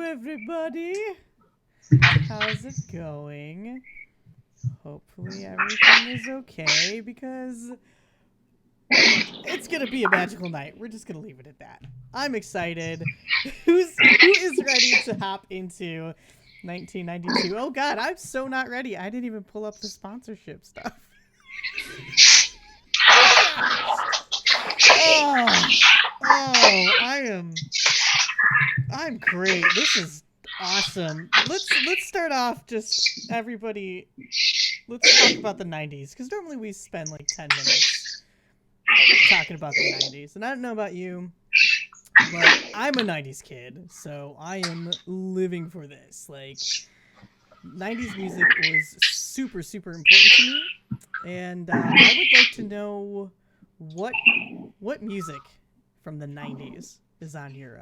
everybody. How's it going? Hopefully everything is okay because it's gonna be a magical night. We're just gonna leave it at that. I'm excited. Who is ready to hop into 1992? Oh God, I'm so not ready. I didn't even pull up the sponsorship stuff. I'm great. This is awesome. Let's start off just everybody. Let's talk about the 90s because normally we spend like 10 minutes talking about the 90s. And I don't know about you, but I'm a 90s kid, so I am living for this. Like 90s music was super important to me, and I would like to know what music from the 90s is on your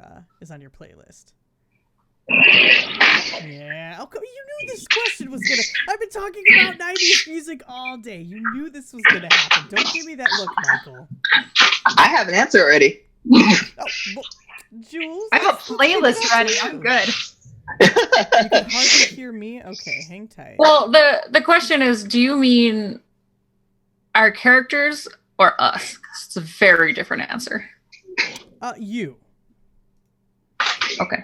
playlist. Yeah. Oh, you knew this question was gonna. I've been talking about 90s music all day. You knew this was gonna happen. Don't give me that look, Michael. I have an answer already. Oh, well, Jules, I have a playlist ready. I'm good. You can hardly hear me. Okay, hang tight. Well, the question is, do you mean our characters or us? It's a very different answer. You. Okay.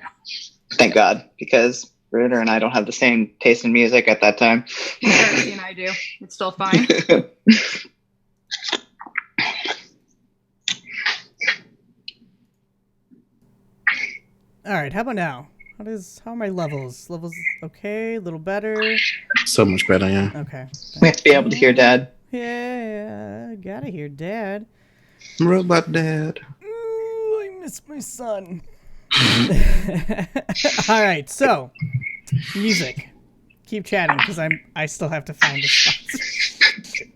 Thank God, because Ritter and I don't have the same taste in music at that time. Darcy and I do. It's still fine. All right, how about now? How are my levels? Levels okay, a little better? So much better, yeah. Okay. We have to be able to hear Dad. Yeah, gotta hear Dad. Robot Dad. Ooh, I miss my son. All right, so music. Keep chatting because I still have to find the sponsor.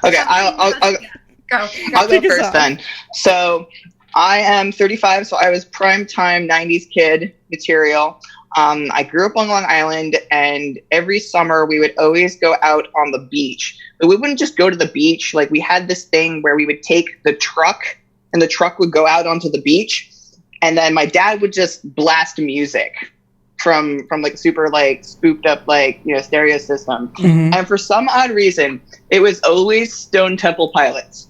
Okay, I'll go first then. So I am 35, so I was prime time 90s kid material. I grew up on Long Island, and every summer we would always go out on the beach. But we wouldn't just go to the beach. Like, we had this thing where we would take the truck, and the truck would go out onto the beach, and then my dad would just blast music from like super like spooked up like, you know, stereo system. Mm-hmm. And for some odd reason, it was always Stone Temple Pilots.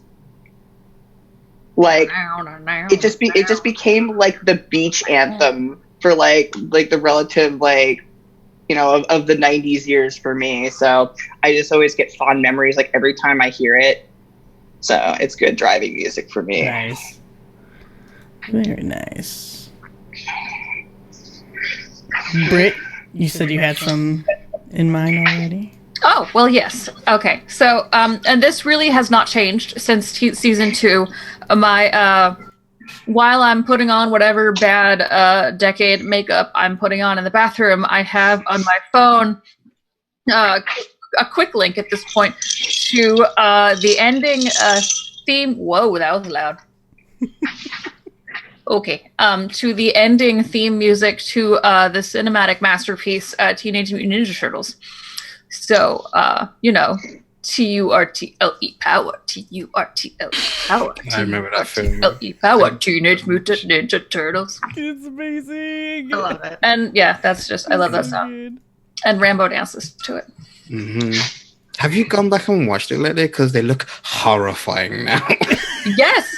Like it just became like the beach anthem for like the relative like, you know, of the 90s years for me. So I just always get fond memories like every time I hear it. So it's good driving music for me. Nice. Very nice. Britt, you said you had some in mind already? Oh, well, yes. Okay. So, and this really has not changed since season 2. While I'm putting on whatever bad decade makeup I'm putting on in the bathroom, I have on my phone a quick link at this point to the ending theme. Whoa, that was loud. Okay. To the ending theme music to the cinematic masterpiece, Teenage Mutant Ninja Turtles. So, you know, Turtle power, Turtle power. I remember that film. Turtle power, Teenage Mutant Ninja Turtles. It's amazing. I love it. And yeah, I love that song. Good. And Rambo dances to it. Mm-hmm. Have you gone back and watched it lately? Because they look horrifying now. Yes.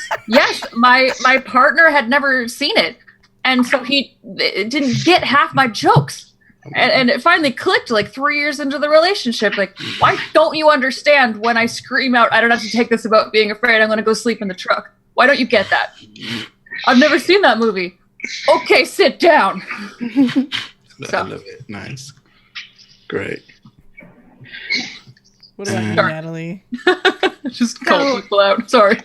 My partner had never seen it, and so he didn't get half my jokes. And it finally clicked like 3 years into the relationship. Like, why don't you understand when I scream out, I don't have to take this about being afraid, I'm going to go sleep in the truck? Why don't you get that? I've never seen that movie. Okay, sit down. I love it. Nice. Great. What about you, Natalie? Just call people out. Sorry.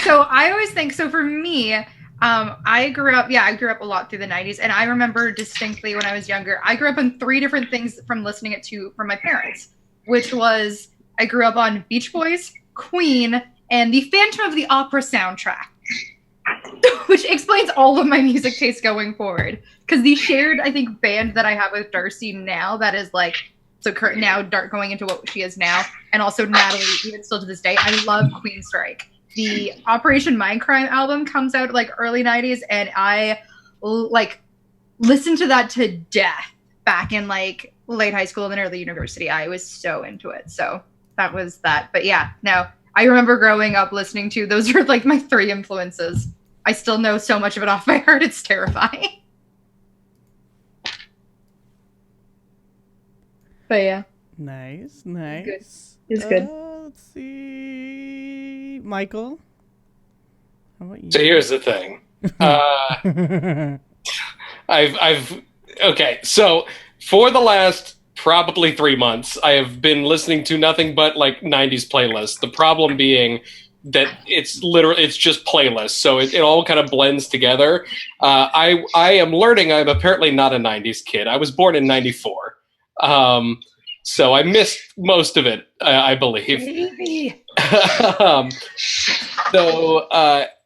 So I always think, so for me, I grew up a lot through the 90s, and I remember distinctly when I was younger, I grew up on 3 different things from listening it to from my parents, which was, I grew up on Beach Boys, Queen, and the Phantom of the Opera soundtrack, which explains all of my music taste going forward. Because the shared, I think, band that I have with Darcy now, that is like, so now going into what she is now, and also Natalie, even still to this day, I love Queen Strike. The Operation Mindcrime album comes out like early 90s, and I like listened to that to death back in like late high school and then early university. I was so into it. So that was that. But yeah, no, I remember growing up listening to, those are like my 3 influences. I still know so much of it off by heart. It's terrifying. But yeah. Nice. It's good. Let's see. Michael? How about you? So here's the thing. Okay, so for the last probably 3 months, I have been listening to nothing but like 90s playlists. The problem being that it's just playlists, so it all kind of blends together. I am learning I'm apparently not a 90s kid. I was born in 94. So I missed most of it, I believe. So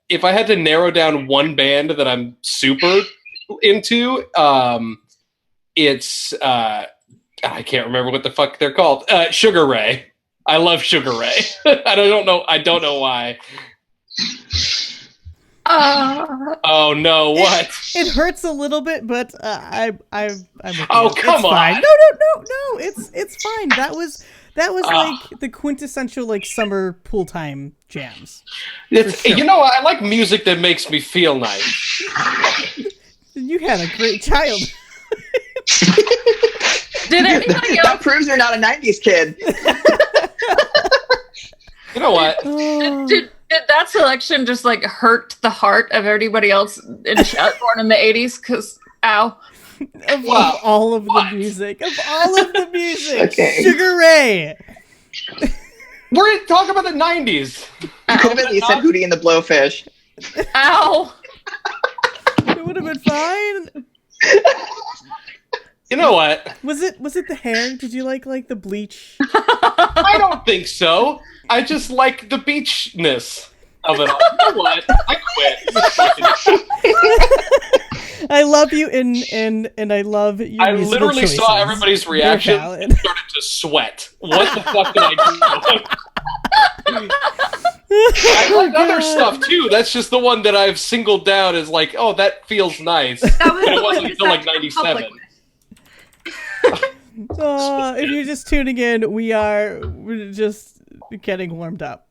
if I had to narrow down one band that I'm super into, it's I can't remember what the fuck they're called. Sugar Ray. I love Sugar Ray. I don't know why. Oh no! What? It hurts a little bit, but I'm. Oh come on! Fine. No! It's fine. That was like the quintessential like summer pool time jams. Sure. You know, I like music that makes me feel nice. You had a great child. Did anybody else? That proves you're not a 90s kid. You know what? Did that selection just like hurt the heart of everybody else in chat born in the 80s? Because, ow. Of all of the music. Okay. Sugar Ray. We're talking about the 90s. You could have at least said Hootie and the Blowfish. Ow. It would have been fine. You know what? Was it the hair? Did you like the bleach? I don't think so. I just like the beachness of it all. You know what? I quit. I love you and I love your I musical literally choices. saw everybody's reaction and started to sweat. What the fuck did I do? I like other stuff too. That's just the one that I've singled down as like, oh, that feels nice. That was It wasn't until like 97. If you're just tuning in, we're just getting warmed up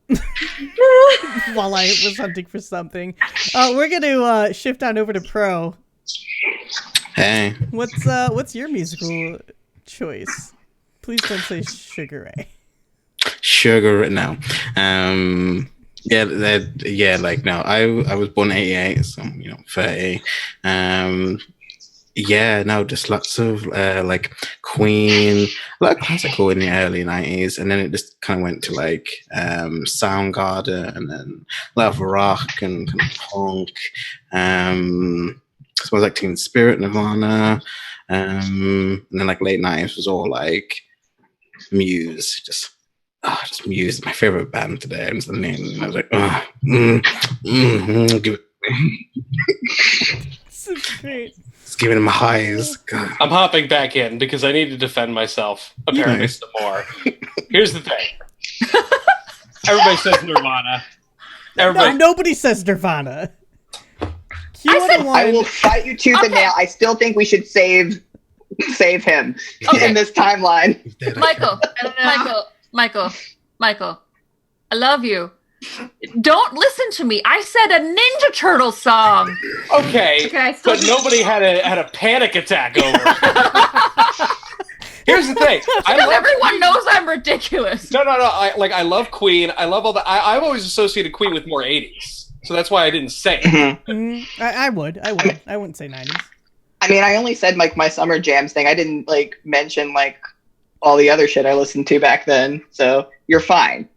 while I was hunting for something. We're gonna shift on over to Pro. Hey. What's your musical choice? Please don't say Sugar Ray. Sugar now. Like no, I was born in 88, so 30. Just lots of like Queen, a lot of classical in the early 90s, and then it just kind of went to like Soundgarden, and then a lot of rock and kind of punk. I suppose like Teen Spirit, Nirvana, and then like late 90s was all like Muse, just Muse, my favorite band today. And I was like, give it. This is great. It's giving him highs. God. I'm hopping back in because I need to defend myself, apparently, some more. Here's the thing. Everybody says Nirvana. Nobody says Nirvana. I will fight you tooth and nail. I still think we should save him in this timeline. Michael, I love you. Don't listen to me. I said a Ninja Turtle song. Okay, but nobody had a panic attack over it. Here's the thing. Everyone knows I'm ridiculous. No. I love Queen. I love all that. I've always associated Queen with more 80s. So that's why I didn't say it. I would. I wouldn't say 90s. I mean, I only said like my summer jams thing. I didn't like mention like all the other shit I listened to back then. So you're fine.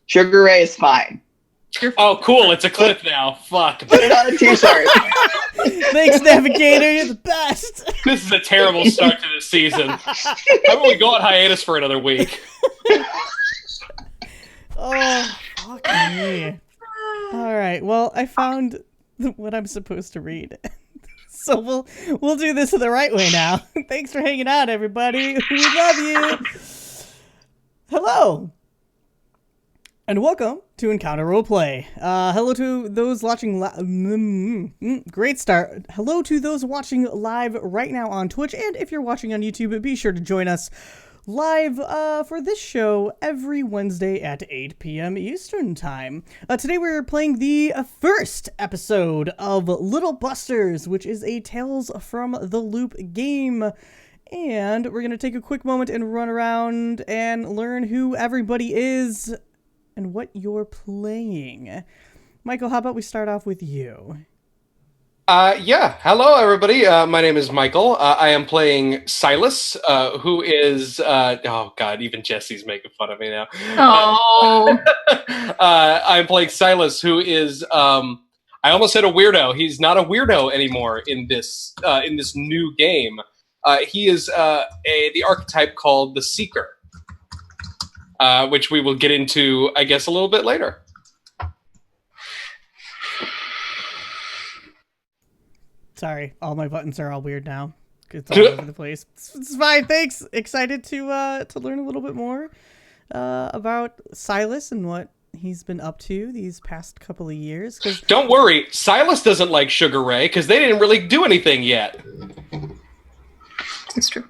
Sugar Ray is fine. Oh, cool. It's a clip now. Fuck. Put it on a t-shirt. Thanks, Navigator. You're the best. This is a terrible start to the season. How about we go on hiatus for another week? Oh, fuck me. All right. Well, I found what I'm supposed to read. So we'll do this the right way now. Thanks for hanging out, everybody. We love you. Hello. And welcome to Encounter Roleplay. Hello to those watching great start. Hello to those watching live right now on Twitch, and if you're watching on YouTube, be sure to join us live for this show every Wednesday at 8 p.m. Eastern Time. Today we're playing the first episode of Little Busters, which is a Tales from the Loop game. And we're going to take a quick moment and run around and learn who everybody is and what you're playing. Michael, how about we start off with you? Hello, everybody. My name is Michael. I am playing Silas, who is... oh, God, even Jesse's making fun of me now. Oh. I'm playing Silas, who is... I almost said a weirdo. He's not a weirdo anymore in this new game. He is the archetype called the Seeker, which we will get into, I guess, a little bit later. Sorry, all my buttons are all weird now. It's all over the place. It's fine, thanks. Excited to learn a little bit more about Silas and what he's been up to these past couple of years. Don't worry, Silas doesn't like Sugar Ray because they didn't really do anything yet. It's true.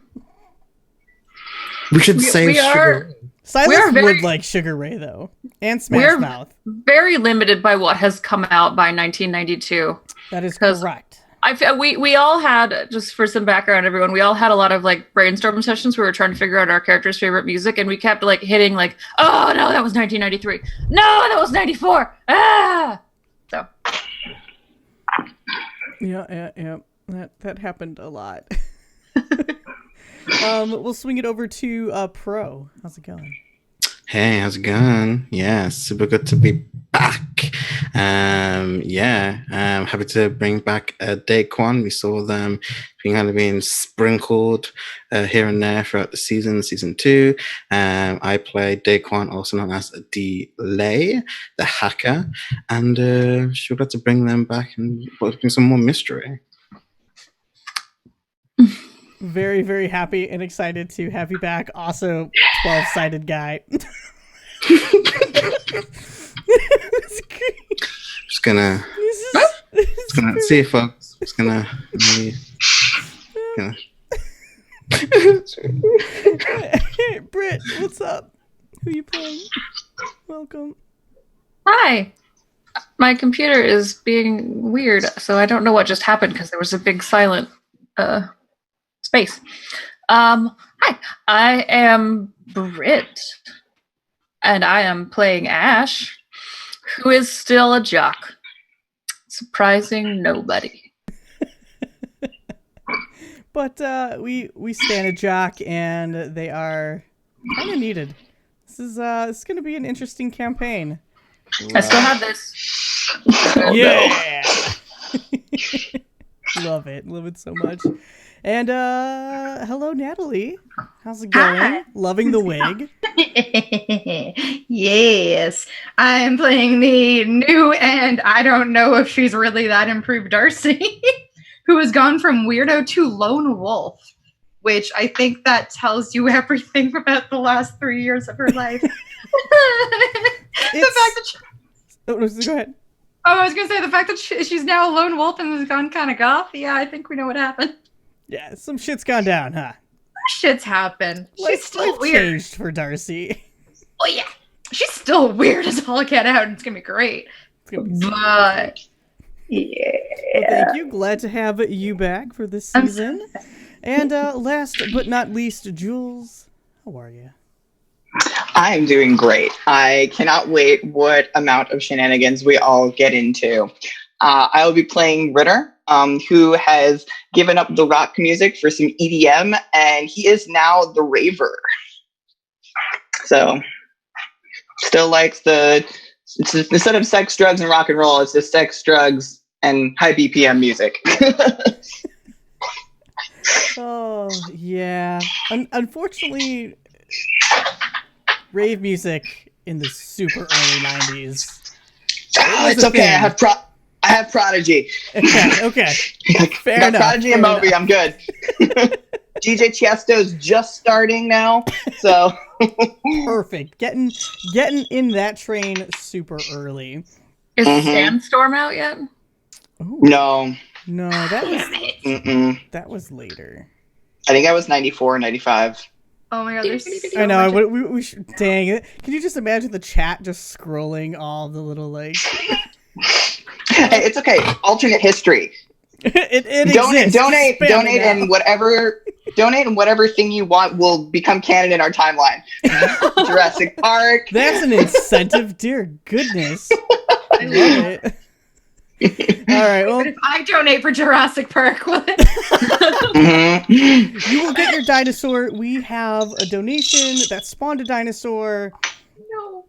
We should say Sugar Ray. Silas would like Sugar Ray, though, and Smash Mouth. Very limited by what has come out by 1992. That is correct. We all had, just for some background, everyone, we all had a lot of like brainstorm sessions where we were trying to figure out our character's favorite music, and we kept like hitting like, oh no, that was 1993. No, that was 94. Ah! So. Yeah. That happened a lot. We'll swing it over to Pro. How's it going? Hey, how's it going? Yeah, super good to be back. Happy to bring back Daquan. We saw them being sprinkled here and there throughout the season 2. I played Daquan, also known as Delay, the hacker, and sure glad to bring them back and bring some more mystery. Very, very happy and excited to have you back. Also, 12-sided guy. Just gonna see you, folks. Just gonna. Hey, Britt, what's up? Who you playing? Welcome. Hi. My computer is being weird, so I don't know what just happened because there was a big silent space. Hi, I am Britt, and I am playing Ash, who is still a jock. Surprising nobody. But we stand a jock, and they are kind of needed. This is going to be an interesting campaign. I still have this. Yeah. Love it so much. And hello, Natalie. How's it going? Hi. Loving the wig. Yes, I'm playing the new, and I don't know if she's really that improved, Darcy, who has gone from weirdo to lone wolf, which I think that tells you everything about the last 3 years of her life. The fact that go ahead. I was going to say, the fact that she's now a lone wolf and has gone kind of goth, yeah, I think we know what happened. Yeah, some shit's gone down, huh? Shit's happened. She's still life weird. Changed for Darcy. Oh yeah, she's still weird as all get out, and it's gonna be great. It's gonna be but yeah, well, thank you. Glad to have you back for this season. And last but not least, Jules, how are you? I'm doing great. I cannot wait what amount of shenanigans we all get into. I will be playing Ritter, who has given up the rock music for some EDM, and he is now the raver. So, still likes instead of sex, drugs, and rock and roll, it's just sex, drugs, and high BPM music. Oh, yeah. Unfortunately, rave music in the super early 90s. It's okay. I have Prodigy. Okay. Fair enough. Prodigy and Moby. I'm good. DJ Tiesto's just starting now, so Perfect. Getting in that train super early. Is Sandstorm out yet? Ooh. No, that was later. I think I was 94, 95. Oh my god, there's so I know. much- We should, dang it. Can you just imagine the chat just scrolling all the little like? Hey, it's okay. Alternate history. it Donate, exists. donate, Spam donate, it out. and whatever thing you want will become canon in our timeline. Jurassic Park. That's an incentive, dear goodness. I love it. All right, well, But if I donate for Jurassic Park, will it? Mhm. you will get your dinosaur. We have a donation that spawned a dinosaur. No.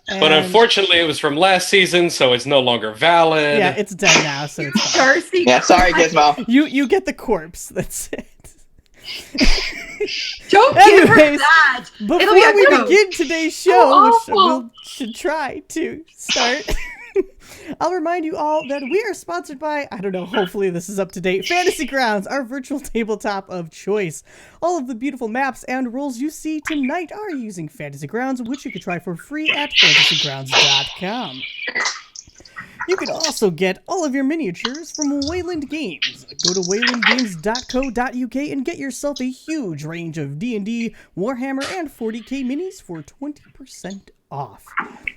But unfortunately, it was from last season, so it's no longer valid. Yeah, it's dead now, so it's fine. Darcy. Yeah, sorry, Gizmo. You get the corpse. That's it. Don't give her Anyways, that. It'll be Before a we ghost. begin today's show, So which awful. we should try to start, I'll remind you all that we are sponsored by, I don't know, hopefully this is up to date, Fantasy Grounds, our virtual tabletop of choice. All of the beautiful maps and rules you see tonight are using Fantasy Grounds, which you can try for free at fantasygrounds.com. You can also get all of your miniatures from Wayland Games. Go to waylandgames.co.uk and get yourself a huge range of D&D, Warhammer, and 40k minis for 20% off.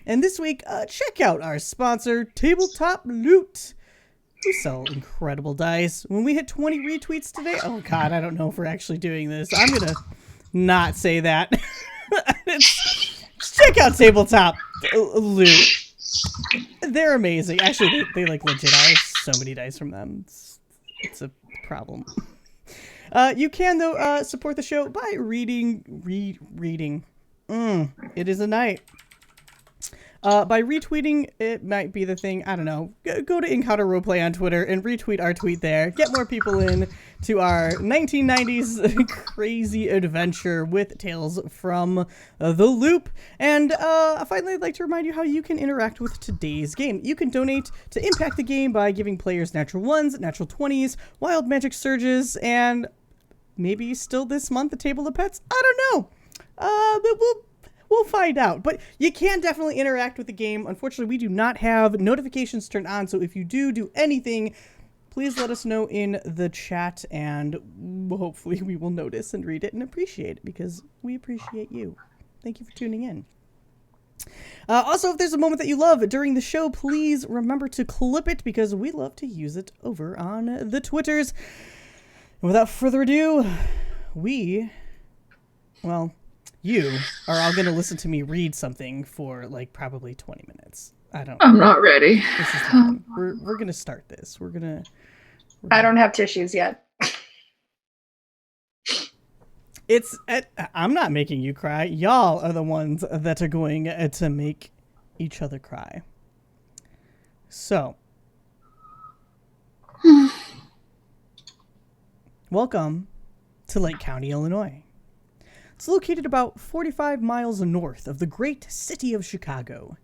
And this week, check out our sponsor, Tabletop Loot, who sell incredible dice. When we hit 20 retweets today, oh god, I don't know if we're actually doing this. I'm gonna not say that. Check out Tabletop Loot. They're amazing. Actually, they like legit. I have so many dice from them. It's a problem. You can, though, support the show by reading. It is a night. By retweeting, it might be the thing. I don't know. Go to Encounter Roleplay on Twitter and retweet our tweet there. Get more people in to our 1990s crazy adventure with Tales from the Loop. And finally, I'd like to remind you how you can interact with today's game. You can donate to impact the game by giving players natural 1s, natural 20s, wild magic surges, and maybe still this month, the Table of Pets. I don't know. But we'll find out. But you can definitely interact with the game. Unfortunately, we do not have notifications turned on, so if you do anything, please let us know in the chat, and hopefully we will notice and read it and appreciate it, because we appreciate you. Thank you for tuning in. Also, if there's a moment that you love during the show, please remember to clip it, because we love to use it over on the Twitters. And without further ado, you are all going to listen to me read something for like probably 20 minutes. I'm not ready. This is fun. We're going to start this. I don't have tissues yet. I'm not making you cry. Y'all are the ones that are going to make each other cry. So, welcome to Lake County, Illinois. It's located about 45 miles north of the great city of Chicago.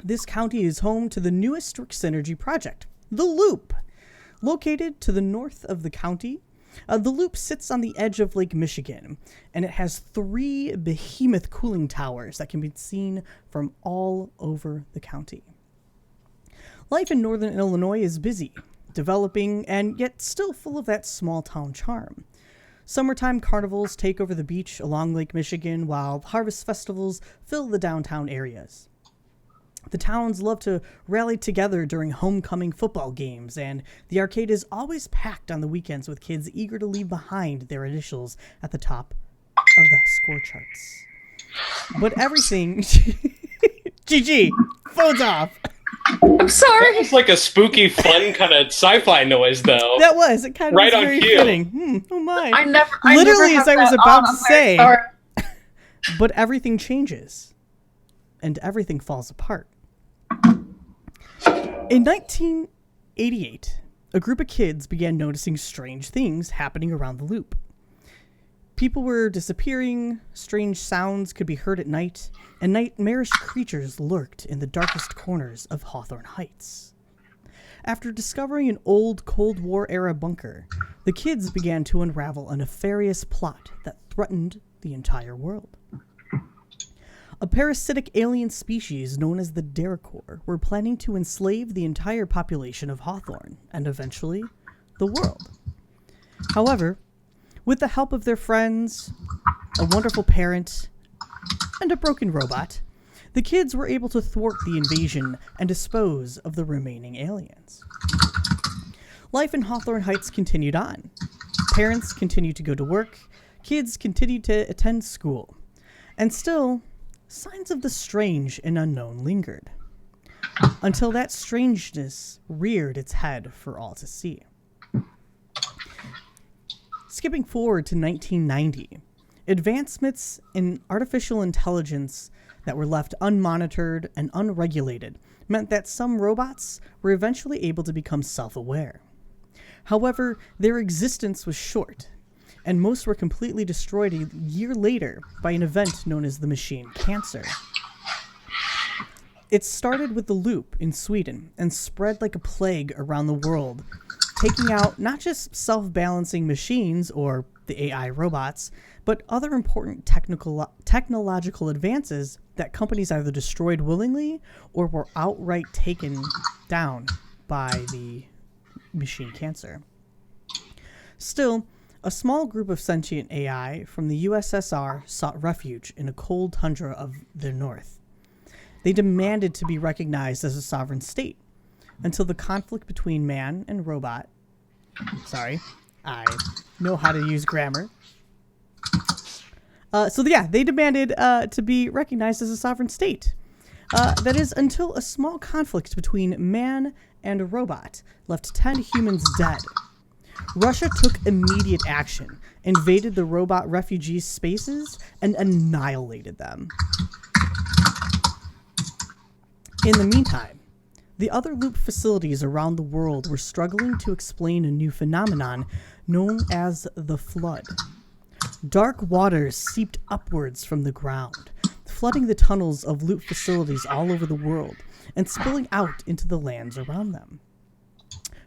This county is home to the newest Synergy project, The Loop. Located to the north of the county, the Loop sits on the edge of Lake Michigan, and it has 3 behemoth cooling towers that can be seen from all over the county. Life in northern Illinois is busy, developing, and yet still full of that small-town charm. Summertime carnivals take over the beach along Lake Michigan, while harvest festivals fill the downtown areas. The towns love to rally together during homecoming football games, and the arcade is always packed on the weekends with kids eager to leave behind their initials at the top of the score charts. But everything... GG! Phone's off! I'm sorry. That was like a spooky, fun kind of sci-fi noise, though. That was. It kind of Right was on very cue. fitting. Oh my. Literally, as I was about to say, but everything changes. And everything falls apart. In 1988, a group of kids began noticing strange things happening around the loop. People were disappearing, strange sounds could be heard at night, and nightmarish creatures lurked in the darkest corners of Hawthorne Heights. After discovering an old Cold War-era bunker, the kids began to unravel a nefarious plot that threatened the entire world. A parasitic alien species known as the Derricor were planning to enslave the entire population of Hawthorne, and eventually, the world. However, with the help of their friends, a wonderful parent, and a broken robot, the kids were able to thwart the invasion and dispose of the remaining aliens. Life in Hawthorne Heights continued on. Parents continued to go to work, kids continued to attend school, and still, signs of the strange and unknown lingered, until that strangeness reared its head for all to see. Skipping forward to 1990, advancements in artificial intelligence that were left unmonitored and unregulated meant that some robots were eventually able to become self-aware. However, their existence was short, and most were completely destroyed a year later by an event known as the machine cancer. It started with the Loop in Sweden and spread like a plague around the world, taking out not just self-balancing machines or the AI robots, but other important technological advances that companies either destroyed willingly or were outright taken down by the machine cancer. Still, a small group of sentient AI from the USSR sought refuge in a cold tundra of the north. They demanded to be recognized as a sovereign state until the conflict between man and robot. Sorry, I know how to use grammar. They demanded to be recognized as a sovereign state. That is, until a small conflict between man and a robot left 10 humans dead. Russia took immediate action, invaded the robot refugees' spaces, and annihilated them. In the meantime, the other Loop facilities around the world were struggling to explain a new phenomenon known as the Flood. Dark waters seeped upwards from the ground, flooding the tunnels of Loop facilities all over the world and spilling out into the lands around them.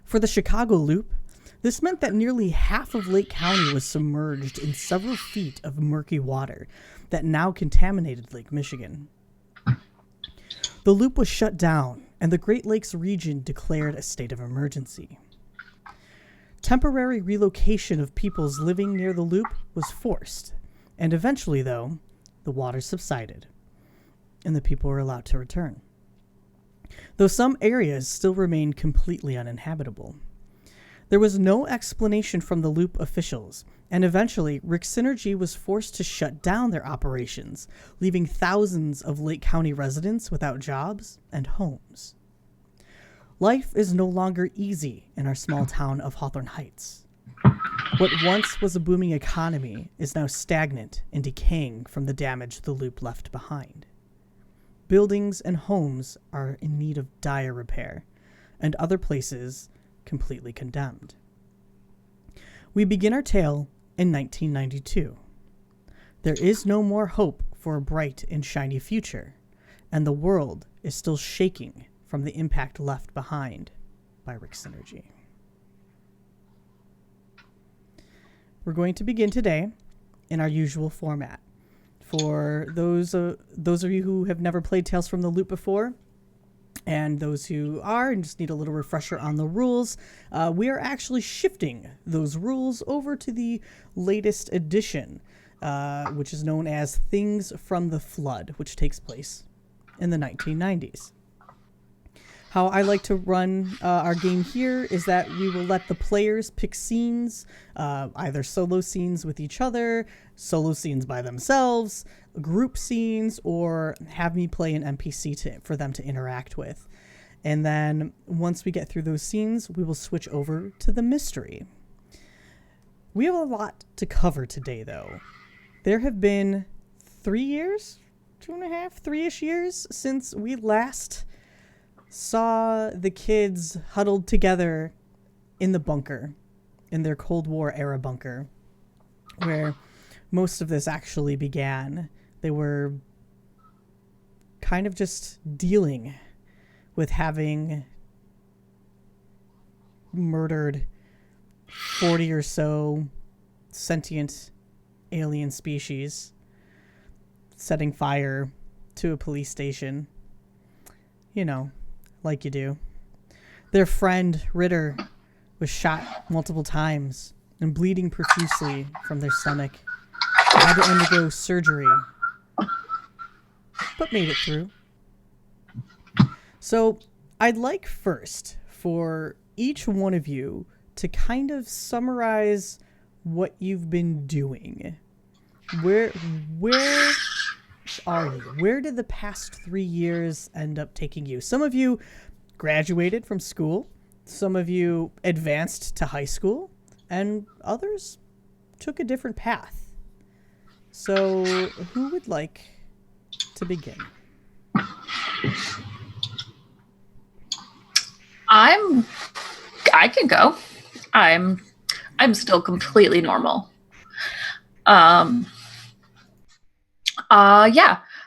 For the Chicago Loop, this meant that nearly half of Lake County was submerged in several feet of murky water that now contaminated Lake Michigan. The Loop was shut down, and the Great Lakes region declared a state of emergency. Temporary relocation of peoples living near the Loop was forced, and eventually, though, the water subsided, and the people were allowed to return. Though some areas still remained completely uninhabitable. There was no explanation from the Loop officials, and eventually, Rick Synergy was forced to shut down their operations, leaving thousands of Lake County residents without jobs and homes. Life is no longer easy in our small town of Hawthorne Heights. What once was a booming economy is now stagnant and decaying from the damage the Loop left behind. Buildings and homes are in need of dire repair, and other places completely condemned. We begin our tale in 1992. There is no more hope for a bright and shiny future, and the world is still shaking from the impact left behind by Rick Synergy. We're going to begin today in our usual format. For those of you who have never played Tales from the Loop before, and those who are and just need a little refresher on the rules, we are actually shifting those rules over to the latest edition, which is known as Things from the Flood, which takes place in the 1990s. How I like to run our game here is that we will let the players pick scenes, either solo scenes with each other, solo scenes by themselves, group scenes, or have me play an NPC for them to interact with. And then once we get through those scenes, we will switch over to the mystery. We have a lot to cover today, though. There have been 3 years, 2.5, 3-ish years since we last saw the kids huddled together in the bunker, in their Cold War era bunker, where most of this actually began. They were kind of just dealing with having murdered 40 or so sentient alien species, setting fire to a police station. You know, like you do. Their friend, Ritter, was shot multiple times and bleeding profusely from their stomach. They had to undergo surgery, but made it through. So I'd like first for each one of you to kind of summarize what you've been doing. Where are you? Where did the past 3 years end up taking you? Some of you graduated from school, some of you advanced to high school, and others took a different path. So who would like to begin? I can go. I'm still completely normal. Yeah.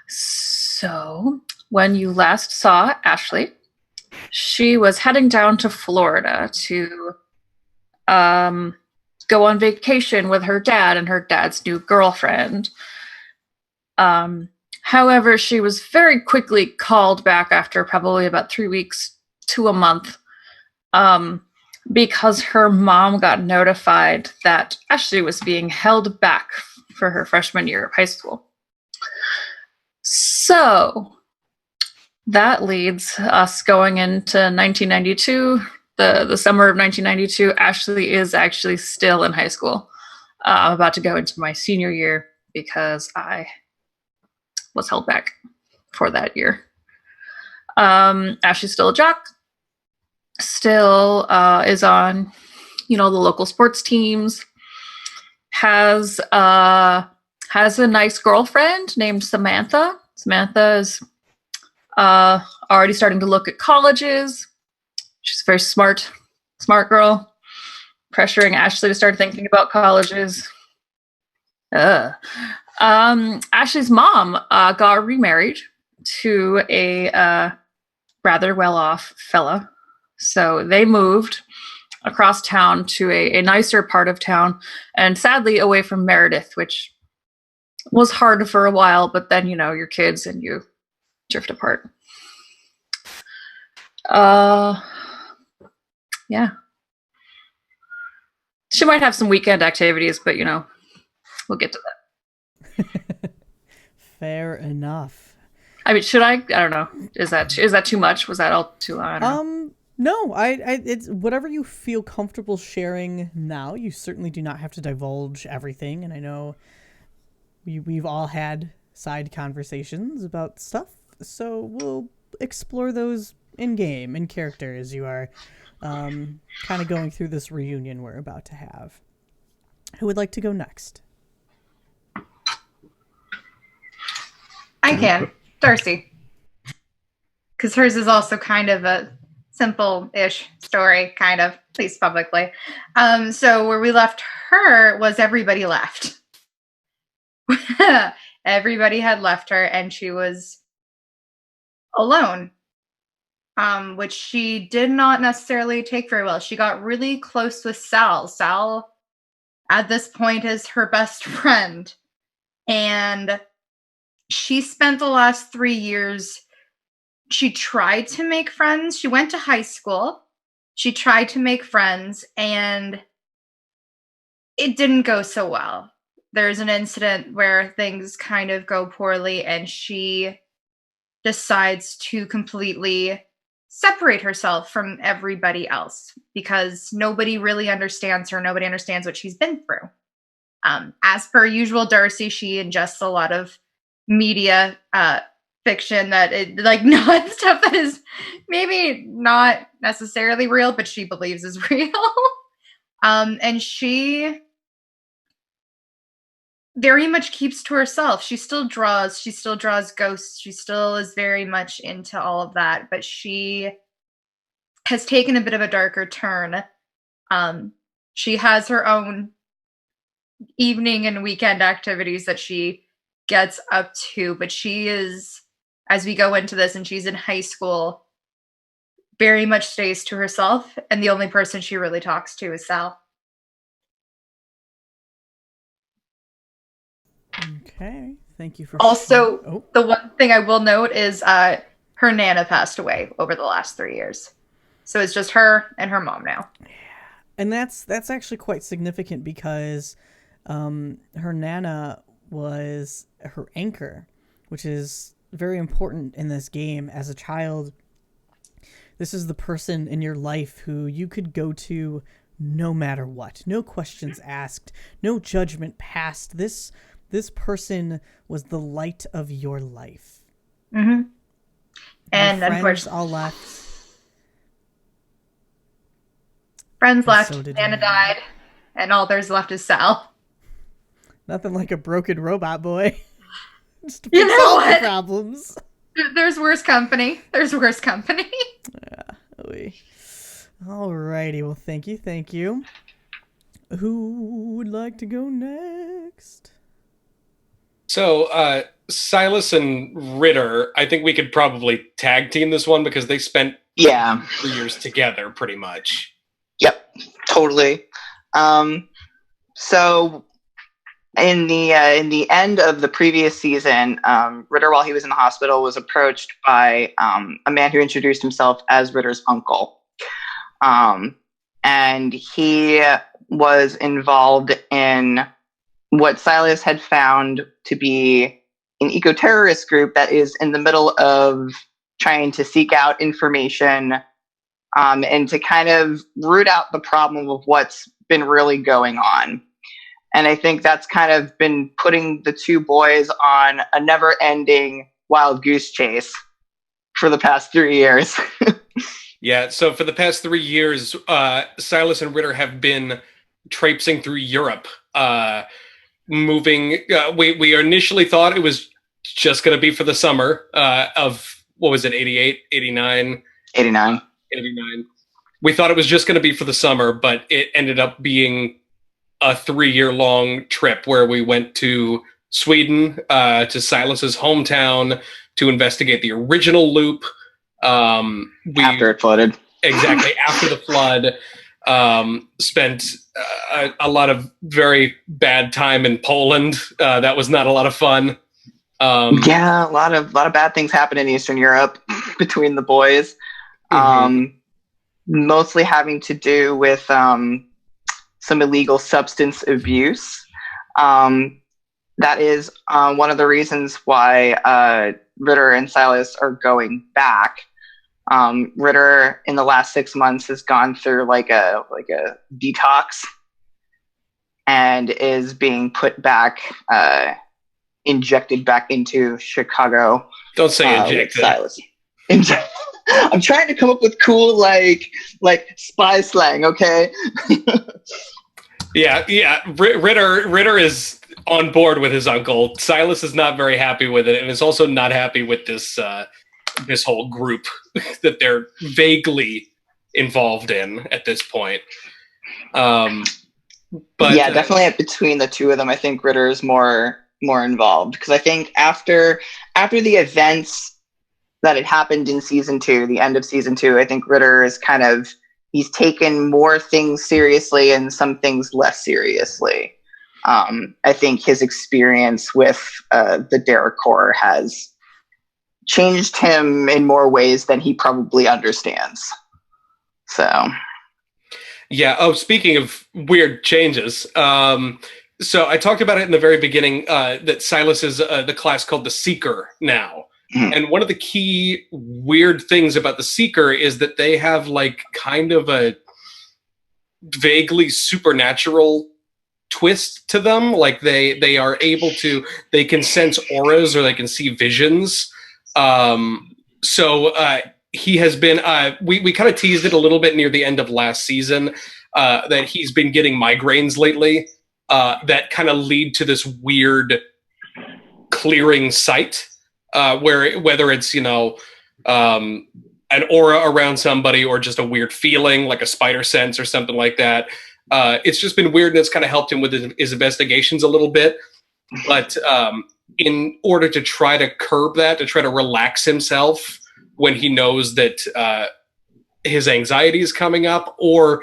So when you last saw Ashley, she was heading down to Florida to go on vacation with her dad and her dad's new girlfriend. However, she was very quickly called back after probably about 3 weeks to a month, because her mom got notified that Ashley was being held back for her freshman year of high school. So that leads us going into 1992. The summer of 1992, Ashley is actually still in high school. I'm about to go into my senior year because I was held back for that year. Ashley's still a jock. Still is on, the local sports teams. Has a nice girlfriend named Samantha. Samantha is already starting to look at colleges. She's a very smart girl, pressuring Ashley to start thinking about colleges. Ashley's mom got remarried to a rather well-off fella. So they moved across town to a nicer part of town, and sadly away from Meredith, which was hard for a while, but then, your kids and you drift apart. Yeah. She might have some weekend activities, but, we'll get to that. Fair enough. I mean, should I don't know. Is that too much? Was that all too long? No, it's whatever you feel comfortable sharing now. You certainly do not have to divulge everything, and I know we've all had side conversations about stuff, so we'll explore those in game, in character, as you are kind of going through this reunion we're about to have. Who would like to go next? I can. Darcy. Because hers is also kind of a simple-ish story, kind of, at least publicly. So where we left her was everybody left. Everybody had left her, and she was alone, which she did not necessarily take very well. She got really close with Sal. Sal, at this point, is her best friend. And she spent the last 3 years, she tried to make friends. She went to high school. She tried to make friends, and it didn't go so well. There's an incident where things kind of go poorly, and she decides to completely separate herself from everybody else because nobody really understands her. Nobody understands what she's been through. As per usual, Darcy, she ingests a lot of media fiction that not stuff that is maybe not necessarily real, but she believes is real. And she very much keeps to herself. She still draws ghosts. She still is very much into all of that, but she has taken a bit of a darker turn. She has her own evening and weekend activities that she gets up to, but she is, as we go into this and she's in high school, very much stays to herself, and the only person she really talks to is Sal. Okay, thank you for Also, the one thing I will note is her Nana passed away over the last 3 years. So it's just her and her mom now. And that's actually quite significant because her Nana was her anchor, which is very important in this game. As a child, this is the person in your life who you could go to no matter what. No questions asked, no judgment passed. This person was the light of your life. Mm-hmm. And friends all left. Friends left, Nana died, and all there's left is Sal. Nothing like a broken robot boy. Just to fix all the problems. There's worse company. There's worse company. Yeah. Alrighty, well, thank you. Who would like to go next? So, Silas and Ritter, I think we could probably tag team this one because they spent 3 years together, pretty much. Yep, totally. So, in the end of the previous season, Ritter, while he was in the hospital, was approached by a man who introduced himself as Ritter's uncle, and he was involved in what Silas had found to be an eco-terrorist group that is in the middle of trying to seek out information and to kind of root out the problem of what's been really going on. And I think that's kind of been putting the two boys on a never-ending wild goose chase for the past 3 years. Yeah, so for the past 3 years, Silas and Ritter have been traipsing through Europe, moving. We initially thought it was just going to be for the summer of, what was it, 88, 89? 89. 89. We thought it was just going to be for the summer, but it ended up being a 3-year-long trip where we went to Sweden, to Silas's hometown, to investigate the original loop. After it flooded. Exactly, after the flood. Spent a lot of very bad time in Poland. That was not a lot of fun. Yeah, a lot of bad things happen in Eastern Europe between the boys. Mostly having to do with some illegal substance abuse. That is one of the reasons why Ritter and Silas are going back. Ritter in the last 6 months has gone through like a detox and is being put back, injected back into Chicago. Don't say injected. Silas. I'm trying to come up with cool like spy slang, okay? Yeah. Ritter is on board with his uncle. Silas is not very happy with it, and is also not happy with this whole group that they're vaguely involved in at this point. But yeah, definitely between the two of them, I think Ritter is more involved, because I think after the events that had happened in season 2, the end of season 2, I think Ritter is he's taken more things seriously and some things less seriously. I think his experience with the Derek Corps has changed him in more ways than he probably understands. So. Yeah. Oh, speaking of weird changes. So I talked about it in the very beginning, that Silas is the class called the Seeker now. Mm-hmm. And one of the key weird things about the Seeker is that they have like kind of a vaguely supernatural twist to them. Like they are able to, they can sense auras or they can see visions. So he has been, we kind of teased it a little bit near the end of last season, that he's been getting migraines lately, that kind of lead to this weird clearing sight, whether it's, an aura around somebody or just a weird feeling like a spider sense or something like that. It's just been weird, and it's kind of helped him with his investigations a little bit. But in order to try to curb that, to try to relax himself when he knows that his anxiety is coming up, or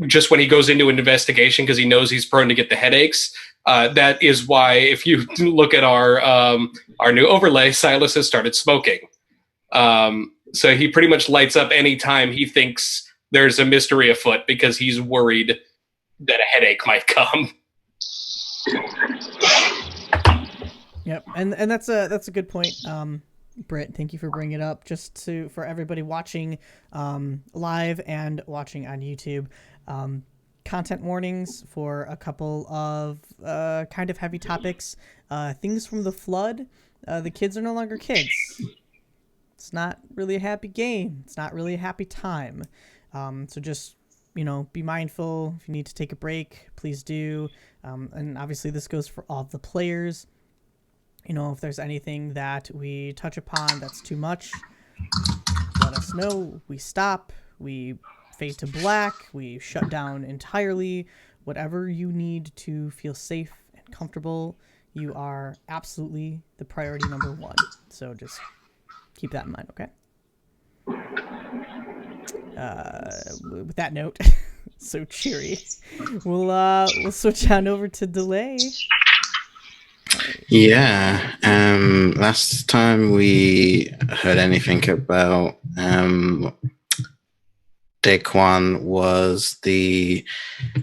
just when he goes into an investigation because he knows he's prone to get the headaches. That is why, if you look at our new overlay, Silas has started smoking. So he pretty much lights up anytime he thinks there's a mystery afoot because he's worried that a headache might come. Yep, and that's a good point, Britt. Thank you for bringing it up. Just for everybody watching live and watching on YouTube, content warnings for a couple of kind of heavy topics. Things from the flood. The kids are no longer kids. It's not really a happy game. It's not really a happy time. So just, be mindful. If you need to take a break, please do. And obviously this goes for all of the players. If there's anything that we touch upon that's too much, let us know. We stop. We fade to black. We shut down entirely. Whatever you need to feel safe and comfortable, you are absolutely the priority number one. So just keep that in mind, okay? With that note, so cheery, we'll switch on over to Delay. Yeah. Last time we heard anything about Daquan was the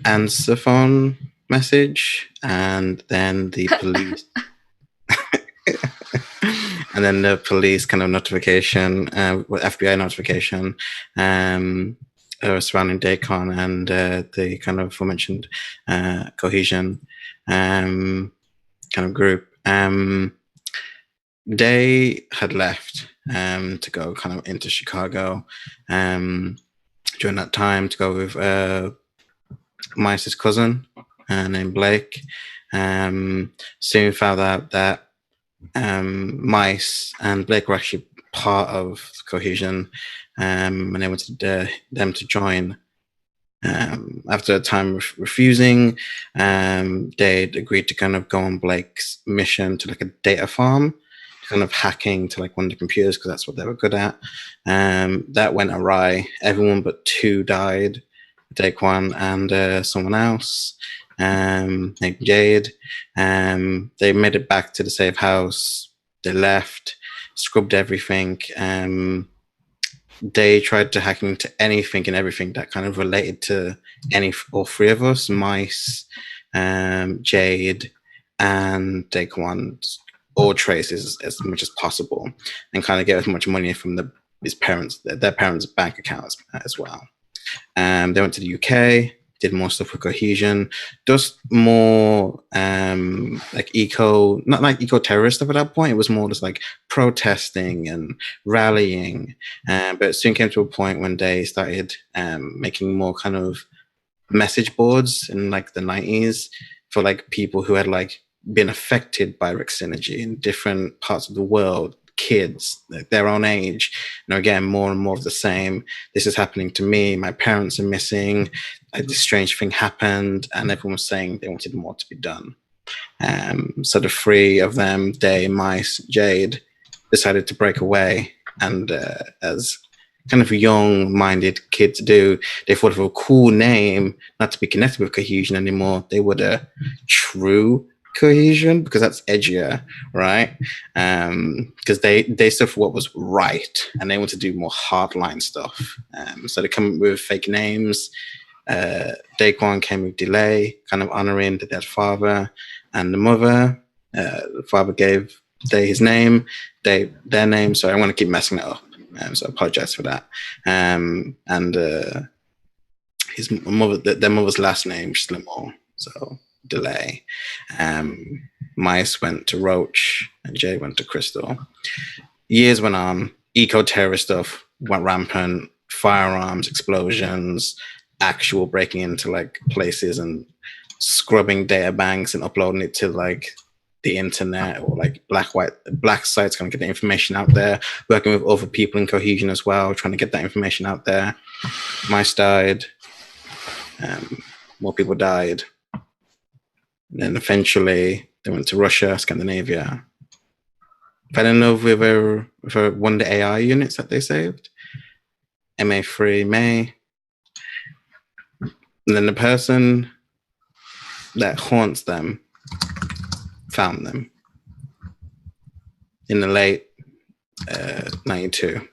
answer phone message, and then the police. And then the police kind of notification, FBI notification, surrounding Daquan and the kind of aforementioned Cohesion kind of group. They had left to go kind of into Chicago during that time to go with Mice's cousin named Blake. Soon found out that Mice and Blake were actually part of Cohesion, and they wanted them to join. After a time refusing, they'd agreed to kind of go on Blake's mission to like a data farm, kind of hacking to like one of the computers because that's what they were good at. That went awry. Everyone but two died, Daquan and someone else named Jade. They made it back to the safe house. They left, scrubbed everything. They tried to hack into anything and everything that kind of related to all three of us, Mice, Jade, and Daquan, all traces as much as possible, and kind of get as much money from their parents' bank accounts as well. They went to the UK, did more stuff with Cohesion, just more like not like eco-terrorist stuff at that point. It was more just like protesting and rallying. But it soon came to a point when they started making more kind of message boards in like the 90s for like people who had like been affected by Rick Synergy in different parts of the world, kids, like their own age. Again, more and more of the same. This is happening to me. My parents are missing. This strange thing happened, and everyone was saying they wanted more to be done. So the three of them, Day, Mice, Jade, decided to break away, and as kind of young-minded kids do, they thought of a cool name, not to be connected with Cohesion anymore. They were the True Cohesion, because that's edgier, right? Because they stood for what was right, and they want to do more hardline stuff. So they come up with fake names. Daquan came with Delay, kind of honoring the dead father and the mother. The father gave Day his name, Day their name. So I want to keep messing it up. So I apologize for that. And his mother, their mother's last name, Slimore. So Delay. Mice went to Roach, and Jay went to Crystal. Years went on. Eco-terrorist stuff went rampant. Firearms, explosions, actual breaking into like places and scrubbing data banks and uploading it to like the internet, or like black sites trying to get the information out there, working with other people in Cohesion as well, trying to get that information out there. Mice died. More people died. And then eventually they went to Russia, Scandinavia. Fell in love with one of the AI units that they saved. MA3 May. And then the person that haunts them found them in the late 92.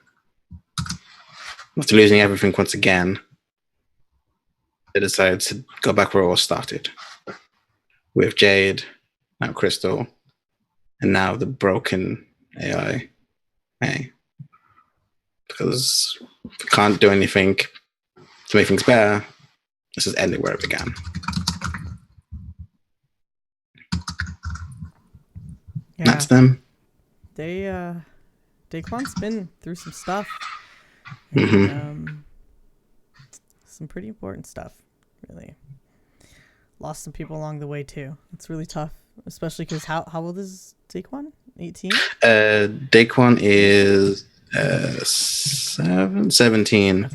After losing everything once again, they decided to go back where it all started. With Jade, now Crystal, and now the broken AI. May. Because if we can't do anything to make things better, let's just end it where it began. Yeah. That's them. Daquan's been through some stuff. Mm-hmm. And, some pretty important stuff, really. Lost some people along the way too. It's really tough, especially because how old is Daquan? 18? Daquan is 17.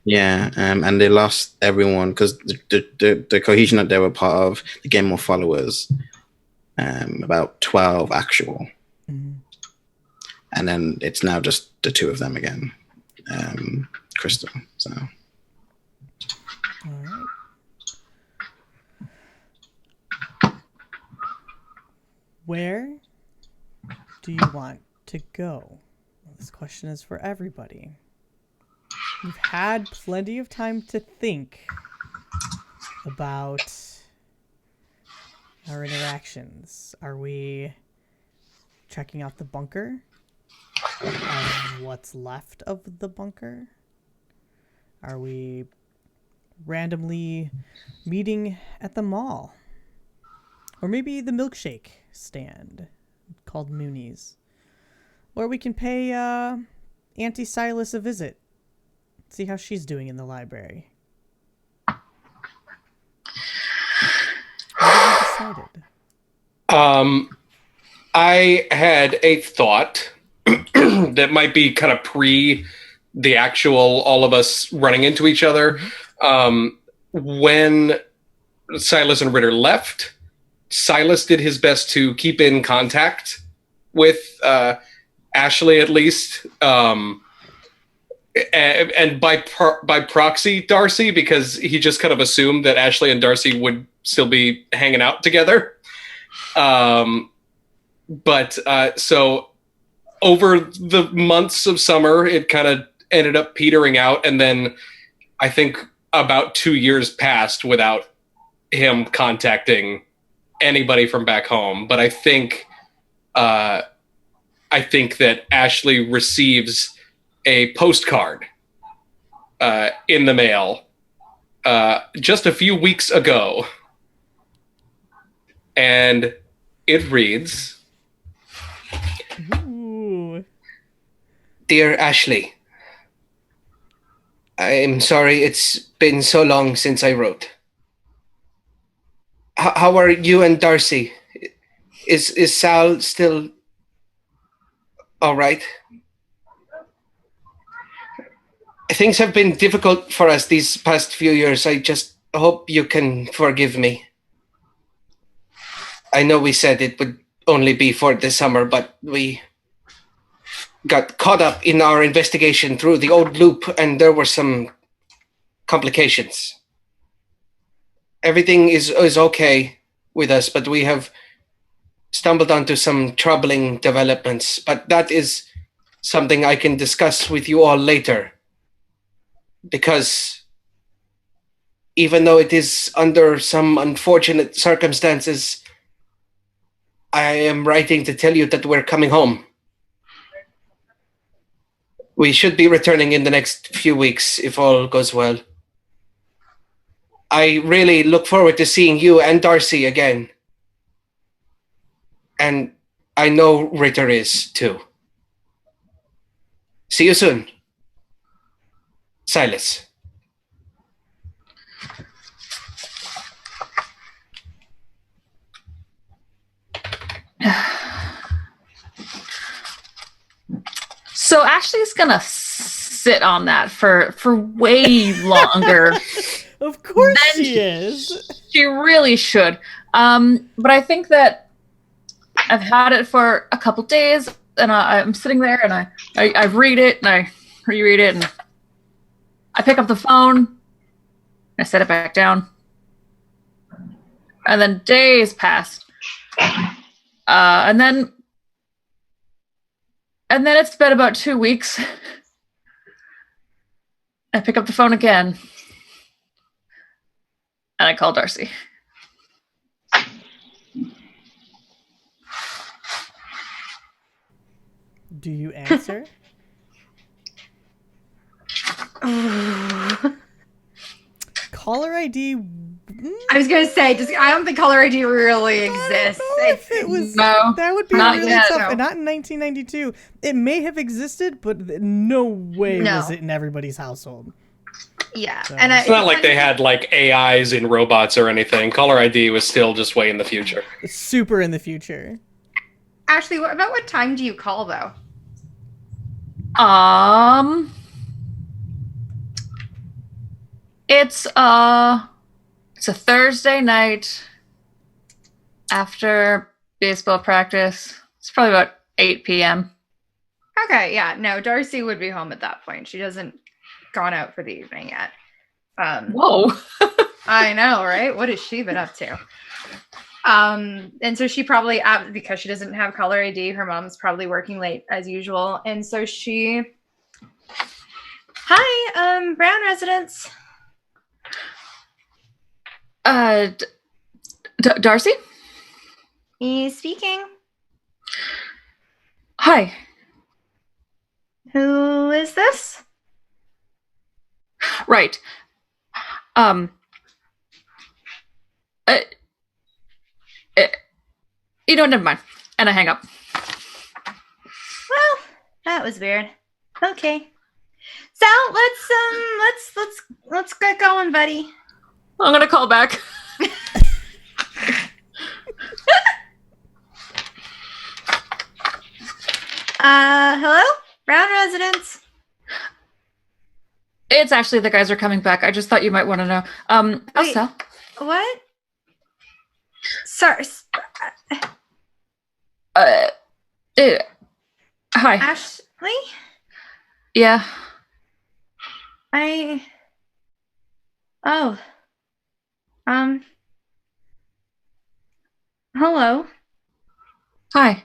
Yeah, and they lost everyone because the cohesion that they were part of, they gained more followers. About 12 actual. Mm-hmm. And then it's now just the two of them again. Crystal. So. All right. Where do you want to go? This question is for everybody. You've had plenty of time to think about our interactions. Are we checking out the bunker? What's left of the bunker? Are we randomly meeting at the mall? Or maybe the milkshake stand called Mooney's. Or we can pay Auntie Silas a visit. See how she's doing in the library. What have you decided? I had a thought that might be kind of pre the actual all of us running into each other. When Silas and Ritter left, Silas did his best to keep in contact with Ashley, at least, and by proxy, Darcy, because he just kind of assumed that Ashley and Darcy would still be hanging out together. So over the months of summer, it kind of ended up petering out, and then I think about 2 years passed without him contacting anybody from back home. But I think that Ashley receives a postcard in the mail just a few weeks ago, and it reads, Ooh. Dear Ashley, I'm sorry it's been so long since I wrote. How are you and Darcy? Is Sal still all right? Things have been difficult for us these past few years. I just hope you can forgive me. I know we said it would only be for the summer, but we got caught up in our investigation through the old loop, and there were some complications. Everything is okay with us, but we have stumbled onto some troubling developments. But that is something I can discuss with you all later. Because even though it is under some unfortunate circumstances, I am writing to tell you that we're coming home. We should be returning in the next few weeks if all goes well. I really look forward to seeing you and Darcy again. And I know Ritter is too. See you soon. Silas. So Ashley's gonna sit on that for way longer. Of course she is. She really should. But I think that I've had it for a couple days, and I'm sitting there, and I read it, and I reread it, and pick up the phone. I set it back down. And then days passed. And then it's been about 2 weeks. I pick up the phone again. And I call Darcy. Do you answer? Caller ID. I was gonna say, I don't think caller ID really exists. If it was, No, that would be not really yet, tough. no. And not in 1992. It may have existed, but no way No. was it in everybody's household. Yeah, So- and It's not like they had like AIs in robots or anything. Caller ID was still just way in the future. It's super in the future. Actually, about what time do you call though? It's a Thursday night after baseball practice. It's probably about 8 p.m. Okay, yeah, no, Darcy would be home at that point. She doesn't gone out for the evening yet. Whoa. I know, right? What has she been up to? And so she probably, because she doesn't have caller ID, her mom's probably working late as usual. And so she, hi, Brown residents. Darcy? He's speaking. Hi. Who is this? Right. Never mind. And I hang up. Well, that was weird. Okay. So let's get going, buddy. I'm gonna call back. Hello? Brown residents. It's actually the guys are coming back. I just thought you might want to know. How's Wait. Sal? What? Sorry. Hi. Ashley? Yeah. Oh. Hello. Hi.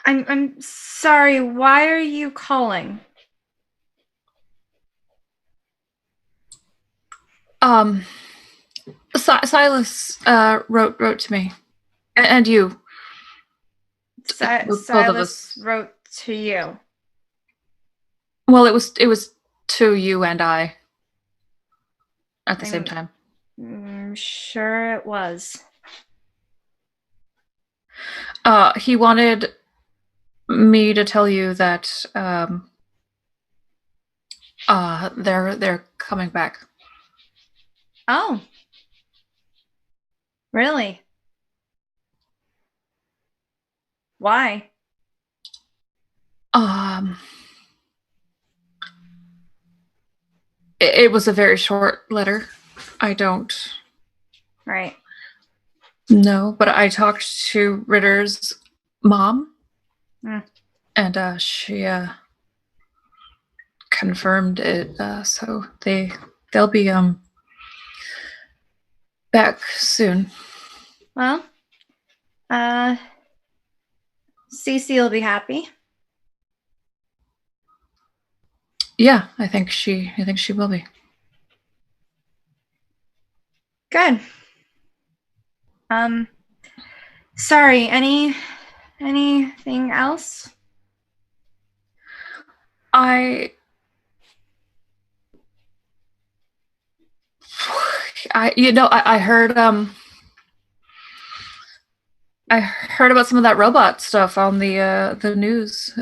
I'm sorry, why are you calling? Silas wrote to me. And you. Both of Silas us. wrote to you. Well, it was to you and I at the same time. Sure it was. He wanted me to tell you that they're coming back. Oh. Really? Why? It was a very short letter. I don't Right. know, but I talked to Ritter's mom, and she confirmed it. So they'll be back soon. Well, Cece will be happy. Yeah, I think she will be. Good. Sorry, anything else? I heard about some of that robot stuff on the news.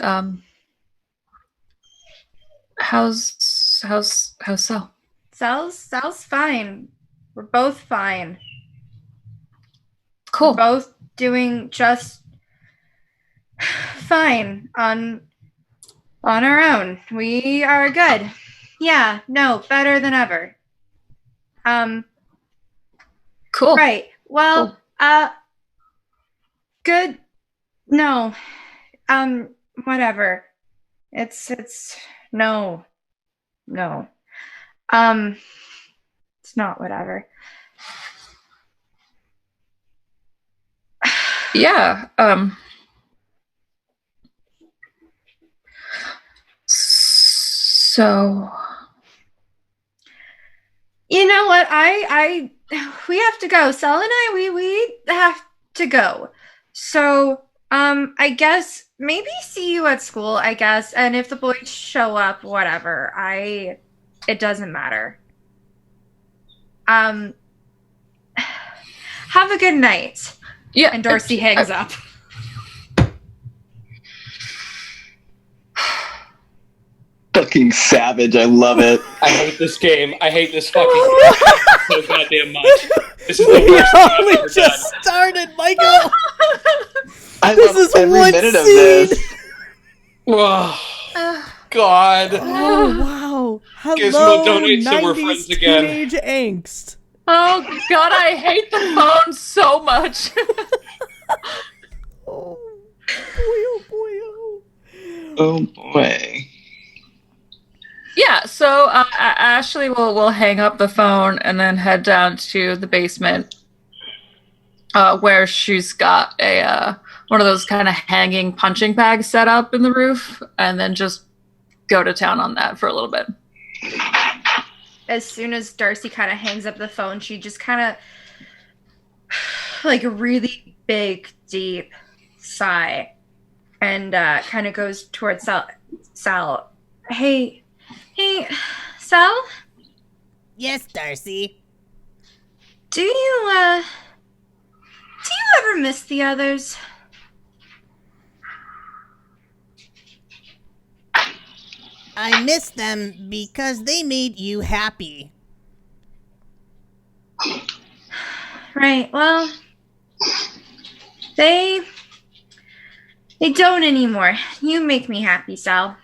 How's Sal? Sal's fine. We're both fine. Cool. We're both doing just fine on our own. We are good. Yeah, no, better than ever. Cool. Right. Well, Cool. good. No. whatever. It's no. It's not whatever. Yeah. So you know what? We have to go. Sal and I, we have to go. So, I guess maybe see you at school, I guess. And if the boys show up, whatever. It doesn't matter. Have a good night. yeah, And Darcy hangs up. Fucking savage. I love it. I hate this game. I hate this fucking game so goddamn much. This is the We worst thing I've only ever just done. started, Michael. I This love is every one minute of scene. this. Oh, God. Oh wow! Hello, Gizmo donates so we're 90s friends again. teenage angst. oh god, I hate the phone so much. Oh boy! Oh boy! Oh. Oh boy. Yeah, so Ashley will hang up the phone and then head down to the basement, where she's got a one of those kind of hanging punching bags set up in the roof, and then just go to town on that for a little bit. As soon as Darcy kind of hangs up the phone, she just kind of, like a really big, deep sigh, and kind of goes towards Sal. Hey, Sal? Yes, Darcy. Do you ever miss the others? I miss them because they made you happy. Right, well, they don't anymore. You make me happy, Sal.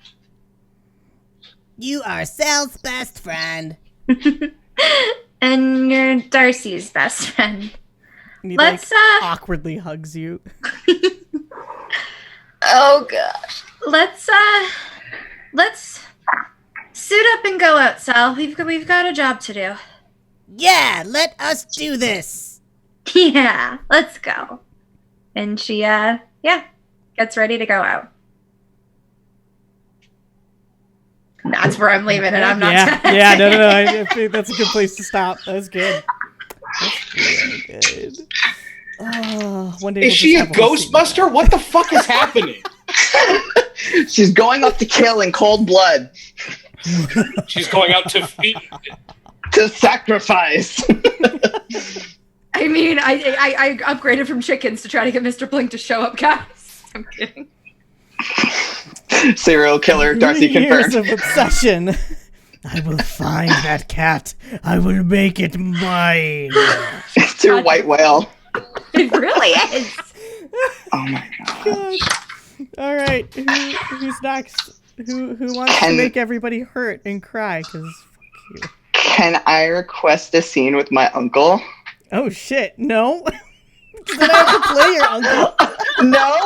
You are Sal's best friend. And you're Darcy's best friend. And he, Let's, awkwardly hugs you. Oh gosh. Let's suit up and go out, Sal. We've got a job to do. Yeah, let us do this. Yeah, let's go. And she, gets ready to go out. That's where I'm leaving it. I'm not. No. I think that's a good place to stop. That's good. That's really good. Oh, one day Is she a Ghostbuster? What the fuck is happening? She's going up to kill in cold blood. She's going out to feed. To sacrifice. I mean, I upgraded from chickens to try to get Mr. Blink to show up, guys. I'm kidding. Serial killer, Darcy Years confirmed. of obsession. I will find that cat. I will make it mine. It's your white whale. It really is. Oh my god. Gosh. All right, who's next? Who wants to make everybody hurt and cry? Cause fuck you. Can I request a scene with my uncle? Oh shit, no. Then I have to play your uncle. No.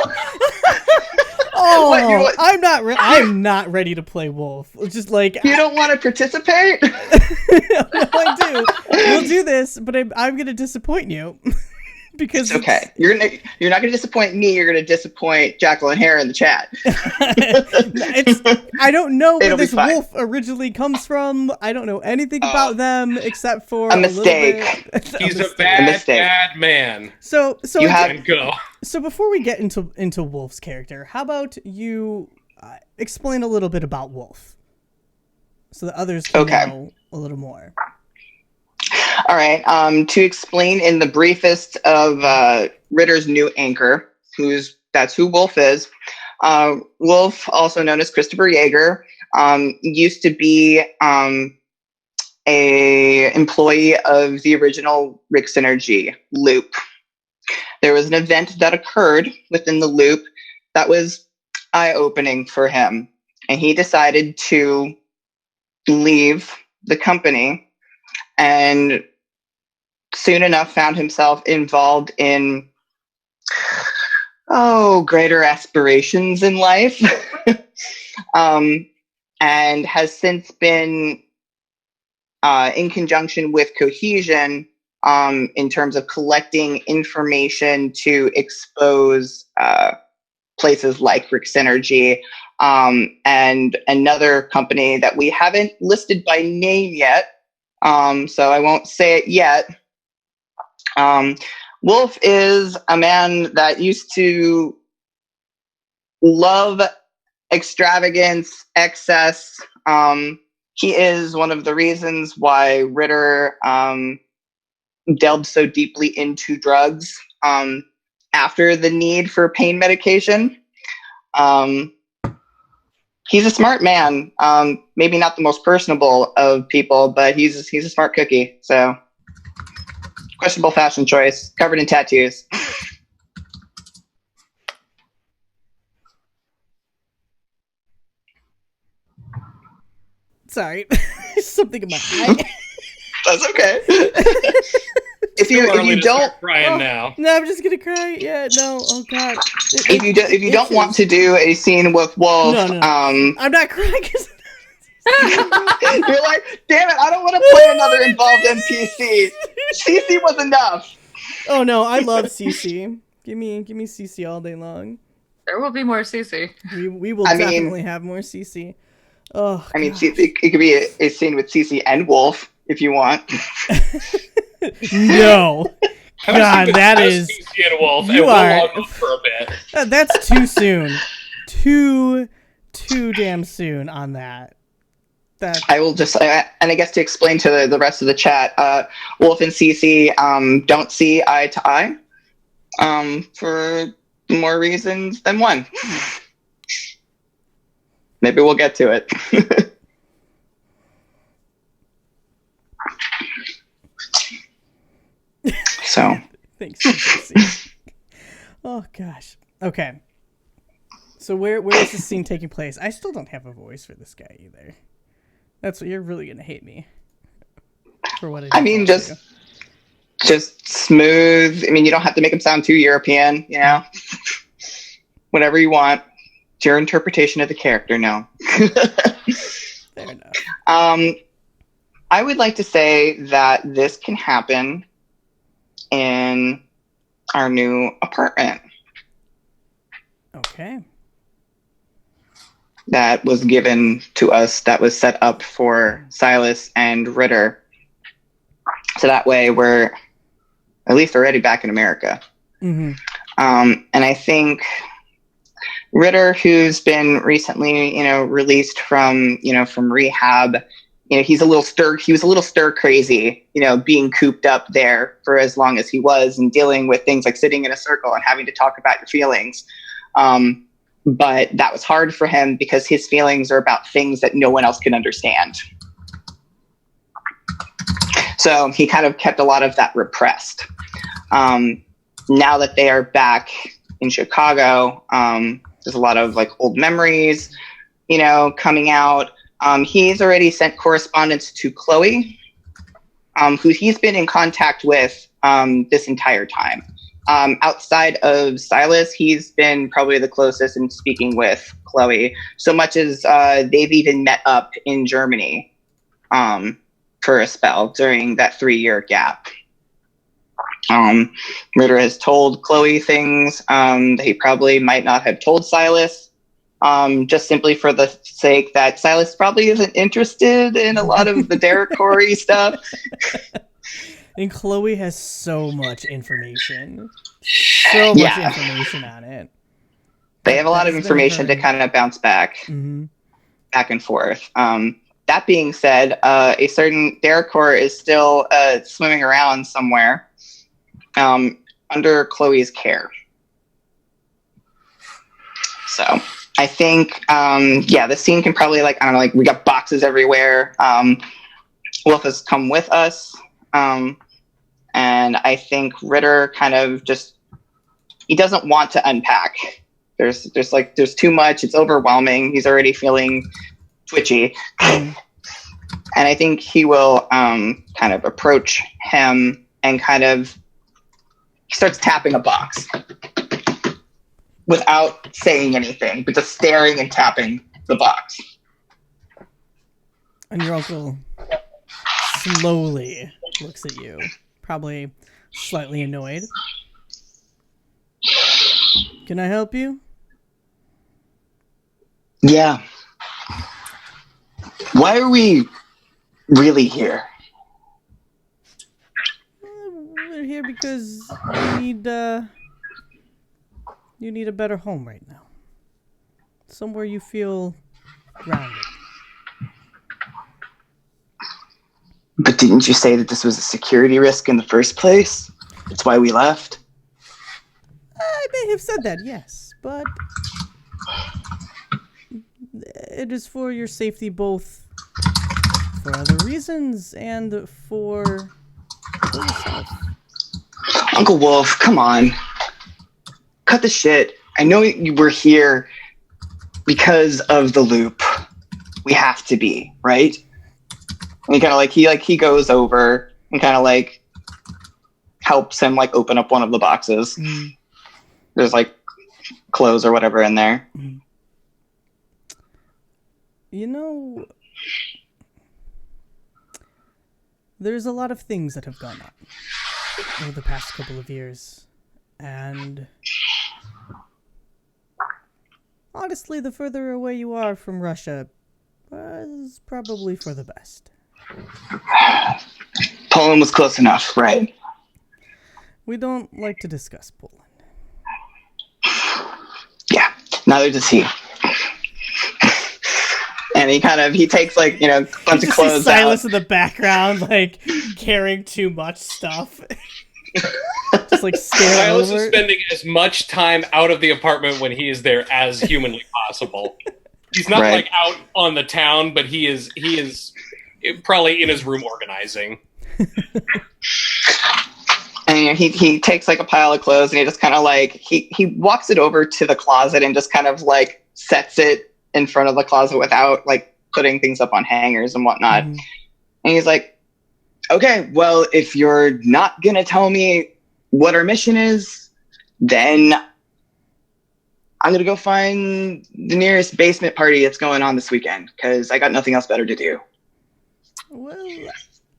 Oh, What, I'm not ready to play Wolf. It's just like You don't want to participate? no, I do. We'll do this, but I'm gonna disappoint you because It's okay. You're not gonna disappoint me. You're gonna disappoint Jacqueline Hare in the chat. I don't know where It'll be this fine. wolf originally comes from. I don't know anything about them except for a mistake. He's a mistake. bad man. So You have- And go. So before we get into Wolf's character, how about you explain a little bit about Wolf, so that others can know a little more. All right. To explain in the briefest of Ritter's new anchor, that's who Wolf is. Wolf, also known as Christopher Yeager, used to be a employee of the original Rick Synergy loop. There was an event that occurred within the loop that was eye-opening for him, and he decided to leave the company, and soon enough found himself involved in greater aspirations in life, and has since been in conjunction with Cohesion in terms of collecting information to expose places like Rick Synergy and another company that we haven't listed by name yet, so I won't say it yet. Wolf is a man that used to love extravagance, excess. He is one of the reasons why Ritter delved so deeply into drugs after the need for pain medication. He's a smart man. Maybe not the most personable of people, but he's a smart cookie. So, questionable fashion choice, covered in tattoos. Sorry, something in my eye. That's okay. if you don't crying now. No, I'm just gonna cry. Yeah, no. Oh God. If you don't want to do a scene with Wolf, no. I'm not crying because you're like, damn it, I don't want to play another involved NPC. CC was enough. Oh no, I love CC. Give me CC all day long. There will be more CC. We will definitely have more CC. Oh, I mean, it could be a scene with CC and Wolf if you want. No. God, that is. CC and Wolf, you and are. we'll log off for a bit. That's too soon. Too damn soon on that. I will just, and I guess to explain to the rest of the chat, Wolf and CC don't see eye to eye for more reasons than one. Maybe we'll get to it. So. Thanks, CC. Oh gosh. Okay. So where is this scene taking place? I still don't have a voice for this guy either. That's what you're really gonna hate me for what I mean, just smooth. I mean, you don't have to make him sound too European, you know. Whatever you want. It's your interpretation of the character. No. Fair enough. I would like to say that this can happen in our new apartment. Okay. That was given to us, that was set up for Silas and Ritter. So that way we're at least already back in America. Mm-hmm. And I think Ritter, who's been recently, released from rehab, he was a little stir crazy, being cooped up there for as long as he was and dealing with things like sitting in a circle and having to talk about your feelings. But that was hard for him because his feelings are about things that no one else can understand. So he kind of kept a lot of that repressed. Now that they are back in Chicago, there's a lot of like old memories, coming out. He's already sent correspondence to Chloe, who he's been in contact with this entire time. Outside of Silas, he's been probably the closest in speaking with Chloe, so much as they've even met up in Germany for a spell during that 3-year gap. Ritter has told Chloe things that he probably might not have told Silas, just simply for the sake that Silas probably isn't interested in a lot of the Derek Corey stuff. And Chloe has so much information. So much information on it. They have a lot of information to kind of bounce back, back and forth. That being said, a certain Derek Corey is still swimming around somewhere under Chloe's care. So I think, the scene can probably we got boxes everywhere. Wolf has come with us. And I think Ritter kind of he doesn't want to unpack. There's too much. It's overwhelming. He's already feeling twitchy. And I think he will kind of approach him and he starts tapping a box. without saying anything, but just staring and tapping the box. And your uncle slowly looks at you, probably slightly annoyed. Can I help you? Yeah. Why are we really here? We're here because you need a better home right now. Somewhere you feel grounded. But didn't you say that this was a security risk in the first place? That's why we left? I may have said that, yes, but it is for your safety, both for other reasons and for yourself. Uncle Wolf, come on. Cut the shit. I know you were here because of the loop. We have to be, right? And he kind of he goes over and kind of like helps him like open up one of the boxes. Mm. There's like clothes or whatever in there. Mm. You know, there's a lot of things that have gone on over the past couple of years, and honestly, the further away you are from Russia is probably for the best. Poland was close enough, right? We don't like to discuss Poland. Yeah, neither does he. And he takes like, a bunch of clothes Silas out. in the background, like carrying too much stuff. Just like Silas is spending as much time out of the apartment when he is there as humanly possible. He's not like out on the town, but he is probably in his room organizing. And he takes like a pile of clothes and he just kind of like he walks it over to the closet and just kind of like sets it in front of the closet without like putting things up on hangers and whatnot. Mm. And he's like, okay, well, if you're not gonna tell me what our mission is, then I'm gonna go find the nearest basement party that's going on this weekend because I got nothing else better to do. Well,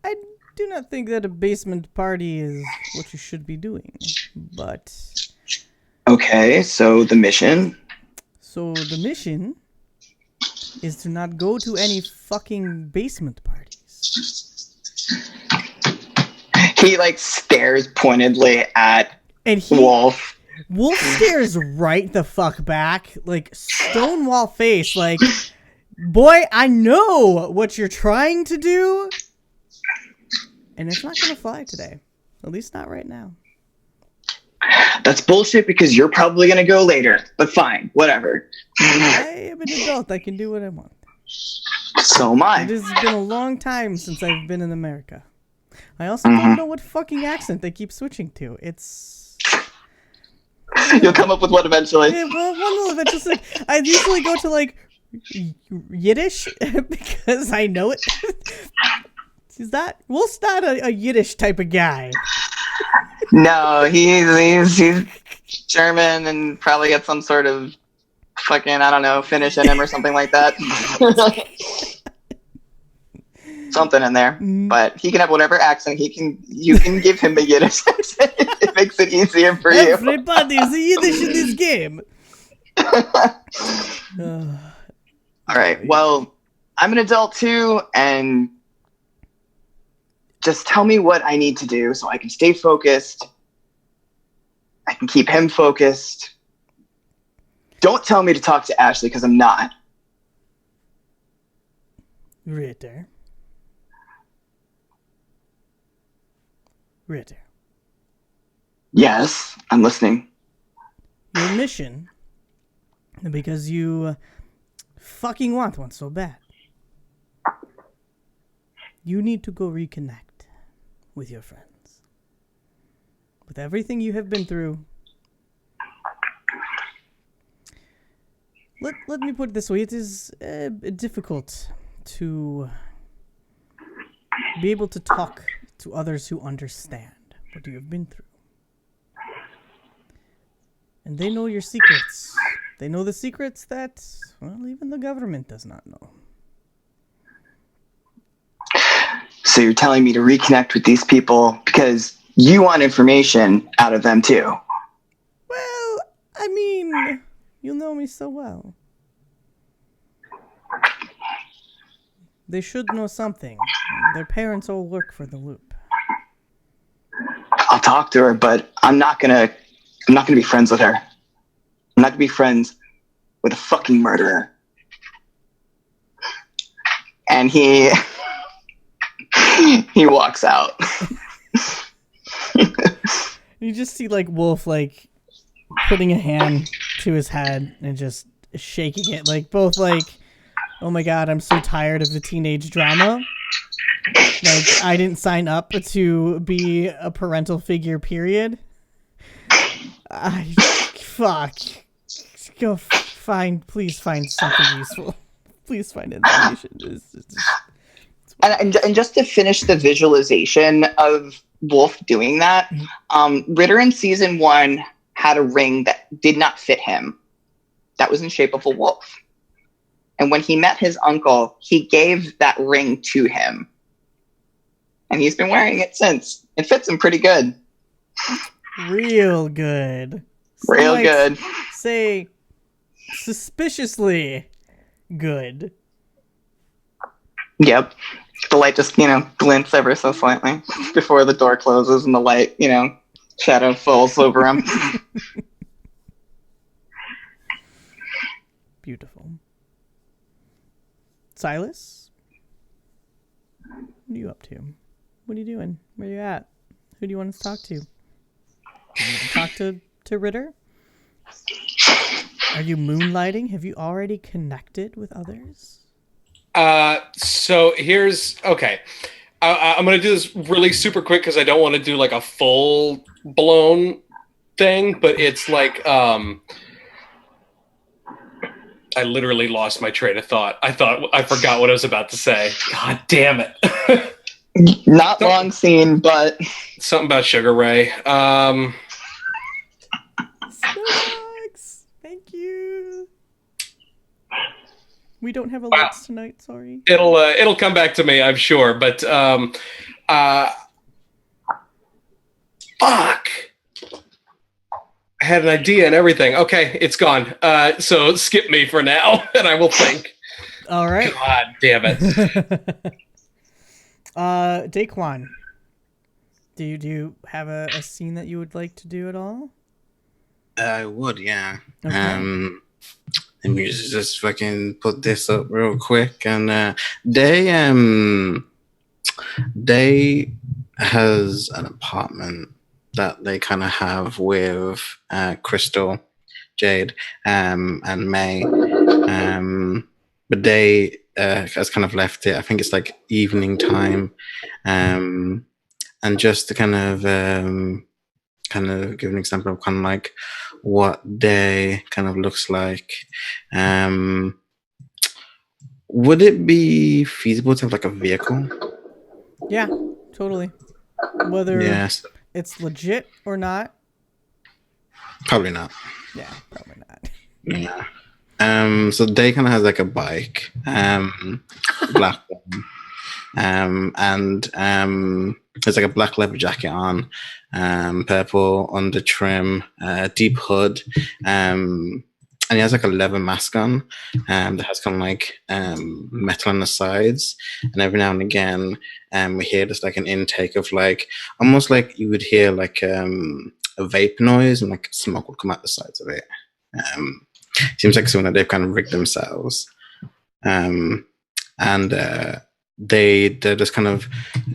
I do not think that a basement party is what you should be doing, but... Okay, so the mission? So the mission is to not go to any fucking basement parties. He, like, stares pointedly at Wolf. Wolf stares right the fuck back, like, stonewall face, like... Boy, I know what you're trying to do, and it's not going to fly today. At least not right now. That's bullshit because you're probably going to go later, but fine, whatever. I am an adult. I can do what I want. So am I. It has been a long time since I've been in America. I also don't know what fucking accent they keep switching to. It's... You'll come up with one eventually. Yeah, well, one will eventually. I usually go to, like... Yiddish because I know it. Wolf's not a Yiddish type of guy. No, he's German and probably got some sort of fucking, I don't know, Finnish in him or something like that. Something in there. But he can have whatever accent you can give him a Yiddish accent. It makes it easier for you. Everybody's a Yiddish in this game. All right. Well, I'm an adult too, and just tell me what I need to do so I can stay focused. I can keep him focused. Don't tell me to talk to Ashley because I'm not. Ritter. Yes, I'm listening. Your mission, because you fucking want one so bad. You need to go reconnect with your friends. With everything you have been through. Let me put it this way. It is difficult to be able to talk to others who understand what you have been through. And they know your secrets. They know the secrets that, well, even the government does not know. So you're telling me to reconnect with these people because you want information out of them too? Well, I mean, you know me so well. They should know something. Their parents all work for the Loop. I'll talk to her, but I'm not gonna be friends with her. I'm not gonna be friends with a fucking murderer. And he walks out. You just see like Wolf like putting a hand to his head and just shaking it, like both like, oh my god, I'm so tired of the teenage drama. Like, I didn't sign up to be a parental figure, period. Fuck. Go please find something useful. Please find information. And just to finish the visualization of Wolf doing that, Ritter in season 1 had a ring that did not fit him. That was in shape of a wolf. And when he met his uncle, he gave that ring to him. And he's been wearing it since. It fits him pretty good. Real good. Real good. Say suspiciously good. Yep. The light just, glints ever so slightly before the door closes and the light, shadow falls over him. Beautiful. Silas? What are you up to? What are you doing? Where are you at? Who do you want to talk to? Do you need to talk to Ritter? Are you moonlighting? Have you already connected with others? So here's... Okay. I'm going to do this really super quick because I don't want to do like a full-blown thing, but it's like... I literally lost my train of thought. I forgot what I was about to say. God damn it. Not long seen, but... Something about Sugar Ray. Snowbox! Thank you. We don't have alerts tonight, sorry. It'll come back to me, I'm sure. But fuck. I had an idea and everything. Okay, it's gone. So skip me for now, and I will think. All right. God damn it. Daquan, do you have a scene that you would like to do at all? I would, yeah. Okay. Let me just fucking put this up real quick. And they has an apartment that they kind of have with Crystal, Jade, and May. But they has kind of left it. I think it's like evening time. And just to kind of give an example of kind of like what day kind of looks like. Would it be feasible to have like a vehicle? Yeah, totally. Whether Yes. it's legit or not. Probably not. Yeah, probably not. Yeah. So they kind of has like a bike, black one, and there's like a black leather jacket on, purple under trim, deep hood, and he has like a leather mask on, that has kind of like metal on the sides, and every now and again, we hear just like an intake of like almost like you would hear like a vape noise, and like smoke would come out the sides of it. Seems like something that they've kind of rigged themselves, and they're just kind of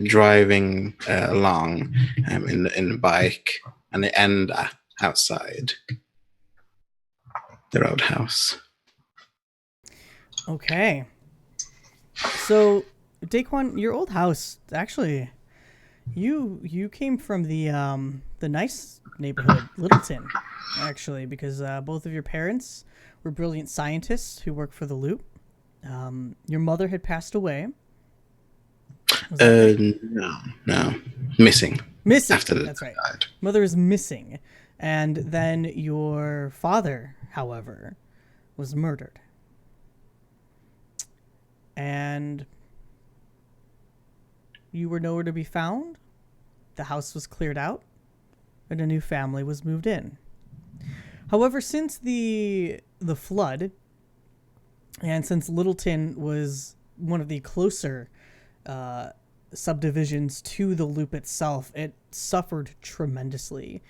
driving along in the bike, and they end outside their old house. Okay. So, Daquan, your old house, actually, you came from the nice neighborhood, Littleton, actually, because both of your parents were brilliant scientists who worked for the Loop. Your mother had passed away. No, missing. Missing. After That's right. Mother is missing, And then your father, however, was murdered. And you were nowhere to be found. The house was cleared out, and a new family was moved in. However, since the flood, and since Littleton was one of the closer subdivisions to the loop itself, it suffered tremendously.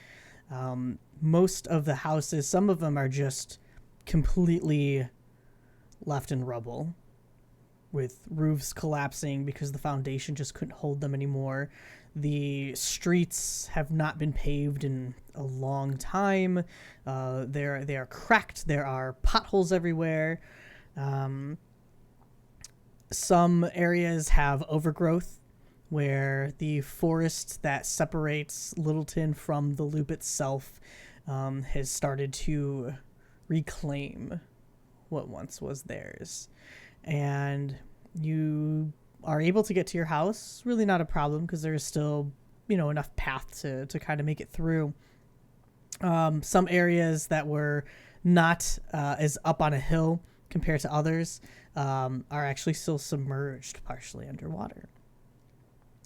Most of the houses, some of them are just completely left in rubble, with roofs collapsing because the foundation just couldn't hold them anymore. The streets have not been paved in a long time. They are cracked. There are potholes everywhere. Some areas have overgrowth, where the forest that separates Littleton from the loop itself has started to reclaim what once was theirs. And you are able to get to your house. Really not a problem, because there is still, enough path to kind of make it through. Some areas that were not as up on a hill compared to others are actually still submerged, partially underwater.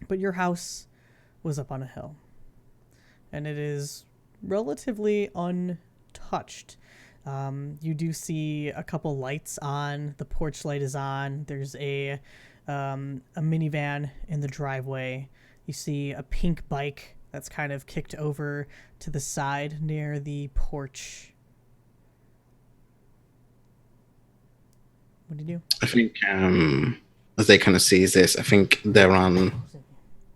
But your house was up on a hill, and it is relatively untouched. You do see a couple lights on. The porch light is on. There's a minivan in the driveway. You see a pink bike that's kind of kicked over to the side near the porch. What do you do? I think as they kind of sees this, I think they're on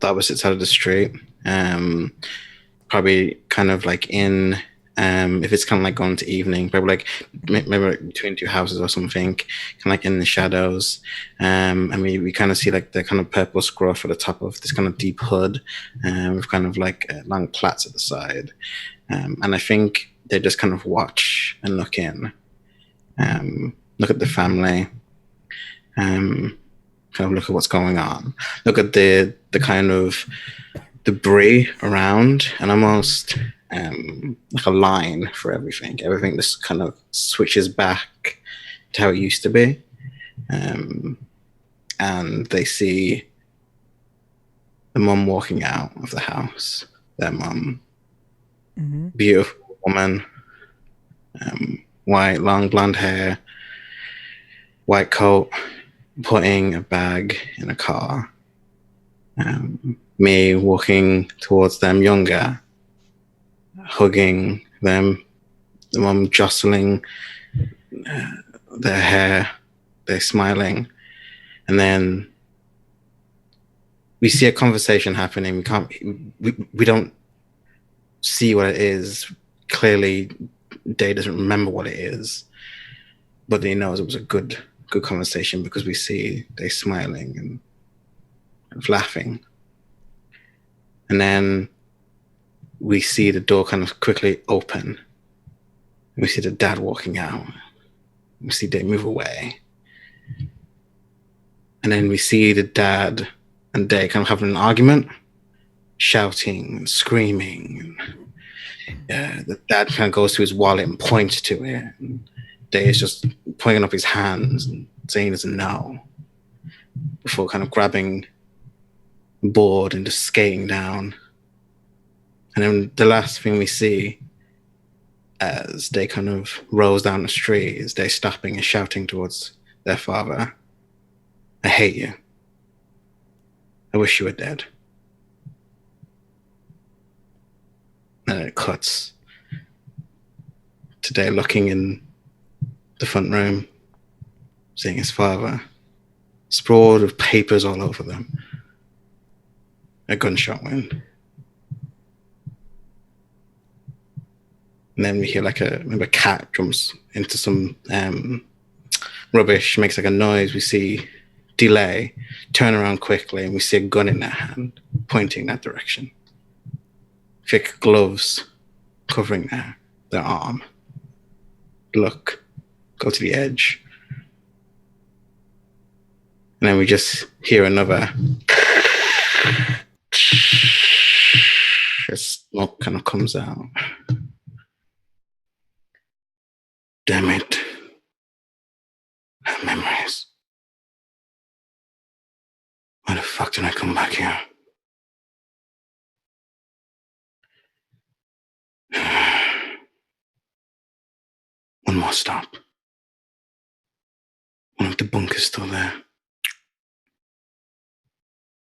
the opposite side of the street. Probably kind of like in, if it's kind of like going to evening, probably like maybe like between two houses or something, kind of like in the shadows. And we kind of see like the kind of purple scruff at the top of this kind of deep hood, with kind of like long plaits at the side. And I think they just kind of watch and look in, look at the family, kind of look at what's going on, look at the kind of debris around, and almost like a line for everything. Everything just kind of switches back to how it used to be. And they see the mum walking out of the house. Their mum, beautiful woman, white, long blonde hair, white coat, putting a bag in a car. Me walking towards them, younger, hugging them, the mum jostling their hair, they're smiling. And then we see a conversation happening. We don't see what it is. Clearly, Day doesn't remember what it is, but he knows it was a good conversation, because we see they smiling and laughing. And then we see the door kind of quickly open. We see the dad walking out. We see Day move away. And then we see the dad and Day kind of having an argument, shouting and screaming. And, the dad kind of goes to his wallet and points to it. And Day is just pointing up his hands and saying he doesn't know, before kind of grabbing a board and just skating down. And then the last thing we see, as they kind of rolls down the street, is they stopping and shouting towards their father, "I hate you. I wish you were dead." And then it cuts to Day looking in the front room, seeing his father, sprawled with papers all over them. A gunshot wound. And then we hear like a cat jumps into some rubbish, makes like a noise. We see Delay turn around quickly, and we see a gun in their hand, pointing that direction. Thick gloves covering their arm. Look, go to the edge. And then we just hear another smoke kind of comes out. Damn it. Memories. Why the fuck did I come back here? One more stop. One of the bunkers still there.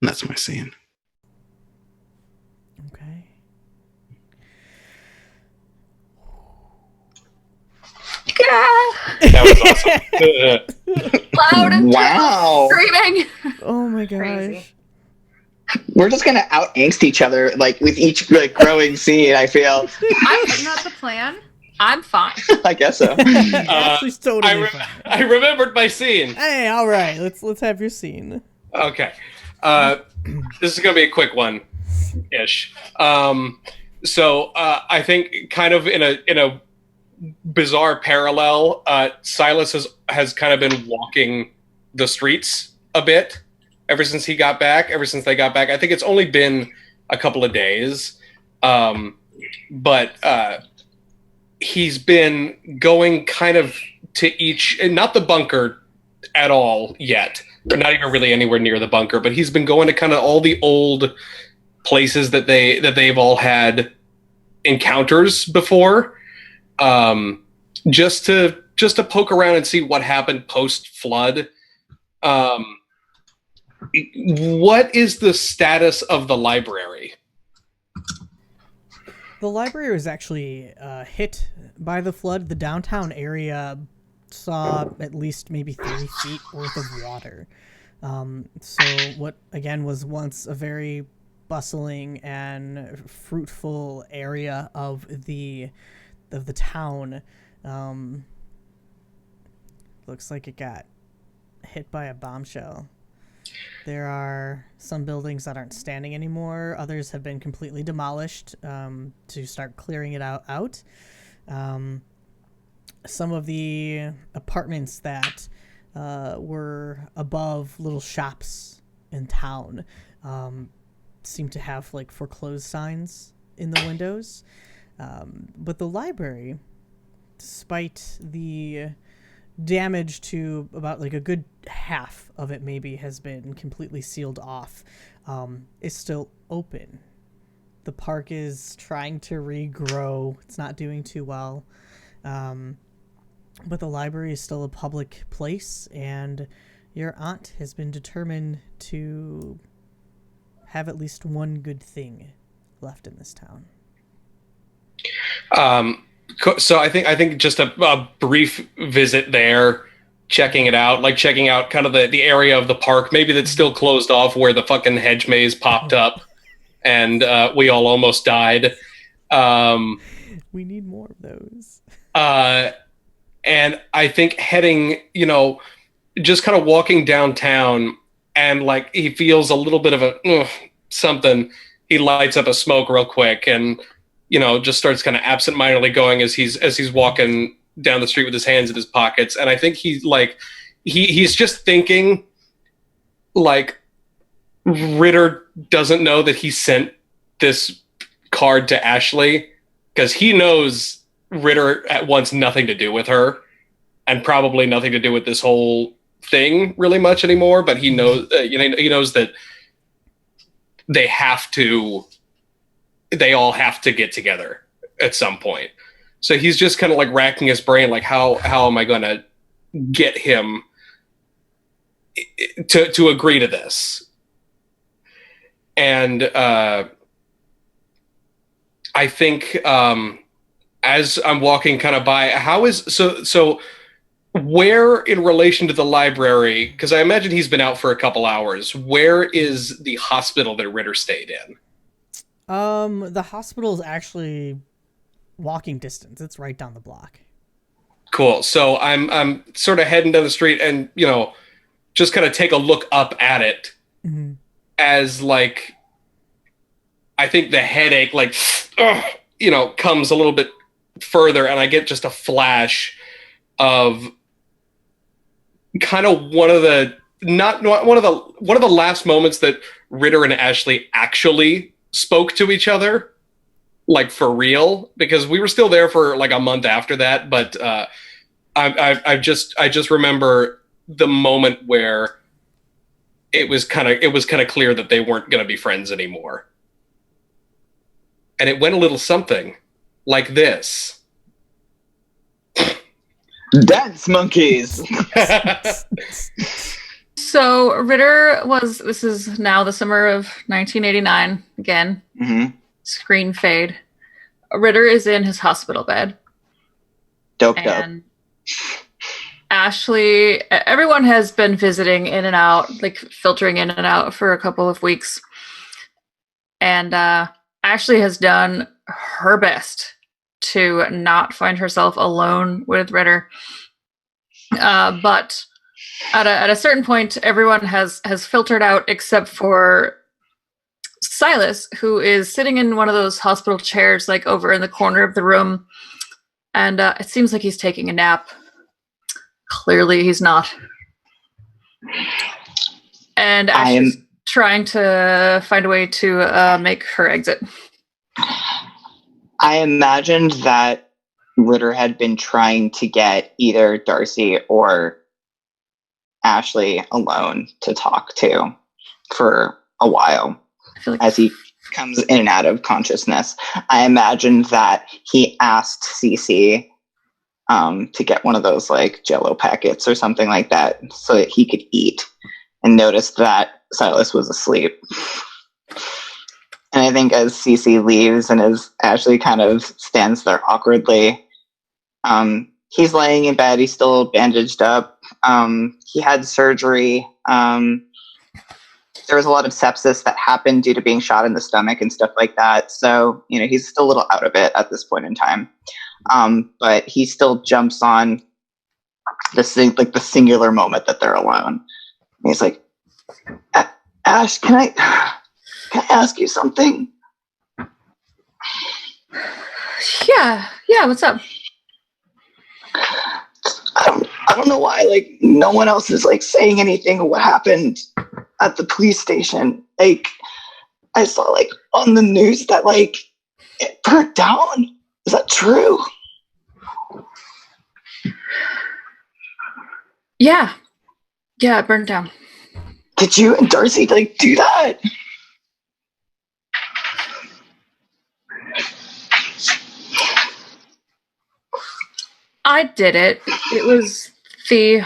And that's my scene. Okay. That was awesome. Loud and Wow. screaming. Oh my gosh. Crazy. We're just gonna out angst each other like with each like growing scene. I feel. Isn't that the plan? I'm fine. I guess so. Actually, totally fine. I remembered my scene. Hey, all right. Let's have your scene. Okay. This is going to be a quick one ish. So I think kind of in a bizarre parallel, Silas has kind of been walking the streets a bit ever since they got back. I think it's only been a couple of days. But he's been going kind of to each, not the bunker at all yet. Not even really anywhere near the bunker, but he's been going to kind of all the old places that they've all had encounters before, just to poke around and see what happened post flood. What is the status of the library? The library was actually hit by the flood. The downtown area saw at least maybe 30 feet worth of water. So what, again, was once a very bustling and fruitful area of the town, looks like it got hit by a bombshell. There are some buildings that aren't standing anymore. Others have been completely demolished to start clearing it out. Some of the apartments that were above little shops in town seem to have like foreclosed signs in the windows. But the library, despite the damage to about like a good half of it maybe has been completely sealed off, is still open. The park is trying to regrow. It's not doing too well. But the library is still a public place, and your aunt has been determined to have at least one good thing left in this town. So I think just a brief visit there, checking out kind of the area of the park, maybe that's still closed off where the fucking hedge maze popped up and we all almost died. We need more of those. And I think heading, just kind of walking downtown, and like he feels a little bit of a something. He lights up a smoke real quick and just starts kind of absentmindedly going as he's walking down the street with his hands in his pockets. And I think he's just thinking like Ritter doesn't know that he sent this card to Ashley, because he knows Ritter wants nothing to do with her and probably nothing to do with this whole thing really much anymore. But he knows, he knows that they all have to get together at some point. So he's just kind of like racking his brain, like how am I going to get him to agree to this? And I think as I'm walking kind of by, so where in relation to the library, because I imagine he's been out for a couple hours, where is the hospital that Ritter stayed in? The hospital is actually walking distance. It's right down the block. Cool. So I'm sort of heading down the street and, just kind of take a look up at it, mm-hmm. as like, I think the headache, like, comes a little bit further, and I get just a flash of kind of one of the last moments that Ritter and Ashley actually spoke to each other, like for real, because we were still there for like a month after that, but I just remember the moment where it was kind of clear that they weren't going to be friends anymore, and it went a little something like this. Dance monkeys. So Ritter this is now the summer of 1989 again. Mm-hmm. Screen fade. Ritter is in his hospital bed. Dope. Ashley, everyone has been visiting in and out, like filtering in and out for a couple of weeks. And Ashley has done her best to not find herself alone with Ritter. But at a certain point, everyone has filtered out except for Silas, who is sitting in one of those hospital chairs, like over in the corner of the room. And it seems like he's taking a nap. Clearly he's not. And Ashley's trying to find a way to make her exit. I imagined that Ritter had been trying to get either Darcy or Ashley alone to talk to for a while as he comes in and out of consciousness. I imagined that he asked Cece to get one of those like Jell-O packets or something like that so that he could eat, and noticed that Silas was asleep. And I think as Cece leaves and as Ashley kind of stands there awkwardly, he's laying in bed. He's still bandaged up. He had surgery. There was a lot of sepsis that happened due to being shot in the stomach and stuff like that. So, he's still a little out of it at this point in time. But he still jumps on the singular moment that they're alone. And he's like, Ash, can I ask you something? Yeah, what's up? I don't know why, no one else is, saying anything of what happened at the police station. I saw, on the news that, it burnt down. Is that true? Yeah, it burned down. Did you and Darcy, do that? I did it. It was the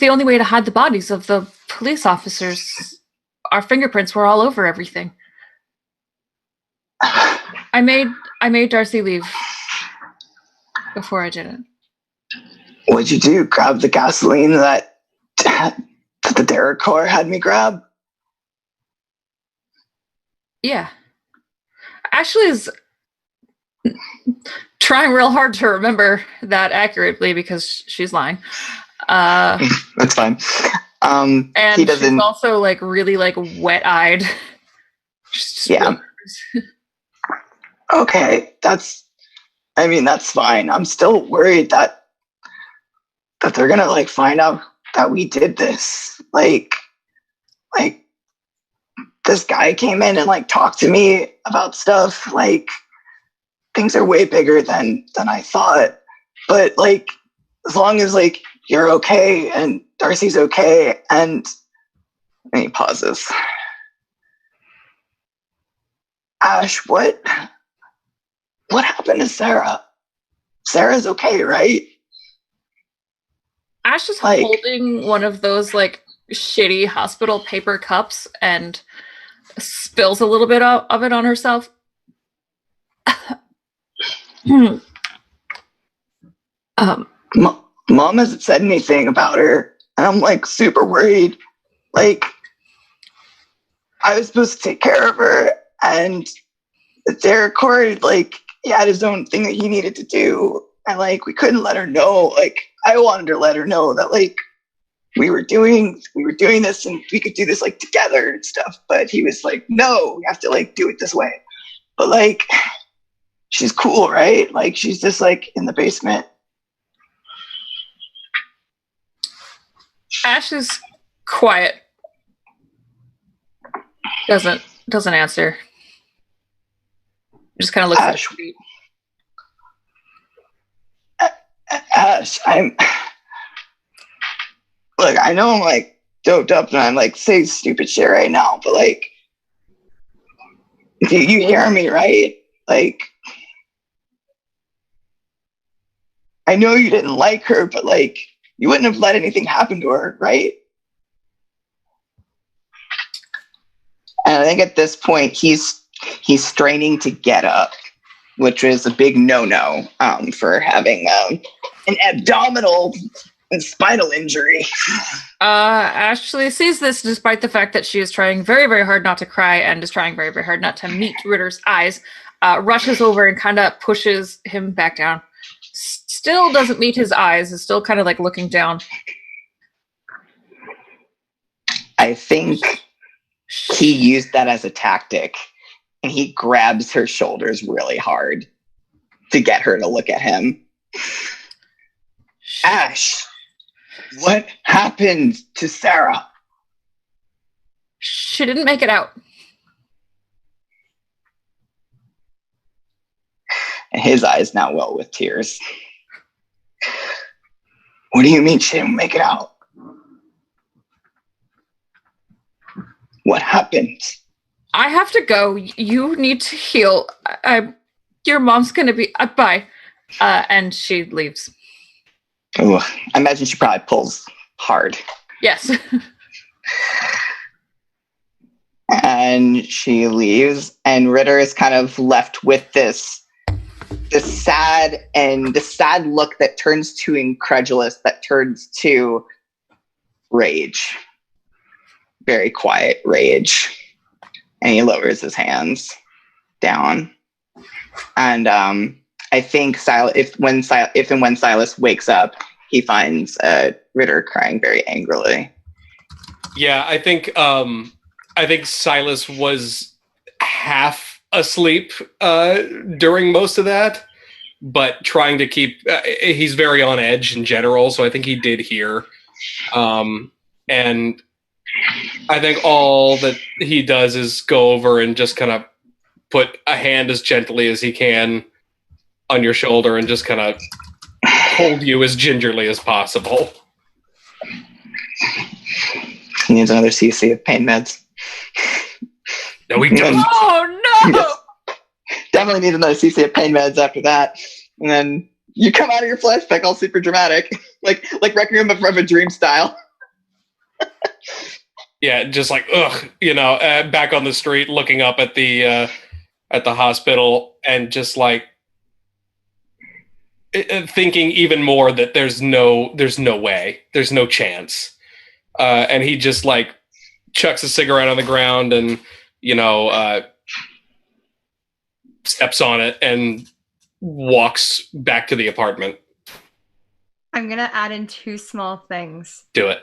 only way to hide the bodies of the police officers. Our fingerprints were all over everything. I made Darcy leave before I did it. What'd you do? Grab the gasoline that the Derek Corps had me grab? Yeah. Ashley's trying real hard to remember that accurately because she's lying. That's fine. And he doesn't. She's also really wet-eyed. Yeah. Okay, that's fine. I'm still worried that they're gonna find out that we did this. This guy came in and talked to me about stuff. Things are way bigger than I thought. But as long as you're okay and Darcy's okay, and he pauses. Ash, what happened to Sarah? Sarah's okay, right? Ash is holding one of those shitty hospital paper cups and spills a little bit of it on herself. Mom hasn't said anything about her, and I'm super worried. I was supposed to take care of her, and Derek Cord, he had his own thing that he needed to do, and we couldn't let her know. I wanted to let her know that we were doing this and we could do this together and stuff. But he was no, we have to do it this way. But she's cool, right? She's just in the basement. Ash is quiet. Doesn't answer. Just kind of looks at the street. Ash, look, I know I'm like doped up and I'm like saying stupid shit right now, but like, you hear me, right? Like, I know you didn't like her, but like, you wouldn't have let anything happen to her, right? And I think at this point, he's straining to get up, which is a big no-no for having an abdominal and spinal injury. Ashley sees this despite the fact that she is trying very, very hard not to cry and is trying very, very hard not to meet Ritter's eyes, rushes over and kind of pushes him back down. Still doesn't meet his eyes, is still kind of like looking down. I think he used that as a tactic, and he grabs her shoulders really hard to get her to look at him. Ash, what happened to Sarah? She didn't make it out. And his eyes now well with tears. What do you mean she didn't make it out? What happened? I have to go. You need to heal. Your mom's going to be... bye. And she leaves. Oh, I imagine she probably pulls hard. Yes. And she leaves, and Ritter is kind of left with this sad look that turns to incredulous, that turns to rage. Very quiet rage. And he lowers his hands down. And I think if and when Silas wakes up, he finds Ritter crying very angrily. Yeah, I think Silas was half asleep during most of that, but trying to keep. He's very on edge in general, so I think he did hear. And I think all that he does is go over and just kind of put a hand as gently as he can on your shoulder and just kind of hold you as gingerly as possible. He needs another CC of pain meds. No, he doesn't. Oh, no! Yes. Definitely needs another CC of pain meds after that. And then you come out of your flashback all super dramatic. like Requiem of a Dream style. Yeah, just like, ugh, back on the street looking up at the hospital and just like thinking even more that there's no way, there's no chance. And he just like chucks a cigarette on the ground and, steps on it and walks back to the apartment. I'm going to add in two small things. Do it.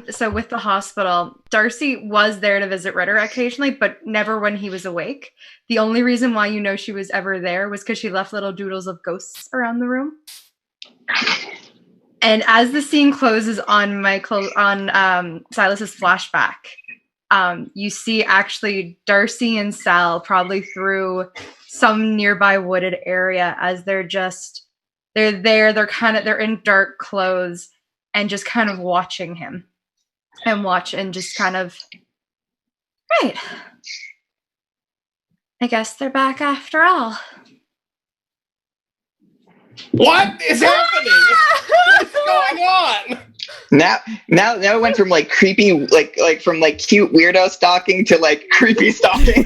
So with the hospital, Darcy was there to visit Ritter occasionally, but never when he was awake. The only reason why she was ever there was because she left little doodles of ghosts around the room. And as the scene closes on Silas's flashback, you see actually Darcy and Sal probably through some nearby wooded area as they're there, they're in dark clothes and just kind of watching him and just kind of, right. I guess they're back after all. What is happening? What's going on? Now it went from like creepy, like from like cute weirdo stalking to like creepy stalking.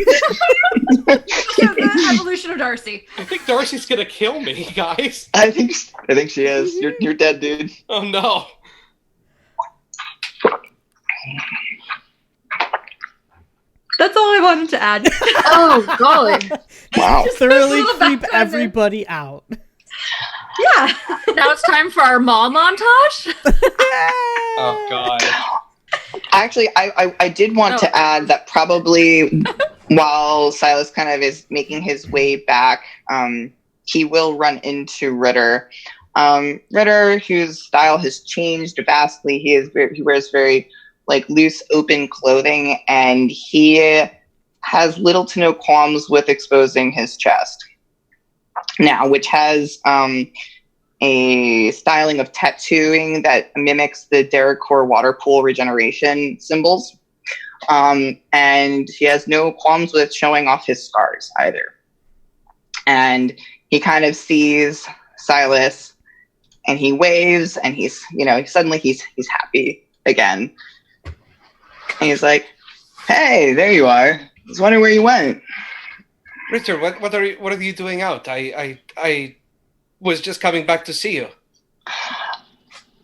The evolution of Darcy. I think Darcy's gonna kill me, guys. I think she is. You're dead, dude. Oh no. That's all I wanted to add. Oh, golly. Wow. Thoroughly creep everybody out. Yeah. Now it's time for our mom montage. Oh god. Actually, I did want to add that probably while Silas kind of is making his way back, he will run into Ritter. Ritter, whose style has changed vastly. He wears very like loose, open clothing, and he has little to no qualms with exposing his chest now, which has a styling of tattooing that mimics the Derricore water pool regeneration symbols. And he has no qualms with showing off his scars either. And he kind of sees Silas and he waves and he's, suddenly he's happy again. And he's like, "Hey, there you are. I was wondering where you went." Ritter, what are you doing out? I was just coming back to see you.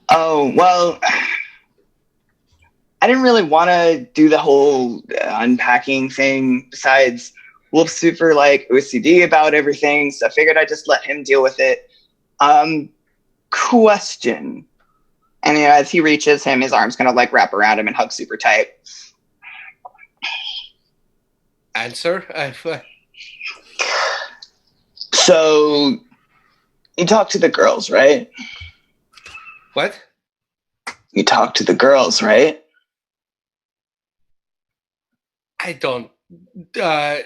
Oh, well, I didn't really want to do the whole unpacking thing. Besides, Wolf's super OCD about everything, so I figured I'd just let him deal with it. Question. And as he reaches him, his arm's gonna wrap around him and hug super tight. Answer? So, you talk to the girls, right? What? You talk to the girls, right? I don't. I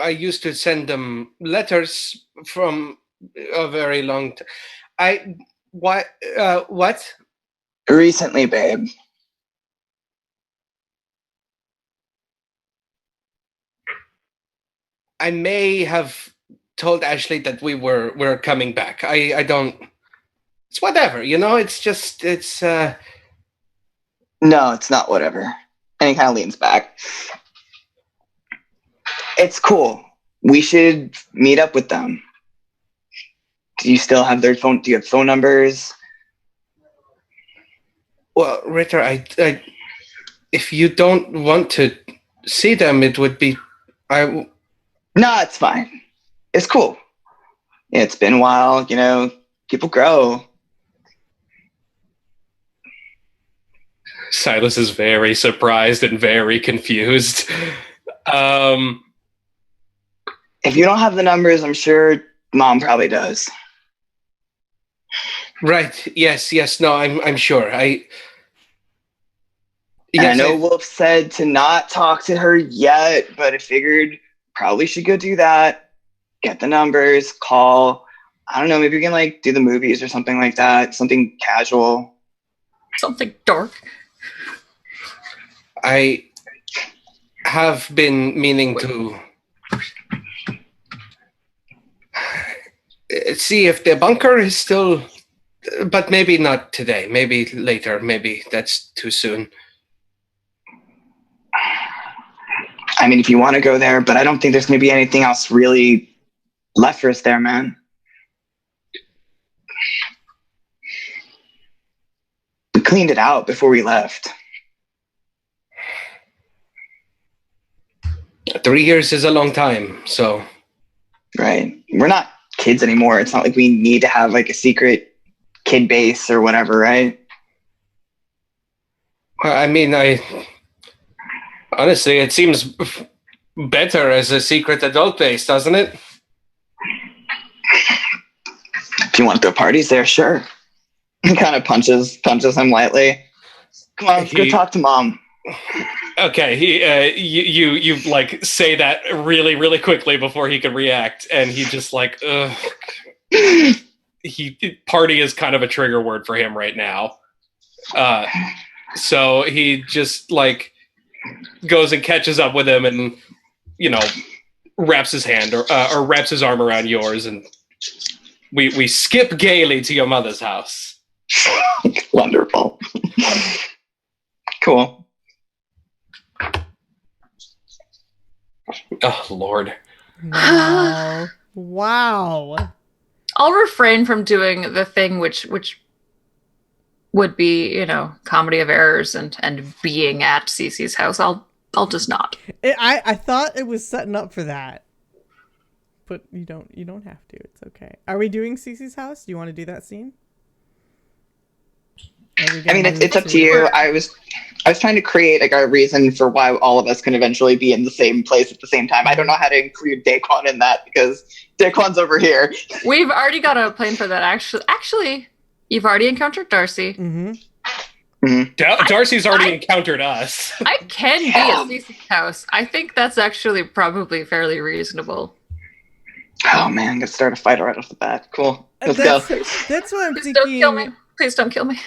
used to send them letters from a very long time. What? Recently, babe. I may have told Ashley that we're coming back. I don't. It's whatever, It's just No, it's not whatever. And he kind of leans back. It's cool. We should meet up with them. Do you still have their phone? Do you have phone numbers? Well, Ritter, I if you don't want to see them, it would be. No, it's fine. It's cool. It's been a while, people grow. Silas is very surprised and very confused. If you don't have the numbers, I'm sure Mom probably does. Right. Yes. No, I'm sure. I know Wolf said to not talk to her yet, but I figured probably should go do that. Get the numbers, call. I don't know, maybe we can do the movies or something like that. Something casual. Something dark. I have been meaning to see if the bunker is still, but maybe not today. Maybe later. Maybe that's too soon. I mean, if you want to go there, but I don't think there's going to be anything else really left for us there, man. We cleaned it out before we left. 3 years is a long time, so. Right. We're not kids anymore. It's not like we need to have a secret kid base or whatever, right? Well, I mean, honestly, it seems better as a secret adult base, doesn't it? If you want to throw parties there, sure. He kind of punches him lightly. Come on, let's go talk to Mom. Okay, you say that really, really quickly before he can react, and he just ugh. Party is kind of a trigger word for him right now. So he just goes and catches up with him, and wraps his hand or wraps his arm around yours, and we skip gaily to your mother's house. Wonderful. Cool. Oh, Lord. Wow. I'll refrain from doing the thing which would be, comedy of errors and being at Cece's house. I'll just not. I thought it was setting up for that. But you don't have to. It's okay. Are we doing Cece's house? Do you want to do that scene? I mean, it's up to you. I was trying to create a reason for why all of us can eventually be in the same place at the same time. I don't know how to include Daquan in that because Daquan's over here. We've already got a plan for that. Actually, you've already encountered Darcy. Mm-hmm. Mm-hmm. Darcy's already encountered us. I can be at Cece's house. I think that's actually probably fairly reasonable. Oh man, I'm gonna start a fight right off the bat. Cool. Let's go. That's what I'm Please thinking. don't kill me. Please don't kill me.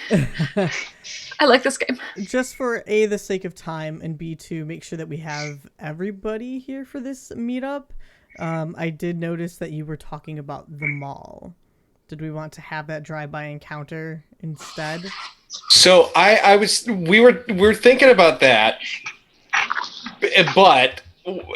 I like this game. Just for A, the sake of time, and B, to make sure that we have everybody here for this meetup. I did notice that you were talking about the mall. Did we want to have that drive-by encounter instead? So we were thinking about that, but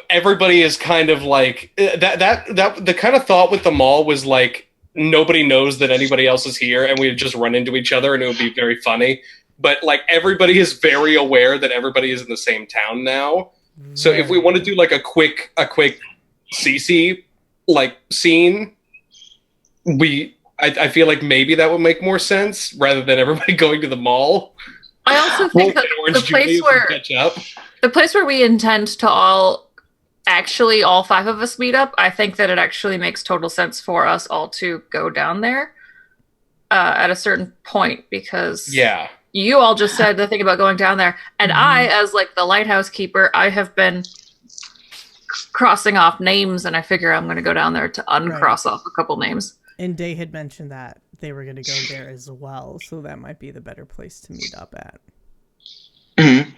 everybody is kind of like that the kind of thought with the mall was like nobody knows that anybody else is here, and we'd just run into each other, and it would be very funny. But like everybody is very aware that everybody is in the same town now. So if we want to do like a quick CC like scene, I feel like maybe that would make more sense rather than everybody going to the mall. I also think that the place where we intend to all five of us meet up, I think that it actually makes total sense for us all to go down there at a certain point, because you all just said the thing about going down there, and I, as like the lighthouse keeper, I have been crossing off names, and I figure I'm going to go down there to uncross off a couple names. And Day had mentioned that they were going to go there as well, so that might be the better place to meet up at. Mm-hmm.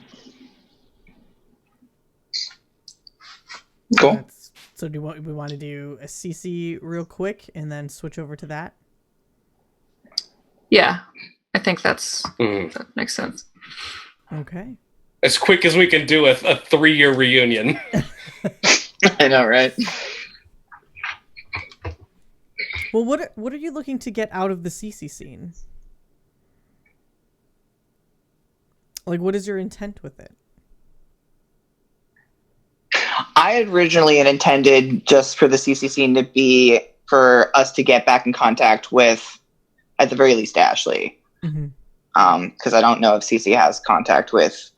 Cool. So we want to do a CC real quick and then switch over to that? Yeah, I think that makes sense. Okay. As quick as we can do a 3-year reunion. I know, right? Well, what are you looking to get out of the CC scene? Like, what is your intent with it? I had originally intended just for the CC scene to be for us to get back in contact with, at the very least, Ashley. Because I don't know if CC has contact with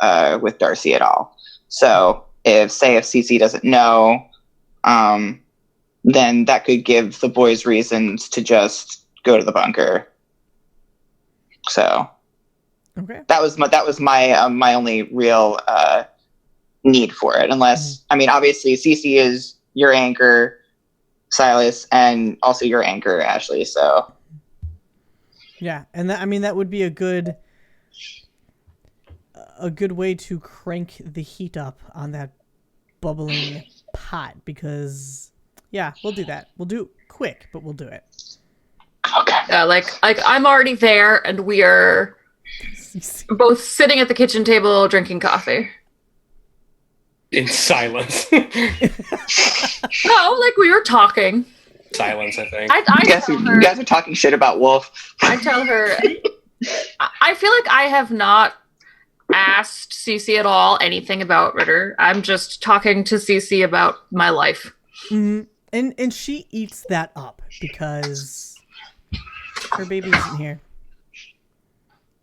Darcy at all. So if CC doesn't know, then that could give the boys reasons to just go to the bunker. So okay, that was my only real need for it. Unless I mean, obviously, CC is your anchor, Silas, and also your anchor, Ashley. So yeah, and that would be a good way to crank the heat up on that bubbling pot, because yeah, we'll do that. We'll do it quick, but we'll do it. Okay. Yeah, like I'm already there, and we are both sitting at the kitchen table drinking coffee. In silence. No, like we were talking. Silence, I think. You guys are talking shit about Wolf. I tell her, I feel like I have not asked Cece at all anything about Ritter. I'm just talking to Cece about my life. Mm-hmm. And she eats that up because her baby isn't here.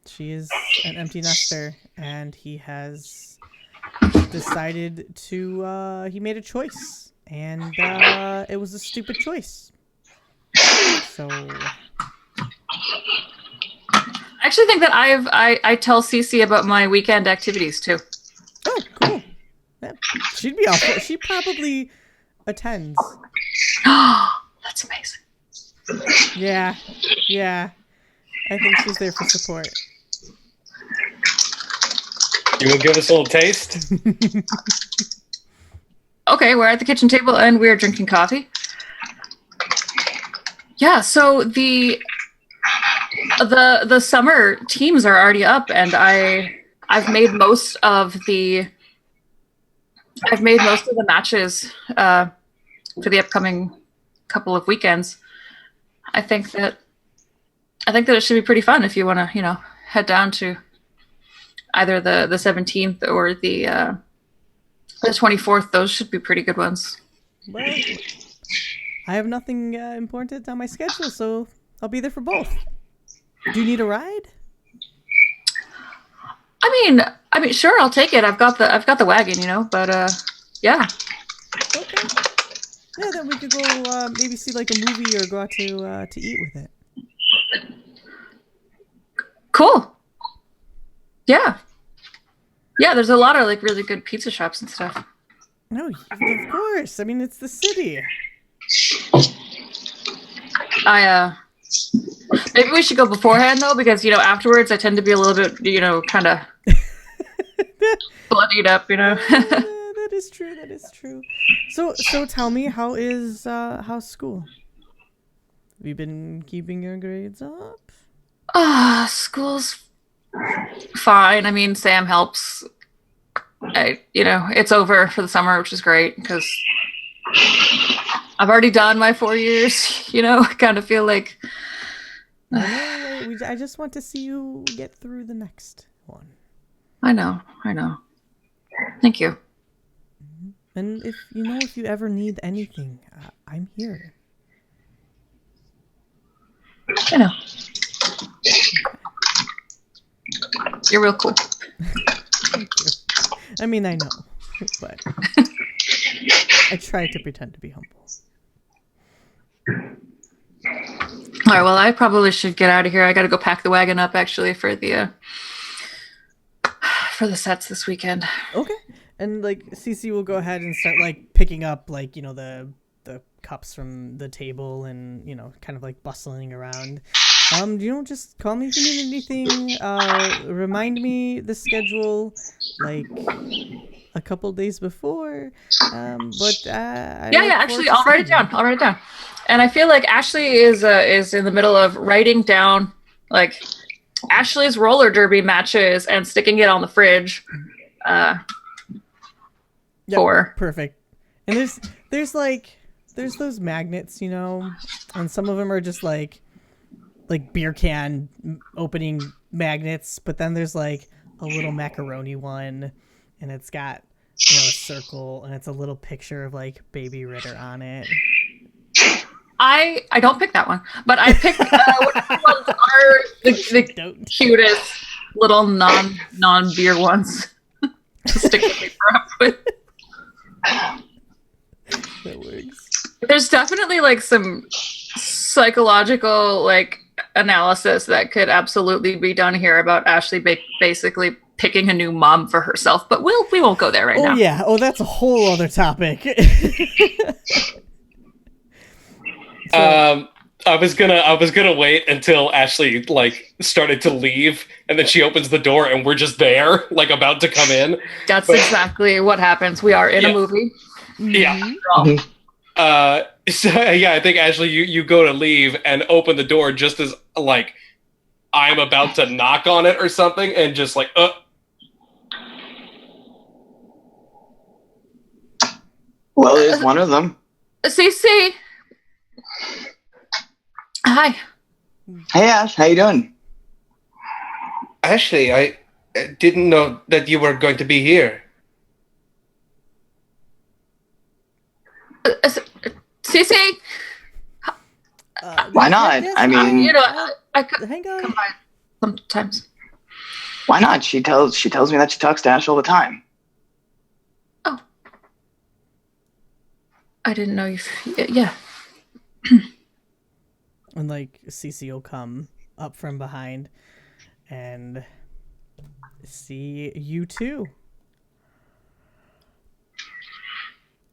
She is an empty nester, and he has decided to, he made a choice, and it was a stupid choice. So I actually think that I tell Cece about my weekend activities too. Oh, cool. Yeah, she'd be awful. She probably attends. That's amazing. Yeah. I think she's there for support. You will give us a little taste? Okay, we're at the kitchen table and we're drinking coffee. Yeah, so the summer teams are already up, and I've made most of the matches for the upcoming couple of weekends. I think that it should be pretty fun if you want to, head down to either the 17th or the 24th. Those should be pretty good ones. Well, I have nothing important on my schedule, so I'll be there for both. Do you need a ride? I mean, sure, I'll take it. I've got the wagon, but yeah. Okay. Yeah, then we could go maybe see like a movie or go out to eat with it. Cool. Yeah. Yeah, there's a lot of like really good pizza shops and stuff. No, of course. I mean, it's the city. Maybe we should go beforehand though, because afterwards I tend to be a little bit kind of bloodied up. That is true. That is true. So tell me, how's school? Have you been keeping your grades up? School's fine. I mean, Sam helps. It's over for the summer, which is great because I've already done my 4 years. I kind of feel like I just want to see you get through the next one. I know. Thank you. And if you ever need anything, I'm here. I know. You're real cool. Thank you. I mean, I know, but I try to pretend to be humble. All right, well, I probably should get out of here. I got to go pack the wagon up, actually, for the sets this weekend. Okay. And, Cece will go ahead and start, picking up, the cups from the table and, kind of, bustling around. Just call me if you need anything. Remind me the schedule, a couple days before. Actually, I'll write it down. And I feel like Ashley is in the middle of writing down, Ashley's roller derby matches and sticking it on the fridge. Perfect. And there's those magnets, and some of them are just like beer can opening magnets, but then there's a little macaroni one, and it's got a circle, and it's a little picture of Baby Ritter on it. I don't pick that one, but I picked what ones are the cutest little non-beer ones to stick the paper up with. That works. There's definitely some psychological analysis that could absolutely be done here about Ashley basically picking a new mom for herself, but we won't go there right now. Oh yeah. Oh, that's a whole other topic. I was gonna wait until Ashley started to leave, and then she opens the door, and we're just there, about to come in. That's exactly what happens. We are in a movie. Yeah. Mm-hmm. So yeah, I think Ashley, you go to leave and open the door just as I'm about to knock on it or something, and just Well, there's one of them. CC. Hi. Hey, Ash, how you doing? Ashley, I didn't know that you were going to be here. CC. Why not? I mean, I could hang on. come by sometimes. Why not? She tells me that she talks to Ash all the time. Oh. I didn't know you. Yeah. And Cece will come up from behind and see you too.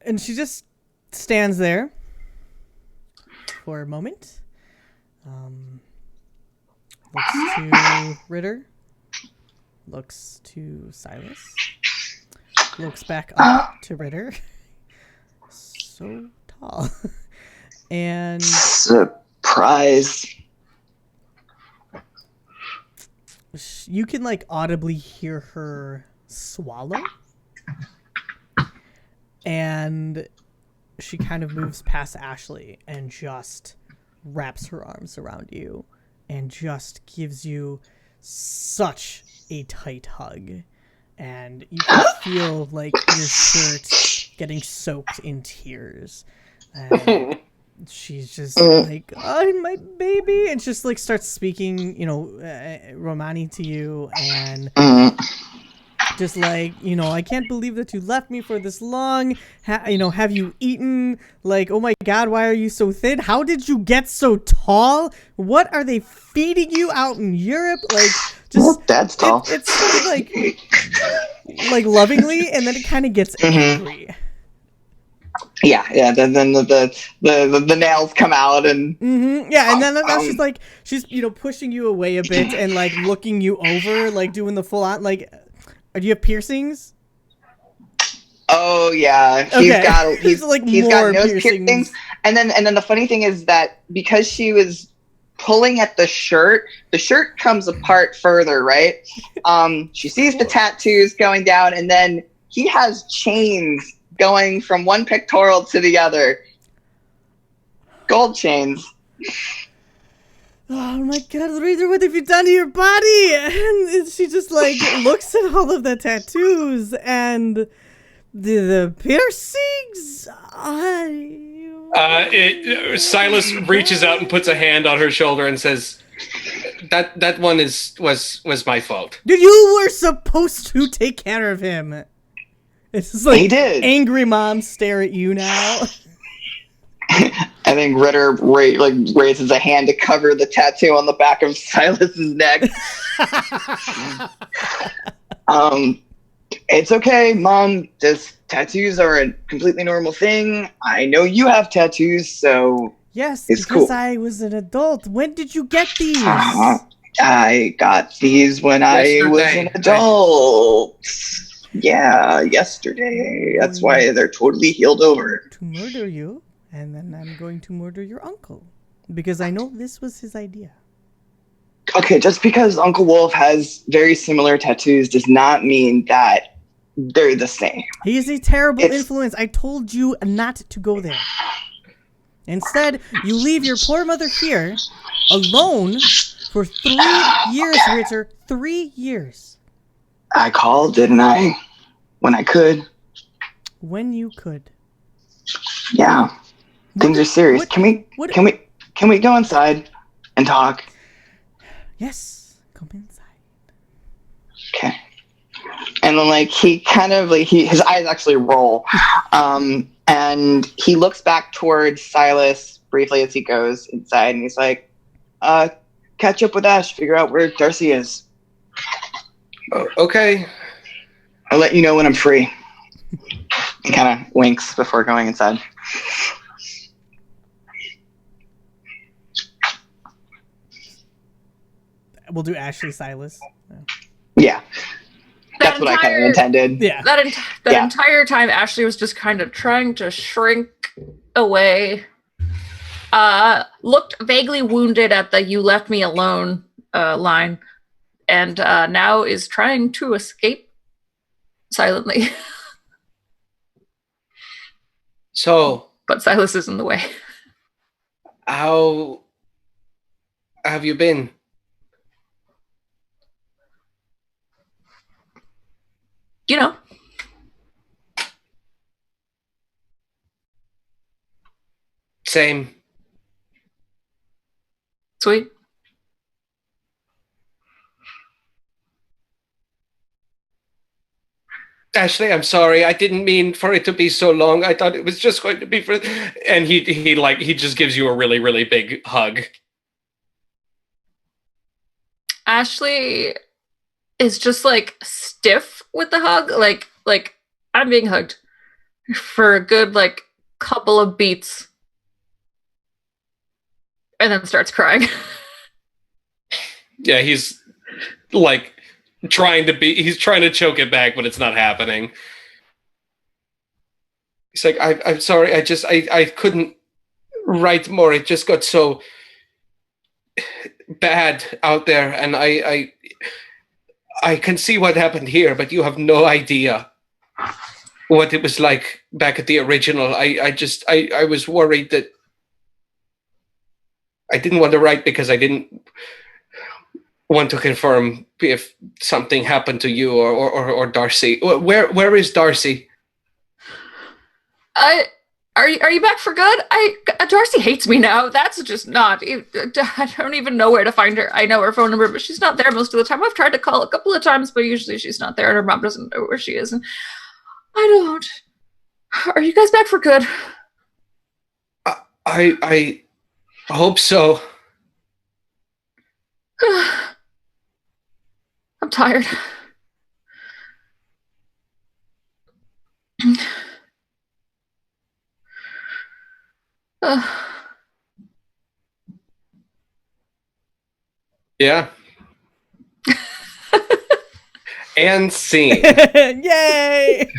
And she just stands there for a moment. Looks to Ritter. Looks to Silas. Looks back up to Ritter. So tall. And surprise. You can audibly hear her swallow. And she kind of moves past Ashley and just wraps her arms around you and just gives you such a tight hug. And you can feel your shirt getting soaked in tears. And she's just oh, my baby. And just starts speaking, Romani to you. And just I can't believe that you left me for this long. Have you eaten? Oh my God, why are you so thin? How did you get so tall? What are they feeding you out in Europe? Dad's tall. It's sort of lovingly, and then it kind of gets angry. Yeah. Then the nails come out and yeah, and then that's just like she's pushing you away a bit and like looking you over, like doing the full on like. Do you have piercings? Oh yeah, he's got nose piercings. And then the funny thing is that because she was pulling at the shirt comes apart further, right? She sees the tattoos going down, and then he has chains going from one pectoral to the other. Gold chains. Oh my God, Ritter, what have you done to your body? And she just like looks at all of the tattoos and the piercings. Silas reaches out and puts a hand on her shoulder and says, "That one was my fault. You were supposed to take care of him." It's just like he did. Angry mom stare at you now. I think Ritter raises a hand to cover the tattoo on the back of Silas's neck. It's okay, Mom. Tattoos are a completely normal thing. I know you have tattoos, so yes, it's because cool. I was an adult. When did you get these? I got these when I was an adult. Yeah, yesterday. That's why they're totally healed over. To murder you, and then I'm going to murder your uncle. Because I know this was his idea. Okay, just because Uncle Wolf has very similar tattoos does not mean that they're the same. He is a terrible influence. I told you not to go there. Instead, you leave your poor mother here, alone, for 3 years, Ritter. 3 years. I called, didn't I? When I could. When you could. Yeah. Things are serious. Can we go inside and talk? Yes. Come inside. Okay. And then he kind of his eyes actually roll. And he looks back towards Silas briefly as he goes inside, and he's like, catch up with Ash, figure out where Darcy is. Oh, okay. I'll let you know when I'm free. He kind of winks before going inside. We'll do Ashley Silas. Yeah. That's what I kind of intended. Yeah. That entire time, Ashley was just kind of trying to shrink away. Looked vaguely wounded at the "you left me alone" line, and now is trying to escape silently. So, but Silas is in the way. How have you been? You know. Same. Sweet. Ashley, I'm sorry. I didn't mean for it to be so long. I thought it was just going to be for... And he just gives you a really, really big hug. Ashley is just stiff with the hug. Like I'm being hugged for a good couple of beats. And then starts crying. Yeah, he's trying to choke it back, but it's not happening. He's like, I'm sorry, I couldn't write more. It just got so bad out there, and I can see what happened here, but you have no idea what it was like back at the original. I was worried that I didn't want to write because I didn't want to confirm if something happened to you or Darcy. Where is Darcy? Are you back for good? Darcy hates me now. That's just not. I don't even know where to find her. I know her phone number, but she's not there most of the time. I've tried to call a couple of times, but usually she's not there, and her mom doesn't know where she is. And I don't. Are you guys back for good? I hope so. I'm tired. Yeah. And scene. Yay!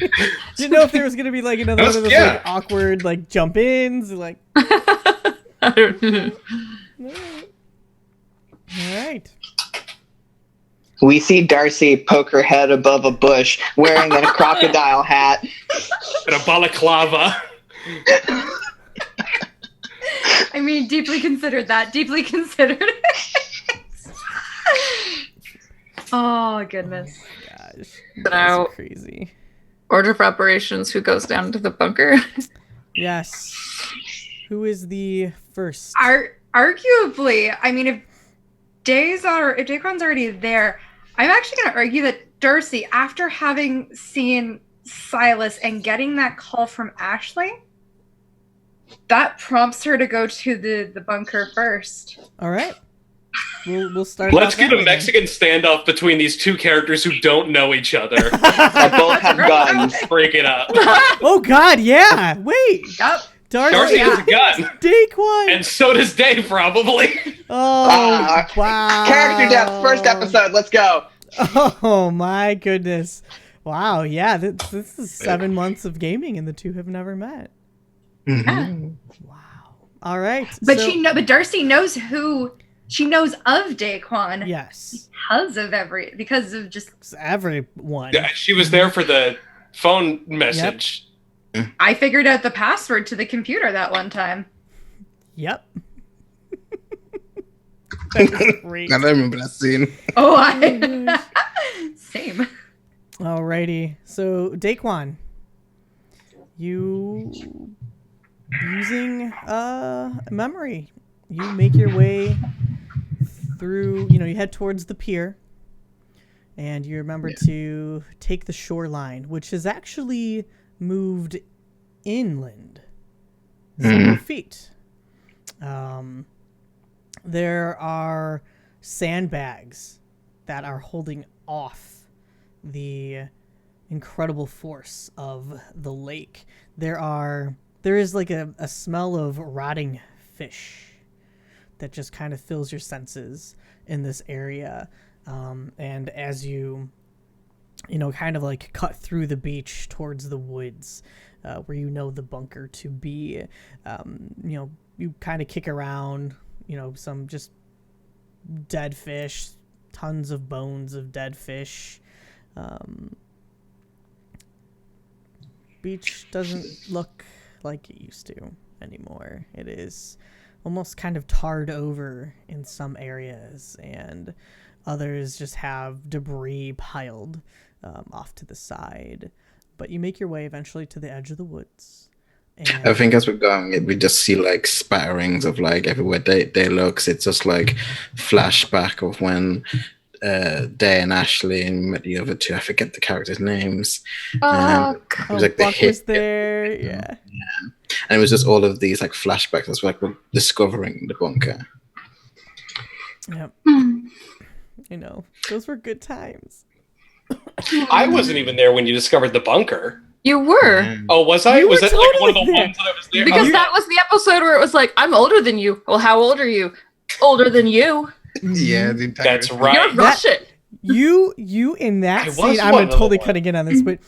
Didn't know if there was gonna be like another one of those like awkward like jump ins, like. I don't know. All right. We see Darcy poke her head above a bush, wearing a crocodile hat And a balaclava. I mean, deeply considered that. Deeply considered. Oh, goodness. Gosh, So that's crazy. Order of operations, who goes down to the bunker? Yes. Who is the first? Arguably, I mean, if Daquan's already there, I'm actually going to argue that Darcy, after having seen Silas and getting that call from Ashley, that prompts her to go to the bunker first. All right. We'll start. Let's get a Mexican standoff between these two characters who don't know each other. that both have guns. Break it up. Oh God, yeah. Wait. Yep. Darcy has a gun. Daquan. And so does Dave, probably. Oh, wow. Character death, first episode. Let's go. Oh my goodness. Wow. Yeah. This is 7 months of gaming, and the two have never met. Mm-hmm. Wow. All right. But but Darcy knows who. She knows of Daquan. Yes. Because of just everyone. Yeah, she was there for the phone message. Yep. I figured out the password to the computer that one time. Yep. That's great. I don't remember that scene. Oh, same. Alrighty. So, Daquan, you using memory, you make your way through, you head towards the pier, and you remember to take the shoreline, which is actually moved inland 0 feet. There are sandbags that are holding off the incredible force of the lake. There is like a smell of rotting fish that just kind of fills your senses in this area. And as you kind of like cut through the beach towards the woods, where the bunker to be, you kind of kick around, some just dead fish, tons of bones of dead fish. Beach doesn't look like it used to anymore. It is almost kind of tarred over in some areas, and others just have debris piled off to the side. But you make your way eventually to the edge of the woods. And I think as we're going, we just see like spatterings of like everywhere they look. It's just like flashback of when Day and Ashley and met the other two. I forget the characters' names. It was like Buck was there. Yeah. And it was just all of these like flashbacks as like we're discovering the bunker. Yep. Those were good times. I wasn't even there when you discovered the bunker. You were. Oh, was I? You Was were that like one of the totally ones that I was there? Because that was the episode where it was like, I'm older than you. Well, how old are you? Older than you. Yeah, that's right. You're Russian. You in that scene, I'm totally cutting in on this, but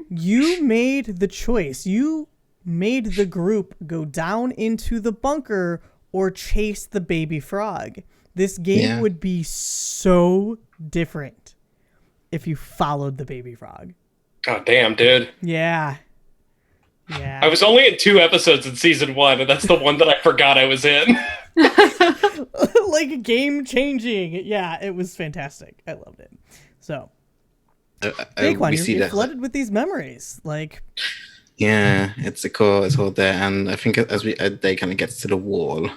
you made the choice. You made the group go down into the bunker or chase the baby frog. This game would be so different if you followed the baby frog. Oh, damn, dude. Yeah. I was only in 2 episodes in season 1, and that's the one that I forgot I was in. Like game changing. Yeah, it was fantastic. I loved it. So, Daquan, you're flooded with these memories. Like, yeah, it's all there, and I think as they kind of gets to the wall,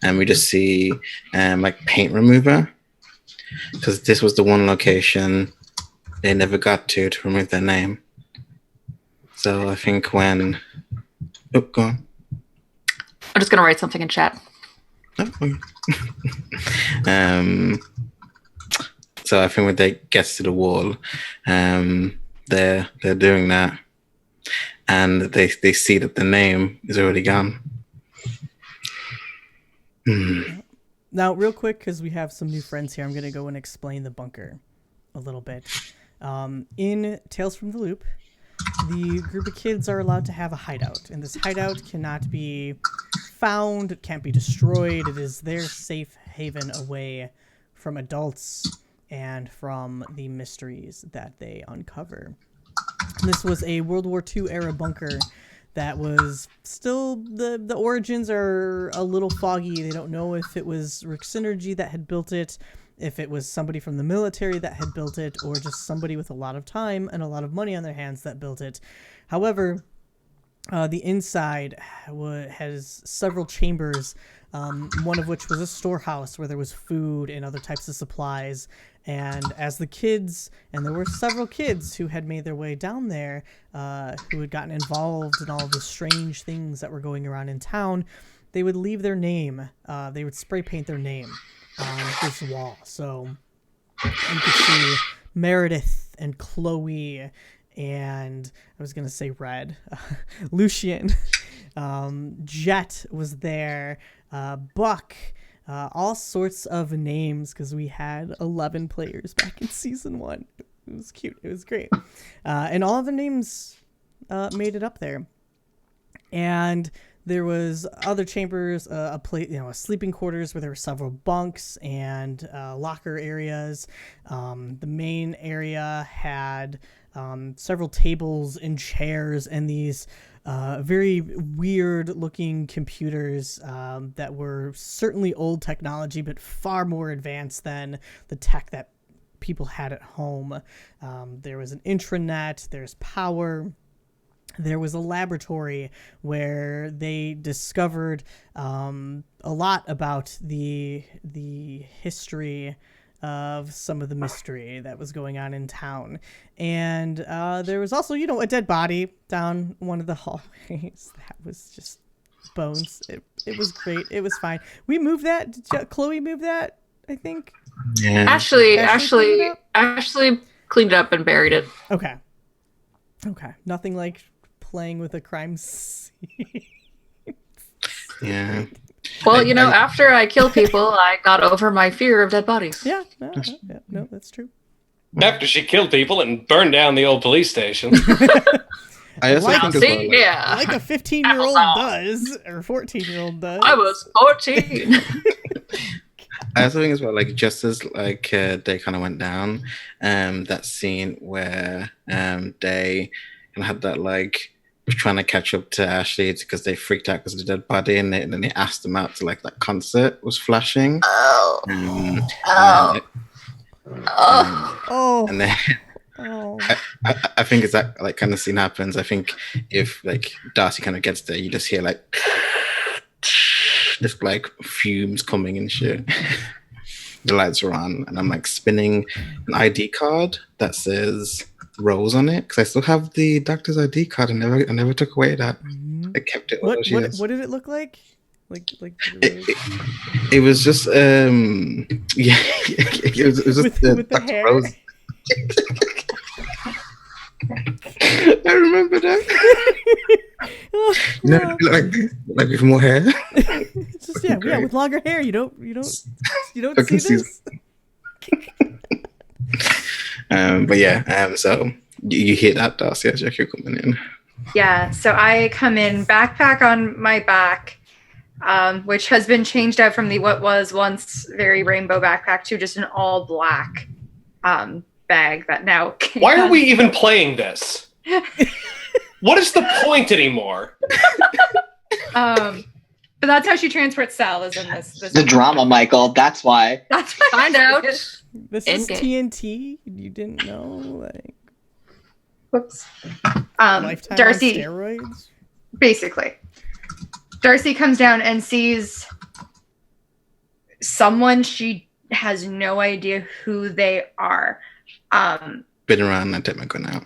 and we just see like paint remover, because this was the one location they never got to remove their name. So I think when go on. I'm just gonna write something in chat. So I think when they get to the wall, they're doing that, and they see that the name is already gone. Now, real quick, because we have some new friends here, I'm going to go and explain the bunker a little bit. In Tales from the Loop, the group of kids are allowed to have a hideout, and this hideout cannot be found, it can't be destroyed, it is their safe haven away from adults and from the mysteries that they uncover. This was a World War II era bunker that was still, the origins are a little foggy. They don't know if it was Rick Synergy that had built it, if it was somebody from the military that had built it, or just somebody with a lot of time and a lot of money on their hands that built it. However, the inside has several chambers, one of which was a storehouse where there was food and other types of supplies. And as the kids, and there were several kids who had made their way down there, who had gotten involved in all the strange things that were going around in town, they would leave their name. They would spray paint their name on this wall. So you could see Meredith and Chloe and I was going to say Red, Lucian, Jet was there, Buck, all sorts of names because we had 11 players back in season 1. It was cute. It was great. And all of the names made it up there. And there was other chambers, a sleeping quarters where there were several bunks and locker areas. The main area had several tables and chairs and these very weird looking computers that were certainly old technology, but far more advanced than the tech that people had at home. There was an intranet, there's power. There was a laboratory where they discovered a lot about the history of some of the mystery that was going on in town. And there was also, a dead body down one of the hallways. That was just bones. It was great. It was fine. We moved that. Did Chloe move that, I think? Yeah. Ashley cleaned it up and buried it. Okay. Nothing like playing with a crime scene. Yeah. Well, after I kill people, I got over my fear of dead bodies. Yeah, no, that's true. After she killed people and burned down the old police station. I also think as well, like a 15-year-old does, or 14-year-old does. I was 14. I also think as well, just as they kind of went down, that scene where they kind of had that was trying to catch up to Ashley because they freaked out because of the dead body, and then they asked them out to that concert was flashing. And then I think as that kind of scene happens, I think if Darcy kind of gets there, you just hear just fumes coming and shit. The lights are on, and I'm spinning an ID card that says Rose on it because I still have the doctor's ID card. I never took away that. I kept it. What did it look like? It was just it was just with the Dr. hair. Rose. I remember that. Like with more hair. It's just with longer hair. You don't see this. But yeah, so you hear that, Darcy, as you're coming in. Yeah, so I come in, backpack on my back, which has been changed out from what was once very rainbow backpack to just an all black bag that now. Why are we even playing this? What is the point anymore? But that's how she transports Sal, is in this. The drama, Michael. That's why. That's why. Find out. This is TNT. You didn't know, Whoops. Lifetime Darcy. on steroids. Basically, Darcy comes down and sees someone she has no idea who they are. Been around, I take my gun out.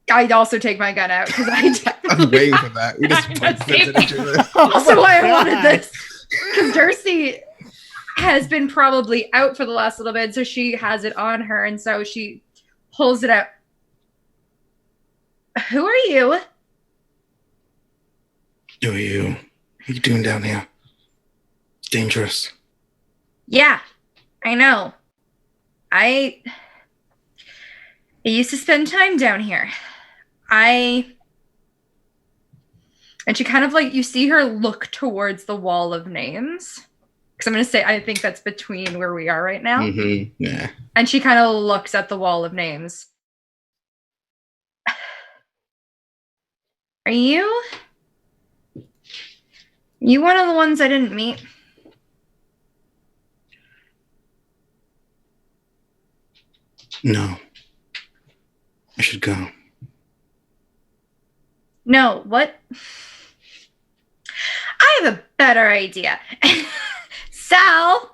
I'd also take my gun out because I'm waiting for that. We just also why I wanted this, because Darcy has been probably out for the last little bit, so she has it on her, and so she pulls it out. Who are you? Who are you? What are you doing down here? It's dangerous. Yeah, I know. I used to spend time down here. And she kind of like, you see her look towards the wall of names. Because I'm going to say, I think that's between where we are right now. Mm-hmm. Yeah. And she kind of looks at the wall of names. Are you one of the ones I didn't meet? No. I should go. No, what? I have a better idea. Sal!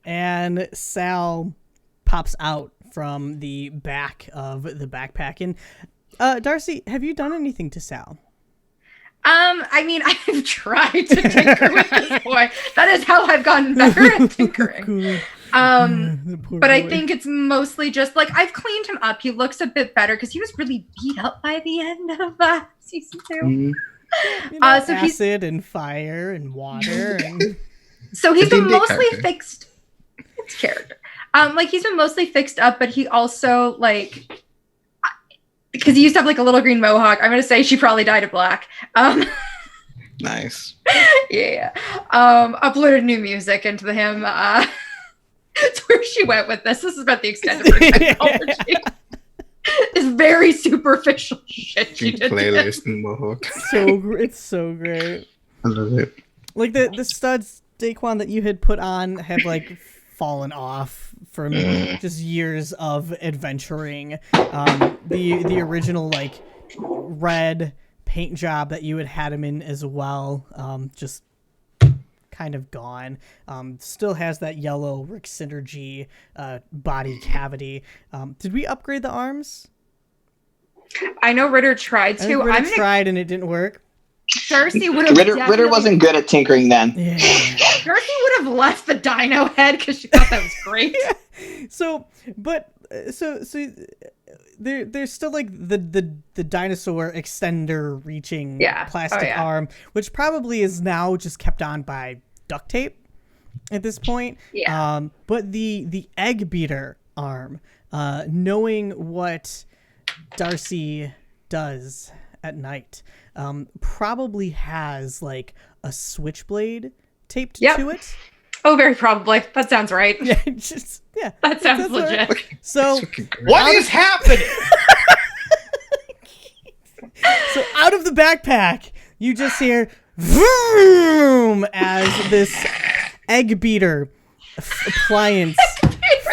And Sal pops out from the back of the backpack. And Darcy, have you done anything to Sal? I mean, I've tried to tinker with this boy. That is how I've gotten better at tinkering. But I think it's mostly just like I've cleaned him up. He looks a bit better because he was really beat up by the end of season 2. You know, so acid and fire and water. And... So he's been mostly fixed. It's character. Like he's been mostly fixed up, but he also like. Because he used to have like a little green mohawk. I'm gonna say she probably dyed it black. Nice. Yeah. Uploaded new music into him. That's where she went with this. This is about the extent of her technology. It's very superficial shit she did. Playlist and mohawk. It's so great. I love it. Like the studs, Daquan, that you had put on had like fallen off from just years of adventuring. The original like red paint job that you had him in as well, just kind of gone. Still has that yellow Rick Synergy body cavity. Did we upgrade the arms? I know Ritter tried to. Ritter tried and it didn't work. Darcy would have. Ritter wasn't good at tinkering then. Yeah. Darcy would have left the dino head because she thought that was great. So there's still like the dinosaur extender reaching plastic arm, which probably is now just kept on by duct tape at this point. Yeah. But the egg beater arm, knowing what Darcy does at night, probably has like a switchblade taped to it. Oh, very probably. That sounds right. Yeah, that sounds legit. Right. So what is happening? So out of the backpack, you just hear vroom as this egg beater appliance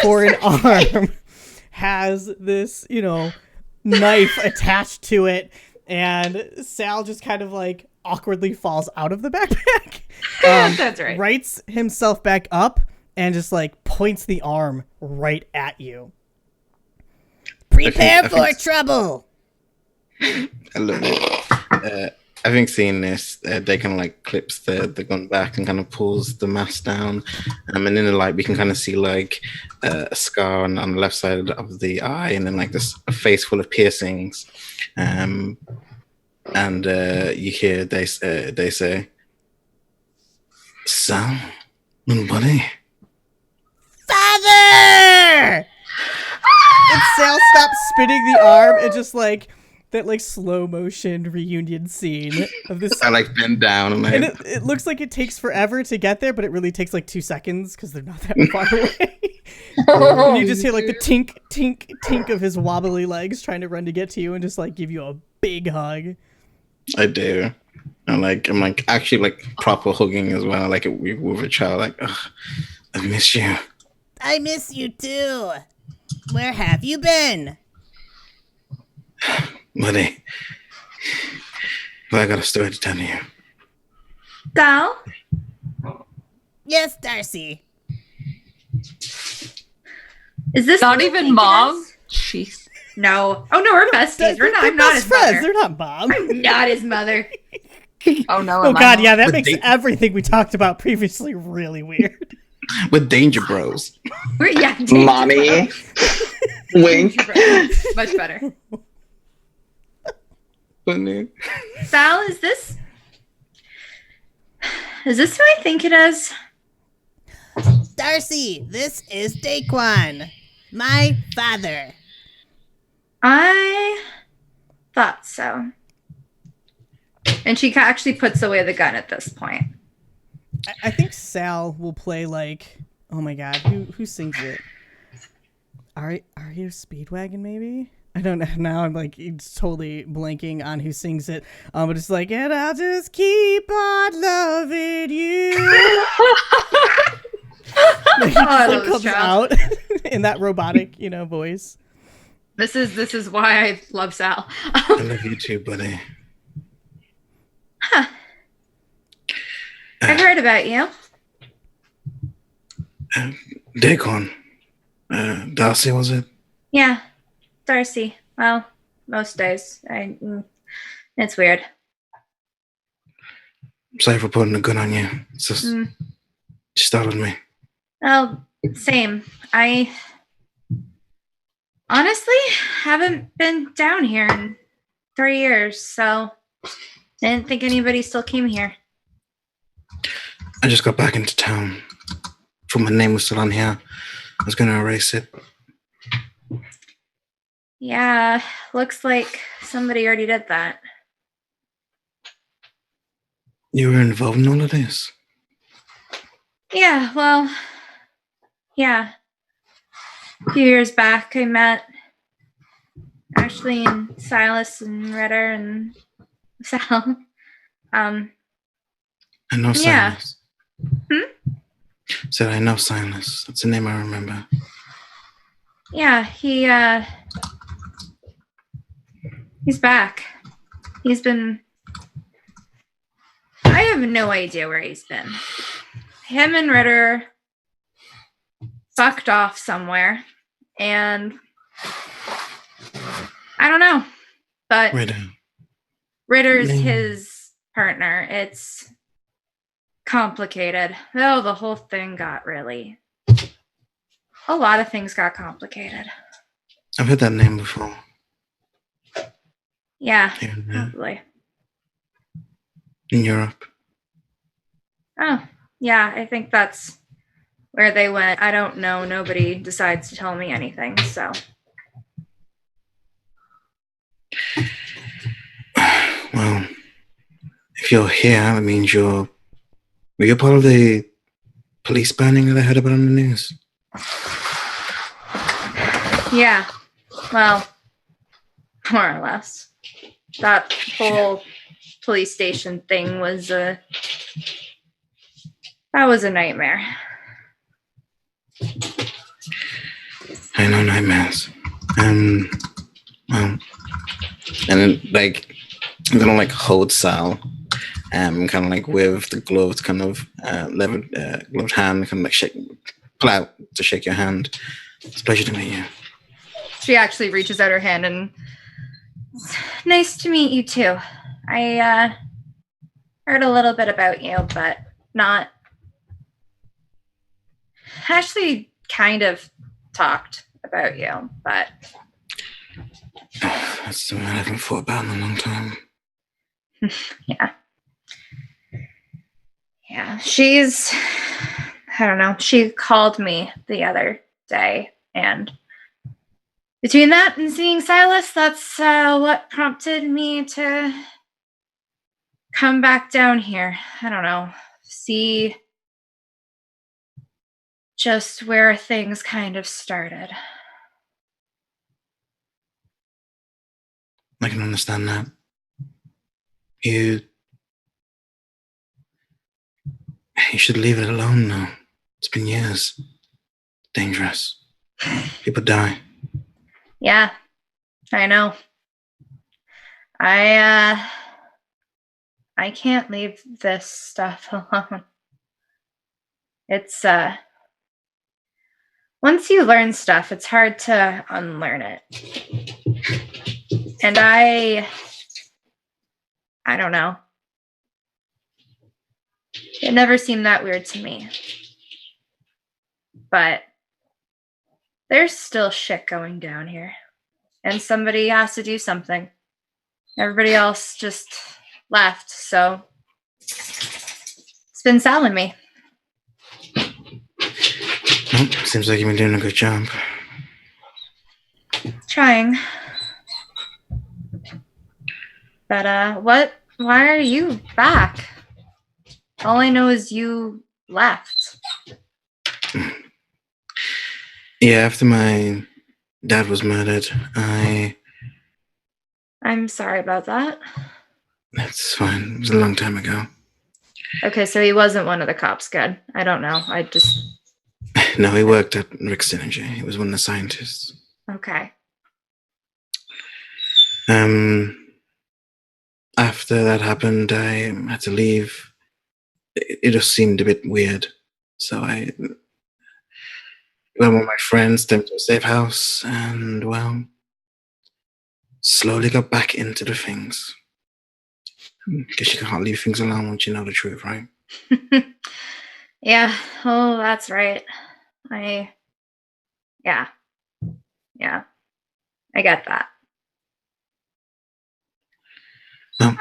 for an arm has this, knife attached to it, and Sal just kind of like awkwardly falls out of the backpack. That's right. Rights himself back up and just like points the arm right at you. Prepare for trouble. I love it. I think seeing this, they kind of like clips the gun back and kind of pulls the mask down. And in the light, we can kind of see like a scar on the left side of the eye, and then like this a face full of piercings. And you hear they say, "Son, little buddy." Father! And Sal stops spinning the arm and just like that like slow motion reunion scene of this. I like bend down and it looks like it takes forever to get there, but it really takes like 2 seconds because they're not that far away. And you just hear like the tink, tink, tink of his wobbly legs trying to run to get to you and just like give you a big hug. I do. I'm like actually like proper hugging as well, like with a child. Like, I miss you. I miss you too. Where have you been? Buddy, well, I got a story to tell you. Sal? Yes, Darcy. Is this not even mom? Jeez. No. Oh no, we're besties. I'm not his friends. mother. They're not mom. I'm not his mother. Oh no. Oh god, yeah, that makes everything we talked about previously really weird. With Danger Bros. Danger Mommy. Wink. Much better. Funny. Sal, is this Is this who I think it is? Darcy, this is Daquan, my father. I thought so. And she actually puts away the gun at this point. I think Sal will play like, oh my god, who sings it? Are you Speedwagon maybe? I don't know. Now I'm like totally blanking on who sings it. But it's like, and I'll just keep on loving you. Like, it comes out in that robotic, voice. This is why I love Sal. I love you too, buddy. Huh. I heard about you. Daquan. Darcy, was it? Yeah, Darcy. Well, most days. It's weird. Sorry for putting a gun on you. It's just, you startled me. Oh, same. I honestly haven't been down here in 3 years, so I didn't think anybody still came here. I just got back into town. Thought my name was still on here. I was going to erase it. Yeah, looks like somebody already did that. You were involved in all of this? Yeah, well, yeah. A few years back, I met Ashley and Silas and Ritter and Sal. I know Yeah. Silas. Said I know Silas. That's a name I remember. Yeah, he's back. He's been... I have no idea where he's been. Him and Ritter fucked off somewhere, and I don't know, but Ritter's his partner. It's complicated. Oh, the whole thing got really... A lot of things got complicated. I've heard that name before. Yeah, In probably. Europe. Oh, yeah, I think that's where they went. I don't know. Nobody decides to tell me anything, so. Well, if you're here, that means were you part of the police burning that I heard about on the news? Yeah, well, more or less. That whole police station thing was that was a nightmare. I know nightmares. Well, and then, like, I'm gonna like hold Sal, kind of like with the gloved kind of gloved hand, kind of like pull out to shake your hand. It's a pleasure to meet you. She actually reaches out her hand and, nice to meet you too. I heard a little bit about you, but not. Actually, kind of talked about you, but. That's something I haven't thought about in a long time. Yeah. Yeah, she's, I don't know, she called me the other day, and between that and seeing Silas, that's what prompted me to come back down here. I don't know, see just where things kind of started. I can understand that. You should leave it alone now. It's been years. Dangerous. People die. Yeah, I know. I can't leave this stuff alone. It's once you learn stuff, it's hard to unlearn it. And I don't know. It never seemed that weird to me. But there's still shit going down here. And somebody has to do something. Everybody else just left, so it's It's been Sal and me. Well, seems like you've been doing a good job. Trying. But, why are you back? All I know is you left. Yeah, after my dad was murdered, I'm sorry about that. That's fine. It was a long time ago. Okay, so he wasn't one of the cops. Good. I don't know. No, he worked at Rick's Energy. He was one of the scientists. Okay. After that happened, I had to leave. It just seemed a bit weird. So I went with my friends, them to a safe house, and, well, slowly got back into the things. Guess you can't leave things alone once you know the truth, right? Yeah. Oh, that's right. Yeah. I get that. Oh,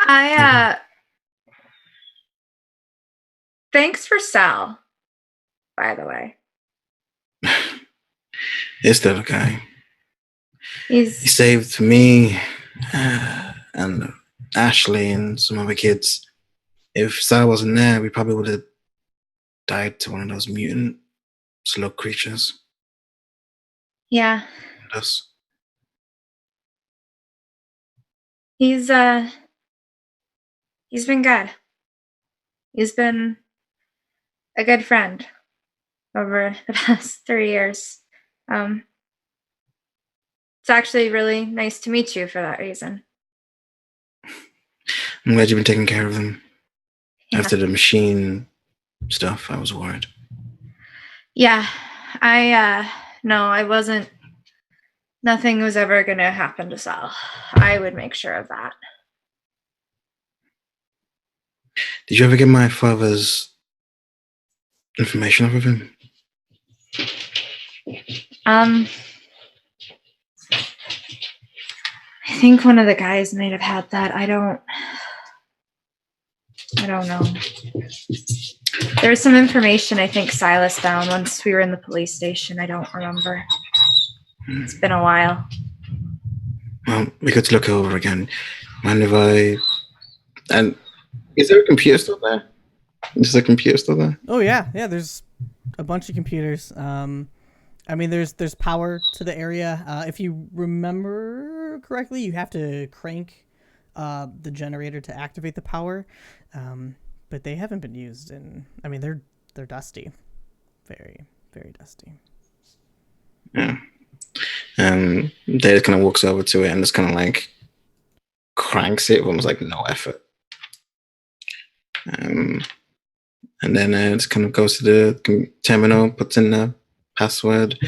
Thanks for Sal, by the way. It's the other guy. He He's saved me and Ashley and some other kids. If Sal wasn't there, we probably would have died to one of those mutant slug creatures. yeah. Us. He's been good. He's been a good friend over the past 3 years. It's actually really nice to meet you for that reason. I'm glad you've been taking care of them. Yeah. After the machine stuff, I was worried. Yeah, no, I wasn't. Nothing was ever going to happen to Sal. I would make sure of that. Did you ever get my father's information off of him? I think one of the guys might have had that. I don't know. There's some information I think Silas found once we were in the police station. I don't remember. It's been a while. Well, we got to look over again. Mind if I... And is there a computer still there? Is there a computer still there? Oh yeah, there's a bunch of computers. I mean, there's power to the area. If you remember correctly, you have to crank the generator to activate the power. But they haven't been used in. I mean, they're dusty, very very dusty. Yeah. Data kind of walks over to it and just kind of like cranks it with almost like no effort. And then it just kind of goes to the terminal, puts in the password.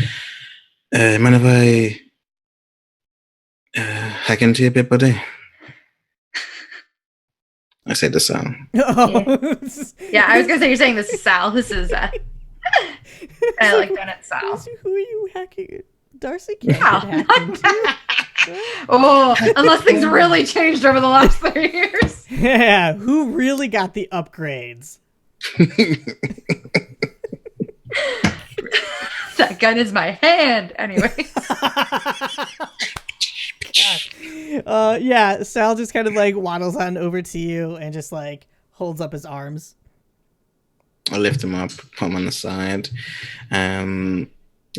Mind if I hack into you a bit, buddy? I say the Sal. Oh. Yeah, I was gonna say you're saying this is Sal. This is I like that it's Sal. Who are you hacking? Darcy can't Yeah. get hacked into. Oh, unless things really changed over the last 3 years. Yeah, who really got the upgrades? That gun is my hand. Anyway. Yeah, Sal just kind of like waddles on over to you and just like holds up his arms. I lift him up, put him on the side.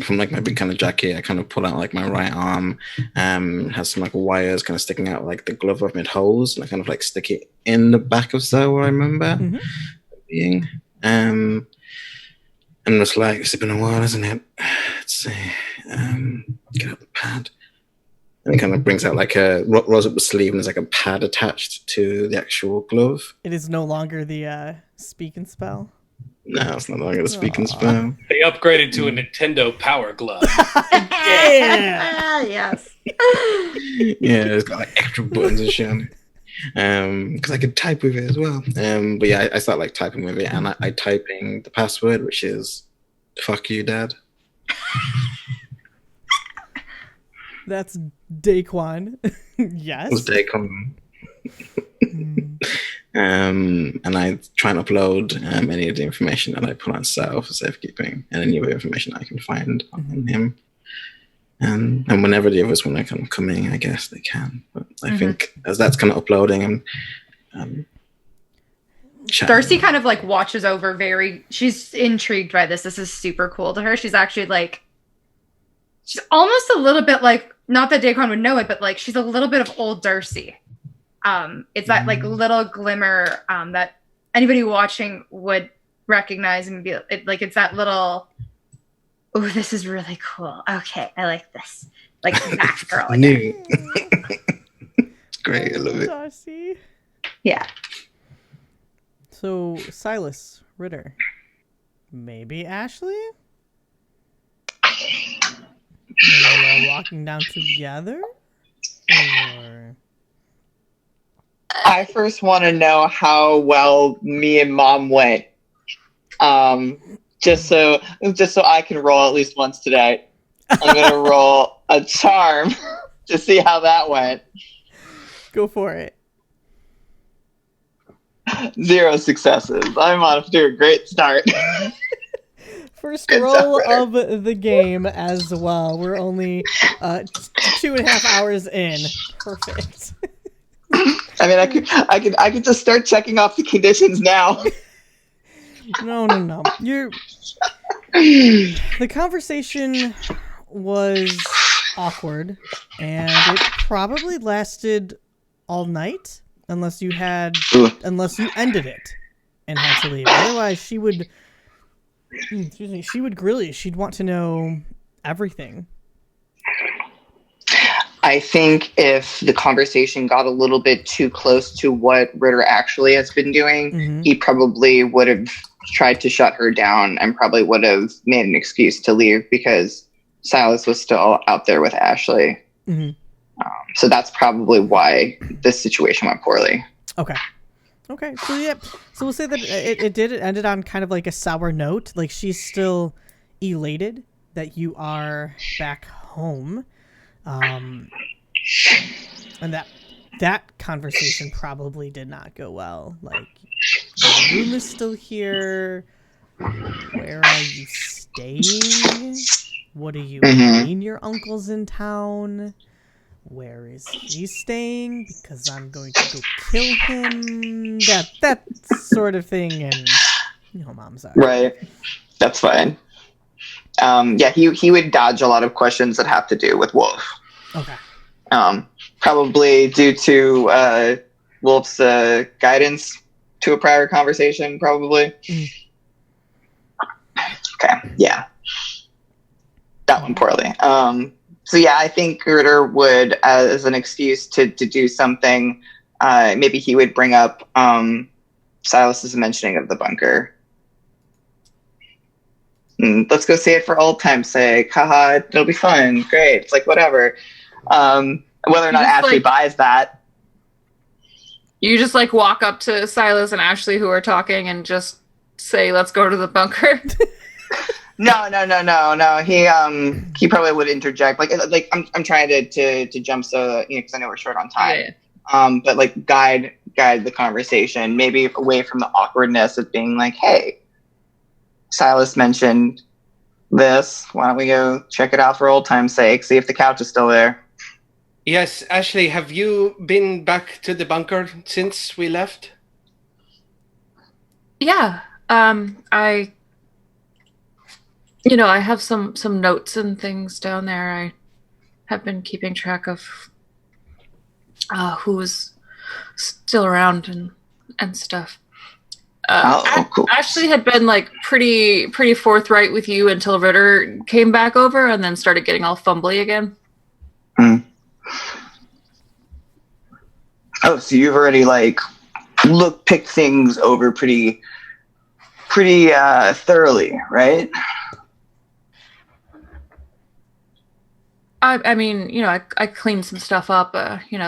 From like my big kind of jacket, I kind of pull out like my right arm. Has some like wires kind of sticking out like the glove of mid holes, and I kind of like stick it in the back of Sal where I remember being. And it's like, it's been a while, isn't it? Let's see. Get out the pad. And it kind of brings out like a rolls up the sleeve, and there's like a pad attached to the actual glove. It is no longer the speak and spell. No, it's not longer the speak and spell. They upgraded to a Nintendo Power Glove. Yeah. Yes. Yeah, it's got like extra buttons and shit on it. Because I could type with it as well. But yeah, I start like typing with it, and I typing the password, which is "fuck you, Dad." That's Daquan. Yes. It's Daquan. and I try and upload any of the information that I put on Sal for safekeeping, and any other information I can find on him. And whenever the others want to kind of come in, I guess they can. But I think as that's kind of uploading and Darcy kind of like watches over she's intrigued by this. This is super cool to her. She's actually like, she's almost a little bit like, not that Daquan would know it, but like she's a little bit of old Darcy. It's that like little glimmer that anybody watching would recognize and be like, it's that little, oh, this is really cool. Okay, I like this. Like that girl. New. Great, I love it. Darcy. Yeah. So, Silas Ritter. Maybe Ashley? You all walking down together? Or... I first want to know how well me and Mom went. Just so I can roll at least once today. I'm gonna roll a charm to see how that went. Go for it. 0 successes. I'm off to a great start. First roll of the game as well. We're only 2.5 hours in. Perfect. I mean, I could just start checking off the conditions now. No. The conversation was awkward, and it probably lasted all night, unless you ended it and had to leave. Otherwise, she would grill you. She'd want to know everything. I think if the conversation got a little bit too close to what Ritter actually has been doing, he probably would have tried to shut her down and probably would have made an excuse to leave because Silas was still out there with Ashley. So that's probably why this situation went poorly. Okay. So we'll say that it ended on kind of like a sour note. Like she's still elated that you are back home. And that conversation probably did not go well. Like, the room is still here. Where are you staying? What do you mean your uncle's in town? Where is he staying? Because I'm going to go kill him. That sort of thing. And you know, Mom's are. Right. That's fine. He would dodge a lot of questions that have to do with Wolf. Okay. Probably due to Wolf's guidance to a prior conversation, probably. Okay, yeah. That one poorly. I think Ritter would, as an excuse to do something, maybe he would bring up Silas's mentioning of the bunker. Let's go see it for old time's sake. Haha, it'll be fun. Great. It's like, whatever. Whether or not Ashley buys that. You just like walk up to Silas and Ashley who are talking and just say, let's go to the bunker. No. He probably would interject. Like I'm trying to jump so because I know we're short on time. Yeah. But like guide the conversation, maybe away from the awkwardness of being like, hey, Silas mentioned this. Why don't we go check it out for old time's sake? See if the couch is still there. Yes, Ashley, have you been back to the bunker since we left? Yeah. I have some notes and things down there. I have been keeping track of who was still around and stuff. Cool. Ashley had been like pretty forthright with you until Ritter came back over and then started getting all fumbly again. Oh, so you've already picked things over pretty thoroughly, right? I mean, I clean some stuff up.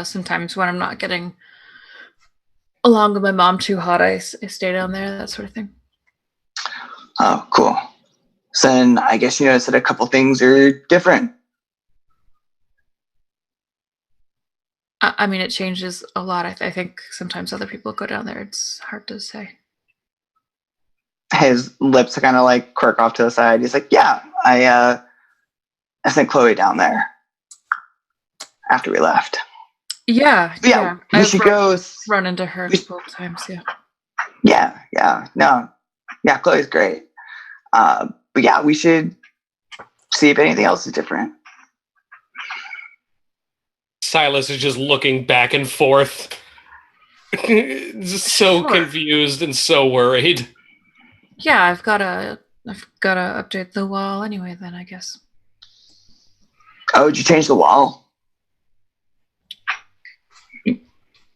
Sometimes when I'm not getting along with my mom too hot, I stay down there, that sort of thing. Oh, cool. So then I guess you noticed that a couple things are different. I mean, it changes a lot. I think sometimes other people go down there. It's hard to say. His lips kind of like quirk off to the side. He's like, yeah, I sent Chloe down there after we left. Yeah. We should go run into her a couple of times. Yeah. No. Yeah, Chloe's great. But yeah, we should see if anything else is different. Silas is just looking back and forth. So confused and so worried. Yeah, I've gotta update the wall anyway then, I guess. Oh, did you change the wall?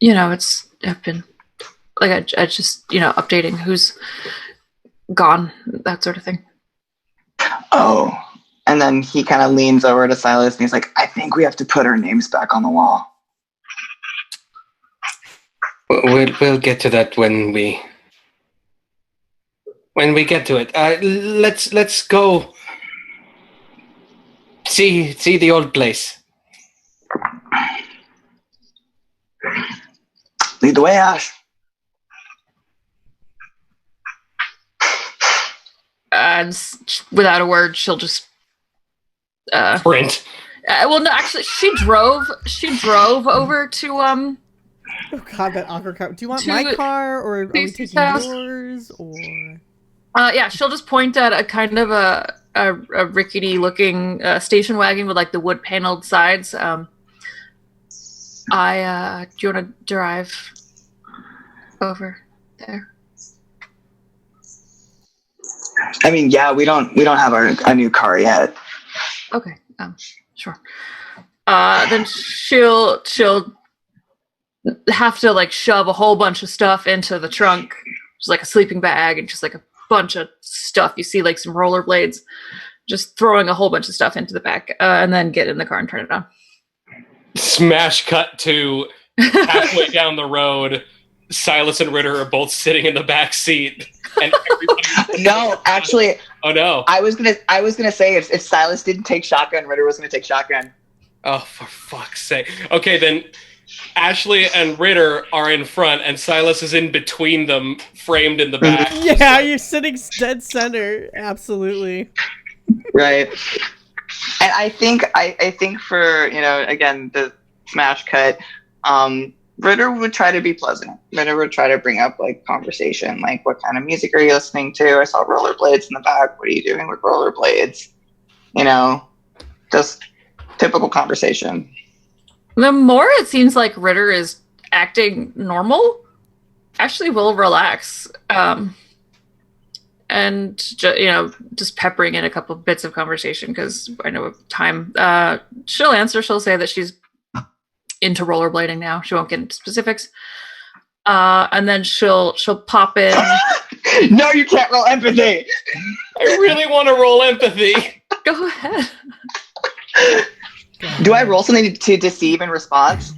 I've been like I just updating who's gone, that sort of thing. Oh, and then he kind of leans over to Silas and he's like, I think we have to put our names back on the wall. We'll get to that when we get to it. Let's go see the old place. Lead the way, Ash. And without a word, she'll just Sprint. Well, no, actually, she drove over to Oh god, that awkward car. Do you want my car, or are we taking yours, or? Yeah, she'll just point at a kind of a rickety-looking station wagon with like the wood-paneled sides. Do you want to drive over there? I mean, yeah, we don't have a new car yet. Okay, sure. Then she'll have to like shove a whole bunch of stuff into the trunk, just like a sleeping bag and just like a bunch of stuff. You see like some rollerblades, just throwing a whole bunch of stuff into the back, and then get in the car and turn it on. Smash cut to halfway down the road. Silas and Ritter are both sitting in the back seat, and everybody. No, actually. Oh no! I was gonna say if Silas didn't take shotgun, Ritter was gonna take shotgun. Oh, for fuck's sake! Okay, then Ashley and Ritter are in front, and Silas is in between them, framed in the back. Yeah, you're sitting dead center. Absolutely. Right. And I think for again the smash cut, Ritter would try to be pleasant. Ritter would try to bring up like conversation, like what kind of music are you listening to? I saw rollerblades in the back. What are you doing with rollerblades? Just typical conversation. The more it seems like Ritter is acting normal, Ashley will relax. And just peppering in a couple bits of conversation because I know of time. She'll answer. She'll say that she's into rollerblading now. She won't get into specifics. And then she'll pop in. No, you can't roll empathy. I really want to roll empathy. Go ahead. Do I roll something to deceive in response?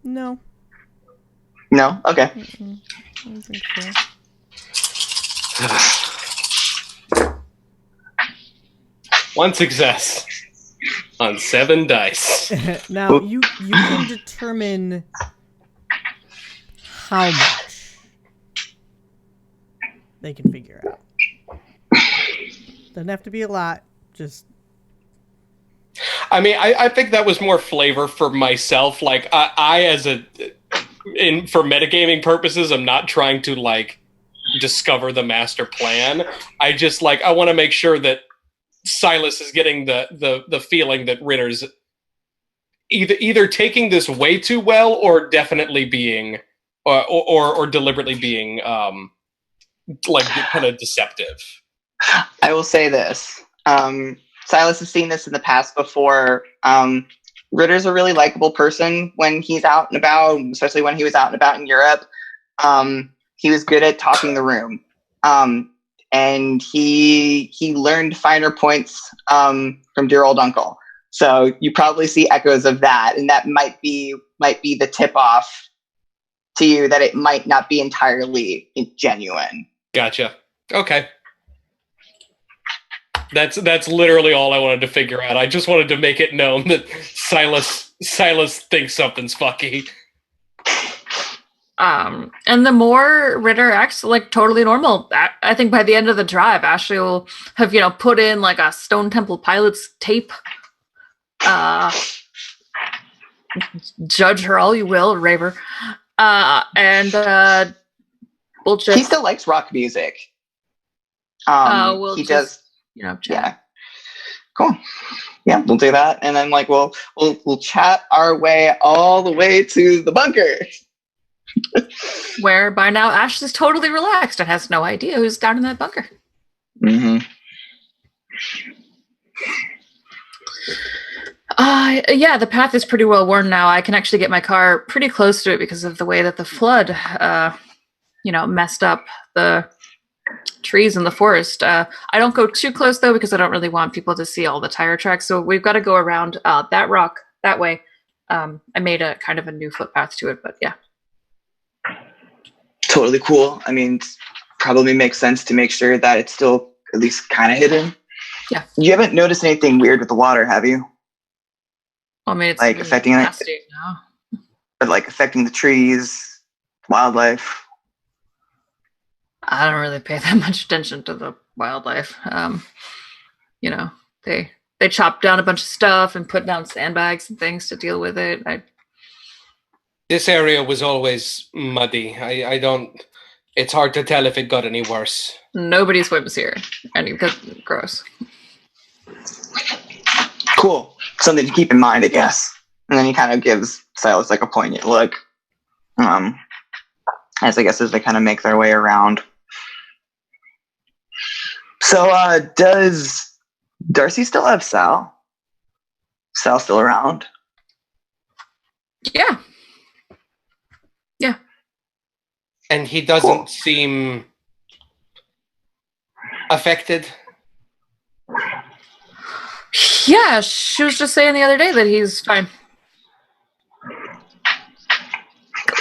No. No? Okay. I don't think so. One success on 7 dice. Now you can determine how much they can figure out. Doesn't have to be a lot. Just. I mean, I think that was more flavor for myself. Like I as for metagaming purposes, I'm not trying to like discover the master plan. I just I want to make sure that Silas is getting the feeling that Ritter's either taking this way too well or definitely being or deliberately being kind of deceptive. I will say this. Silas has seen this in the past before. Ritter's a really likable person when he's out and about, especially when he was out and about in Europe. He was good at talking the room. And he learned finer points from dear old uncle. So you probably see echoes of that, and that might be the tip off to you that it might not be entirely genuine. Gotcha. Okay. That's literally all I wanted to figure out. I just wanted to make it known that Silas thinks something's fucky. And the more Ritter acts like totally normal, I think by the end of the drive, Ashley will have, put in like a Stone Temple Pilots tape. Judge her all you will, raver. And we'll just... He still likes rock music. He does... chat. Yeah. Cool. Yeah, we'll do that. And then we'll chat our way all the way to the bunker. Where by now Ashley's totally relaxed and has no idea who's down in that bunker. Mm-hmm. Yeah, the path is pretty well worn now. I can actually get my car pretty close to it because of the way that the flood, messed up the trees in the forest. I don't go too close though because I don't really want people to see all the tire tracks. So we've got to go around that rock that way. I made a kind of a new footpath to it, but yeah. Totally cool. I mean, probably makes sense to make sure that it's still at least kind of hidden. Yeah. You haven't noticed anything weird with the water, have you? Well, I mean, it's like affecting it now. But like affecting the trees, wildlife. I don't really pay that much attention to the wildlife. They chop down a bunch of stuff and put down sandbags and things to deal with it. This area was always muddy. I don't... It's hard to tell if it got any worse. Nobody swims here. Gross. Cool. Something to keep in mind, I guess. And then he kind of gives Silas like a poignant look. As they kind of make their way around. So, does Darcy still have Sal? Sal still around? Yeah. And he doesn't seem affected? Yeah, she was just saying the other day that he's fine.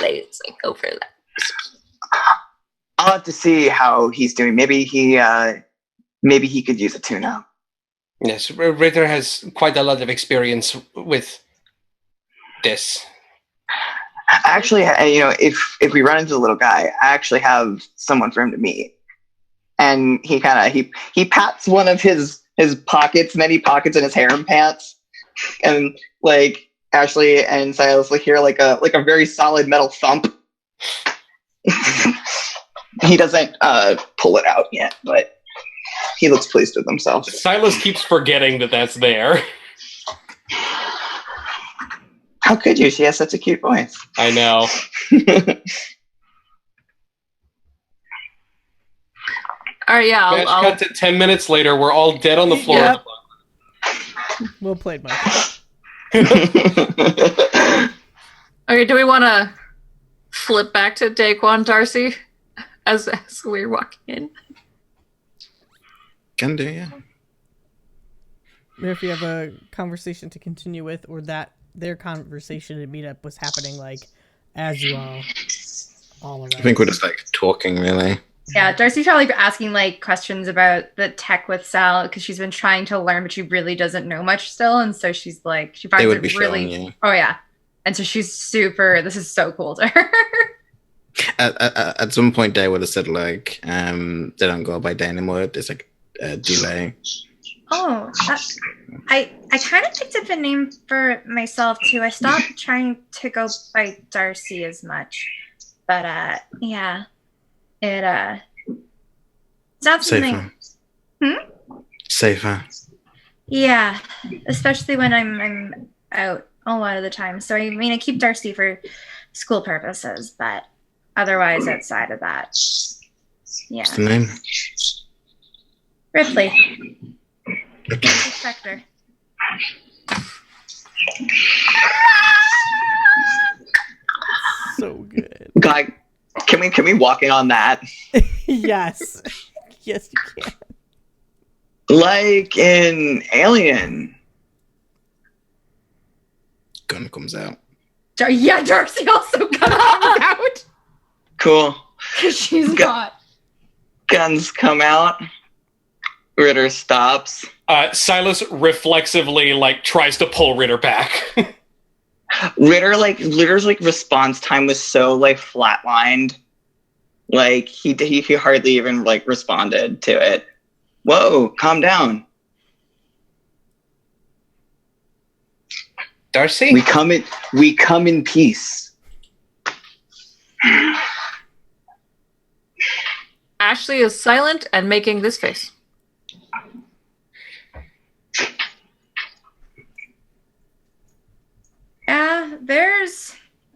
Let's go for that. I'll have to see how he's doing. Maybe he could use a tune-up. Yes, Ritter has quite a lot of experience with this. Actually, if we run into the little guy, I actually have someone for him to meet. And he pats one of his pockets, many pockets in his harem pants, and like Ashley and Silas hear like a very solid metal thump. He doesn't pull it out yet, but he looks pleased with himself. Silas keeps forgetting that that's there. How could you? She has such a cute voice. I know. All right, yeah. I'll cut to 10 minutes later. We're all dead on the floor. Yep. Well played, Mike. Okay, do we want to flip back to Daquan, Darcy, as we're walking in? Can do, yeah. If you have a conversation to continue with, or that their conversation at meetup was happening as you all around. I think we're just talking, really. Yeah, Darcy's probably asking questions about the tech with Sal because she's been trying to learn, but she really doesn't know much still, and so she's she finds would it be really. showing you. Oh yeah, and so she's super. This is so cool to her. At some point, they would have said they don't go by day anymore. There's a delay. Oh, I kind of picked up a name for myself too. I stopped trying to go by Darcy as much, but yeah, it's not something. Safer. Yeah, especially when I'm out a lot of the time. So I mean, I keep Darcy for school purposes, but otherwise, outside of that, yeah. What's the name? Ripley. Inspector. So good. God, can we walk in on that? Yes. Yes, you can. Like in Alien. Gun comes out. Yeah, Darcy also comes out. Cool. Because she's not. Guns come out. Ritter stops. Silas reflexively tries to pull Ritter back. Ritter's response time was so flatlined. He hardly even responded to it. Whoa, calm down. Darcy? We come in peace. Ashley is silent and making this face. Yeah,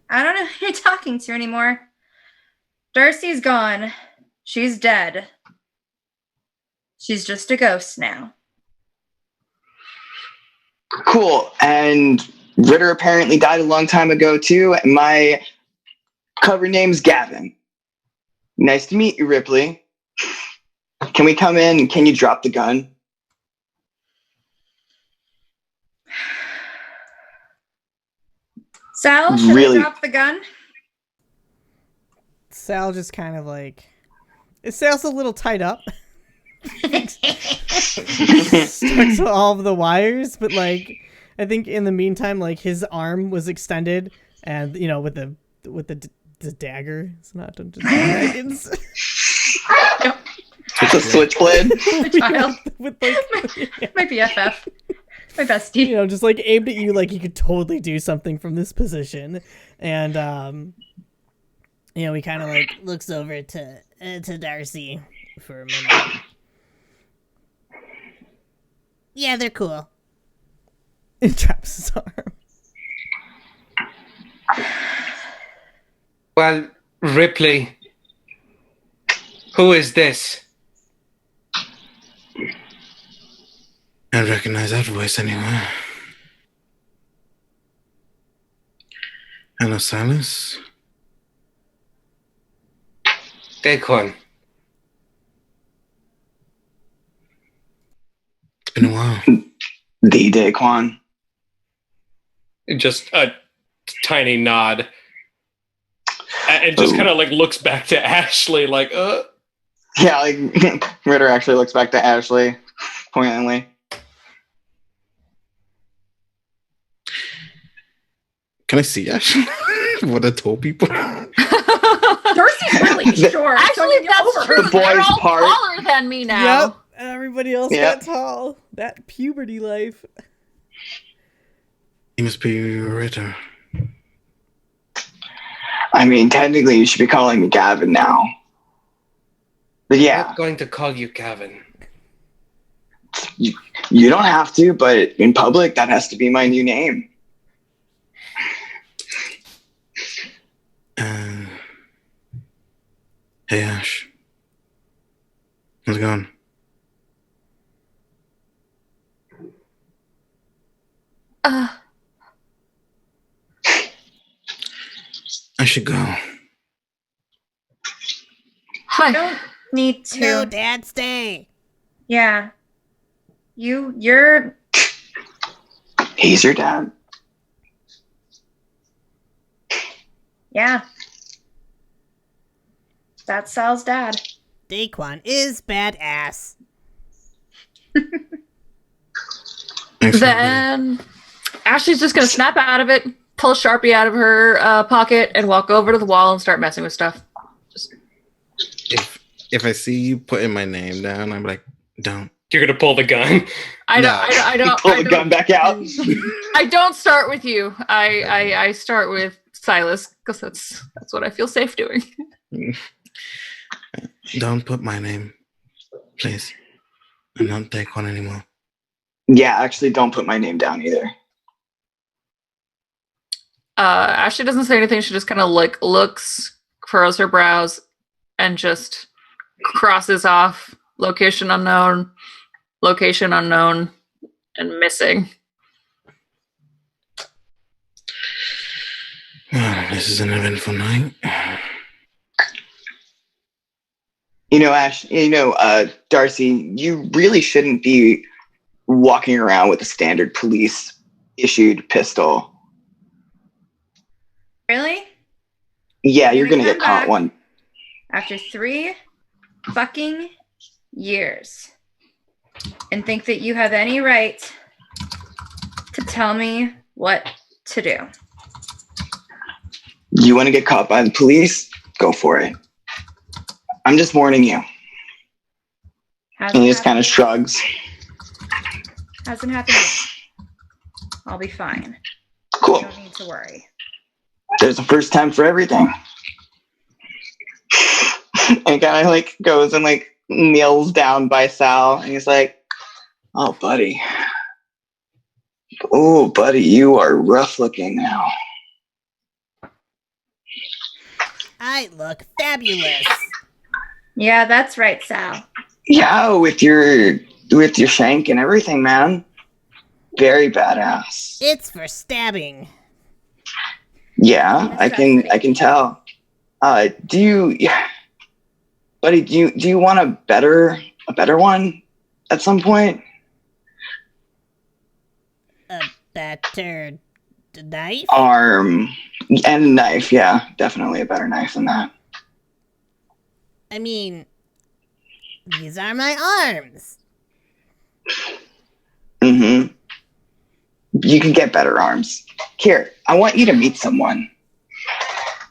I don't know who you're talking to anymore. Darcy's gone. She's dead. She's just a ghost now. Cool. And Ritter apparently died a long time ago too. My cover name's Gavin. Nice to meet you, Ripley. Can we come in? Can you drop the gun? Sal, should I drop the gun? Sal just kind of Sal's a little tied up. Stuck to all of the wires, but I think in the meantime, his arm was extended, and with the dagger. It's not Dungeons and Dragons. It's a switchblade. The child with my BFF, my bestie. Just aimed at you, he could totally do something from this position, and he kind of looks over to Darcy for a moment. Yeah, they're cool. And traps his arm. Well, Ripley, who is this? I recognize that voice anywhere. Hello, Silas. Daquan. It's been a while. The Daquan. Just a tiny nod. And just kind of looks back to Ashley Yeah, Ritter actually looks back to Ashley poignantly. Can I see Ashley? What I told people? Darcy's really short. Actually, that's true. The boys They're all part. taller than me now. Yep. Everybody else got tall. That puberty life. He must be Ritter. I mean, technically, you should be calling me Gavin now. But I'm yeah, not going to call you Gavin. you don't have to, but in public, that has to be my new name. Hey, Ash. How's it going? I should go. Hi. I don't need to. No, Dad, stay. Yeah. You're... He's your dad. Yeah. That's Sal's dad. Daquan is badass. Then Ashley's just gonna snap out of it, pull a Sharpie out of her pocket, and walk over to the wall and start messing with stuff. If I see you putting my name down, I'm like, don't. You're gonna pull the gun. I don't Pull the gun back out. I don't start with you. I start with Silas because that's what I feel safe doing. Don't put my name, please. And don't take one anymore. Yeah, actually, don't put my name down either. Ashley doesn't say anything. She just kind of looks, furrows her brows, and just crosses off location unknown, and missing. Well, this is an eventful night. Ash, Darcy, you really shouldn't be walking around with a standard police issued pistol. Really? Yeah, you're gonna come get caught back one. after 3 fucking years and think that you have any right to tell me what to do. You want to get caught by the police? Go for it. I'm just warning you. And he just kind of shrugs. Hasn't happened yet. I'll be fine. Cool. You don't need to worry. There's a first time for everything. And kind of like goes and like kneels down by Sal, and he's like, "Oh, buddy. Oh, buddy, you are rough looking now." I look fabulous. Yeah, that's right, Sal. Yeah, with your shank and everything, man. Very badass. It's for stabbing. Yeah, I can tell. Do you want a better one at some point? A better knife? Arm and a knife, yeah, definitely a better knife than that. I mean, these are my arms. Mm-hmm. You can get better arms. Here, I want you to meet someone.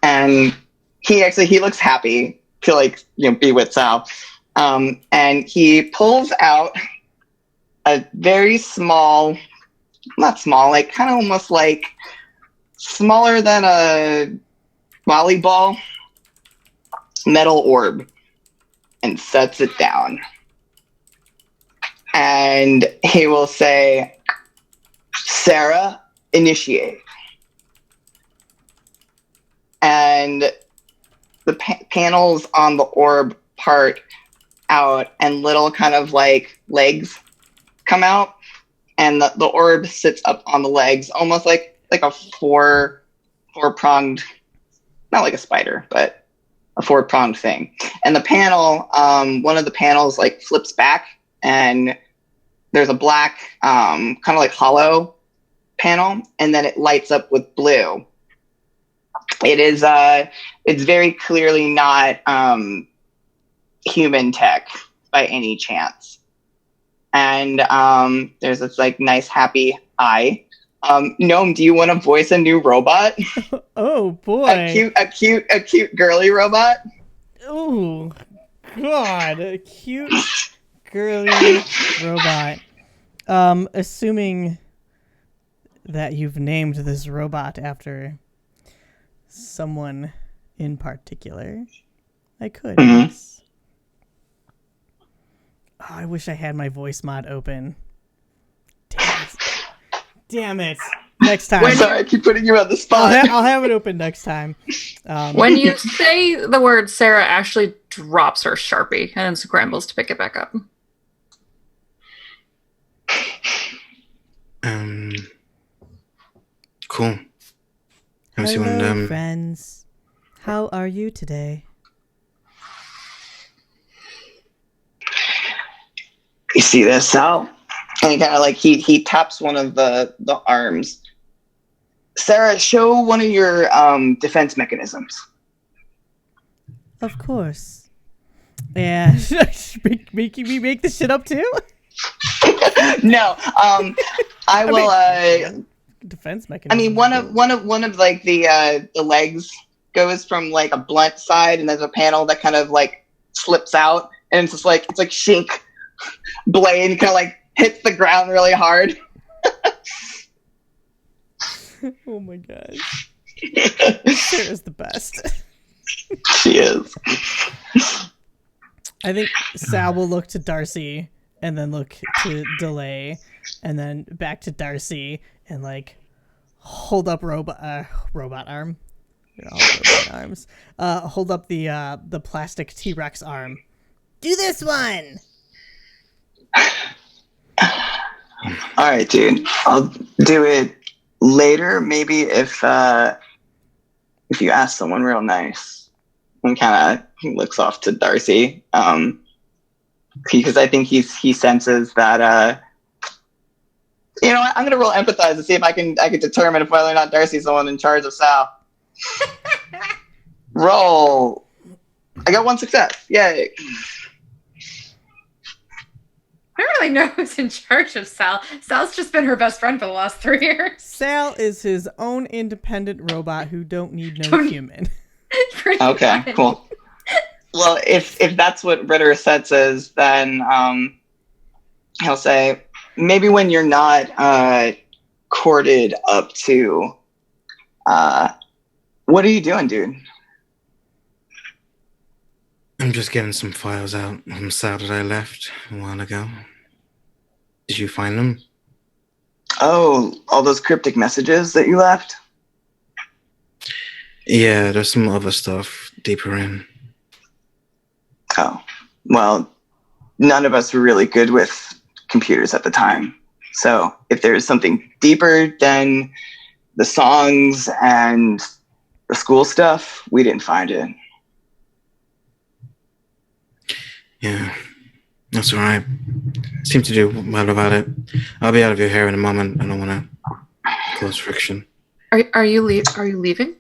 And he looks happy to like, be with Sal. And he pulls out a very small, not small, like kind of almost like smaller than a volleyball metal orb and sets it down. And he will say, "Sarah, initiate." And the panels on the orb part out and little kind of like legs come out, and the orb sits up on the legs, almost like a four-pronged, not like a spider, but a four-pronged thing. And the panel, one of the panels like flips back, and there's a black, kind of like hollow panel, and then it lights up with blue. It is, it's very clearly not human tech by any chance. And there's this like nice happy eye. Gnome, do you want to voice a new robot? Oh boy. A cute girly robot? Oh God, a cute girly robot. Assuming that you've named this robot after someone in particular, I could. Mm-hmm. Yes. Oh, I wish I had my voice mod open. Damn it. Next time. Sorry, I keep putting you on the spot. I'll have it open next time. When you say the word, Sarah actually drops her Sharpie and then scrambles to pick it back up. Cool. Hello, friends. How are you today? You see this, Sal? And kind of like he taps one of the arms. Sarah, show one of your defense mechanisms. Of course. Yeah. Making me make this shit up too? No. I will. Defense mechanism. I mean, one of like the legs goes from like a blunt side, and there's a panel that kind of like slips out, and it's just like shink blade kind of like hits the ground really hard. Oh my gosh. Sarah's the best. She is. I think Sal will look to Darcy and then look to Delay and then back to Darcy and like hold up robot arm. They're all robot arms. Hold up the plastic T-Rex arm. Do this one. All right, dude. I'll do it later. Maybe if you ask someone real nice. And kind of looks off to Darcy, because I think he senses that. You know what? I'm gonna roll empathize to see if I can determine if whether or not Darcy's the one in charge of Sal. Roll. I got 1 success. Yay. I don't really know who's in charge of Sal. Sal's just been her best friend for the last 3 years. Sal is his own independent robot who don't need no human. Okay, much. cool. Well, if that's what Ritter says, then he'll say, maybe when you're not corded up to, what are you doing, dude? I'm just getting some files out from Sal that I left a while ago. Did you find them? Oh, all those cryptic messages that you left? Yeah, there's some other stuff deeper in. Oh, well, none of us were really good with computers at the time. So if there's something deeper than the songs and the school stuff, we didn't find it. Yeah, that's all right. Seem to do well about it. I'll be out of your hair in a moment. I don't want to cause friction. Are you leaving?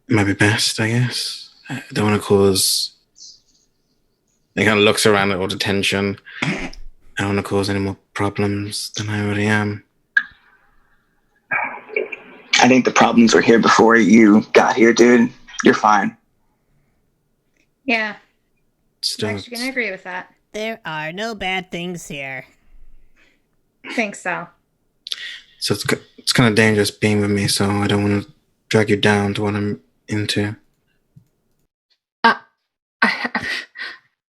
Might be best, I guess. I don't want to cause... He kind of looks around at all the tension. I don't want to cause any more problems than I already am. I think the problems were here before you got here, dude. You're fine. Yeah, Still, I'm actually going to agree with that. There are no bad things here. Thanks, Sal. so it's kind of dangerous being with me, so I don't want to drag you down to what I'm into.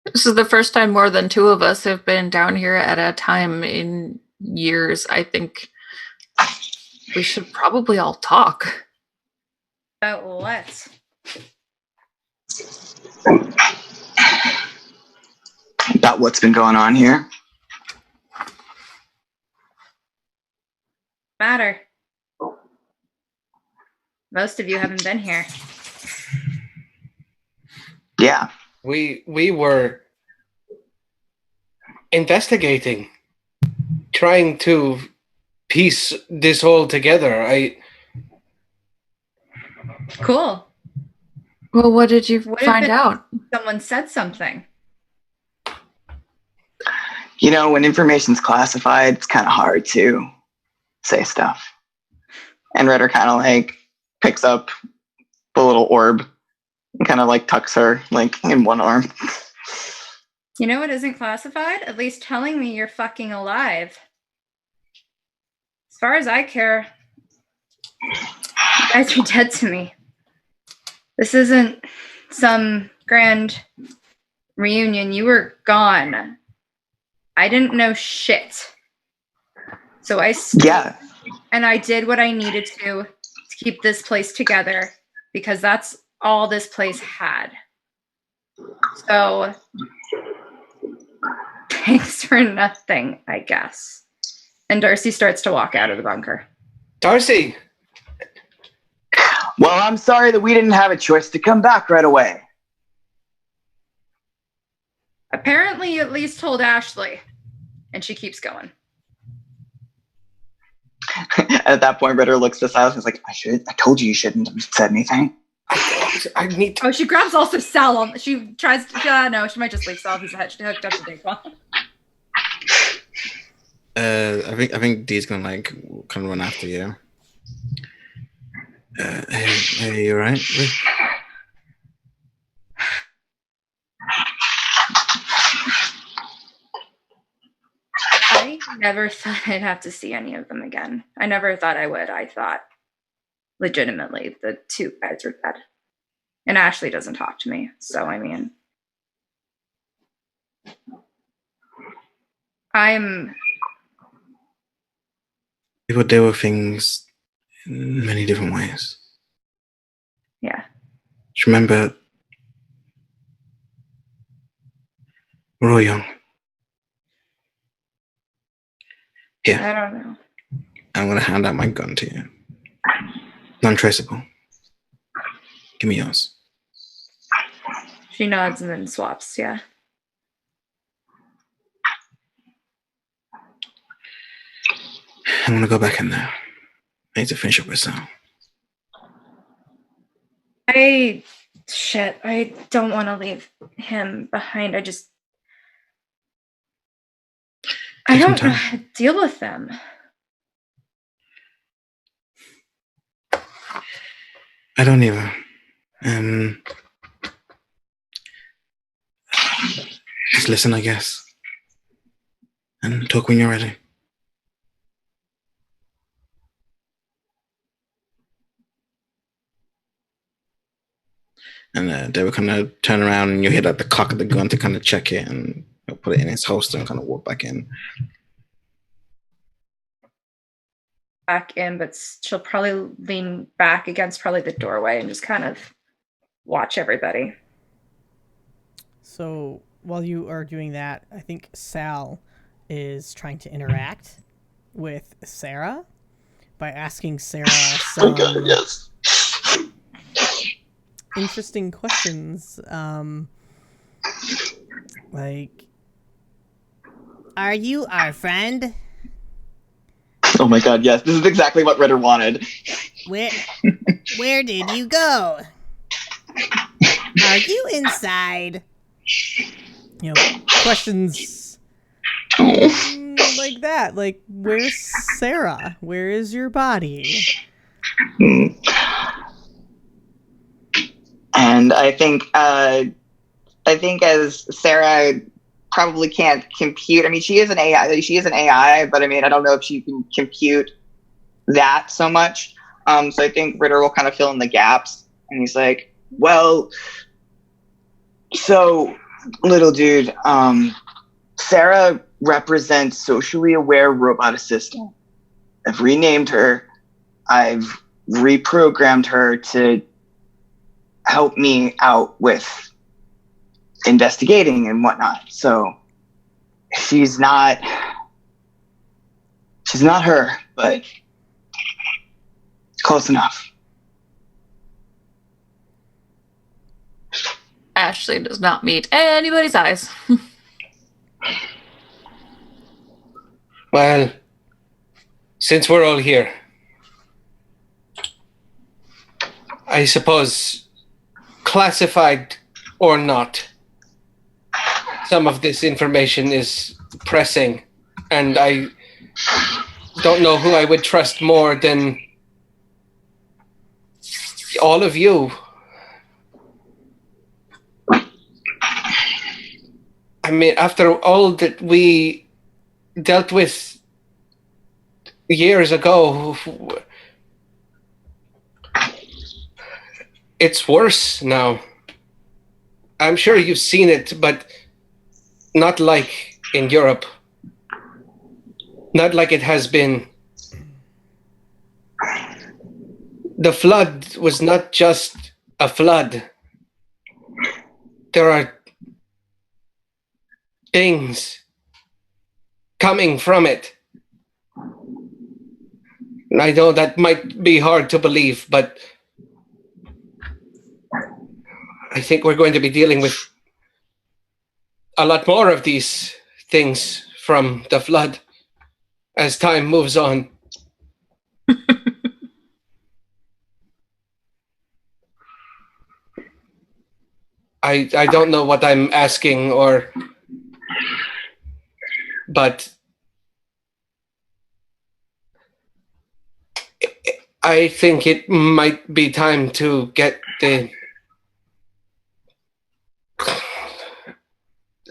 This is the first time more than 2 of us have been down here at a time in years. I think we should probably all talk. About what? About what's been going on here. Matter. Most of you haven't been here. Yeah. We were investigating, trying to piece this all together. Cool. Well, what did you What if find out? Someone said something. You know, when information's classified, it's kind of hard to say stuff. And Ritter kind of like picks up the little orb and kind of like tucks her like in one arm. You know what isn't classified? At least telling me you're fucking alive. As far as I care, you guys are dead to me. This isn't some grand reunion. You were gone. I didn't know shit. So I stayed, and I did what I needed to keep this place together because that's all this place had. So thanks for nothing, I guess. And Darcy starts to walk out of the bunker. Darcy! Well, I'm sorry that we didn't have a choice to come back right away. Apparently, you at least told Ashley. And she keeps going. At that point, Ritter looks to Silas and is like, I told you shouldn't have said anything. I need to... Oh, she grabs also Sal on. She tries to. No, she might just leave Sal. He's hooked up to Dave. I think Dee's gonna like kind of run after you. Hey, you alright? I never thought I'd have to see any of them again. I never thought I would. I thought, legitimately, the 2 guys are dead. And Ashley doesn't talk to me. So, I mean, People deal with things in many different ways. Yeah. Just remember, we're all young. Here, I don't know. I'm going to hand out my gun to you. Non-traceable. Give me yours. She nods and then swaps, yeah. I'm gonna go back in there. I need to finish up with Sal. I don't want to leave him behind. I don't know how to deal with them. I don't either. Just listen, I guess. And talk when you're ready. And they would kind of turn around and you hear like the cock of the gun to kind of check it, and he'll put it in his holster and kind of walk back in. Back in, but she'll probably lean back against probably the doorway and just kind of watch everybody. So while you are doing that, I think Sal is trying to interact with Sarah by asking Sarah some interesting questions. Like, are you our friend? Oh my god, yes. This is exactly what Ritter wanted. Where did you go? Are you inside? You know, questions like that. Like, where's Sarah? Where is your body? And I think as Sarah probably can't compute. I mean, she is an AI, but I mean, I don't know if she can compute that so much. So I think Ritter will kind of fill in the gaps, and he's like, well, so little dude, Sarah represents socially aware robot assistant. I've renamed her. I've reprogrammed her to help me out with investigating and whatnot. So she's not her, but close enough. Ashley does not meet anybody's eyes. Well, since we're all here, I suppose, classified or not, some of this information is pressing, and I don't know who I would trust more than all of you. I mean, after all that we dealt with years ago, it's worse now. I'm sure you've seen it, but not like in Europe. Not like it has been. The flood was not just a flood. There are things coming from it. And I know that might be hard to believe, but I think we're going to be dealing with a lot more of these things from the flood as time moves on. I don't know what I'm asking but I think it might be time to get the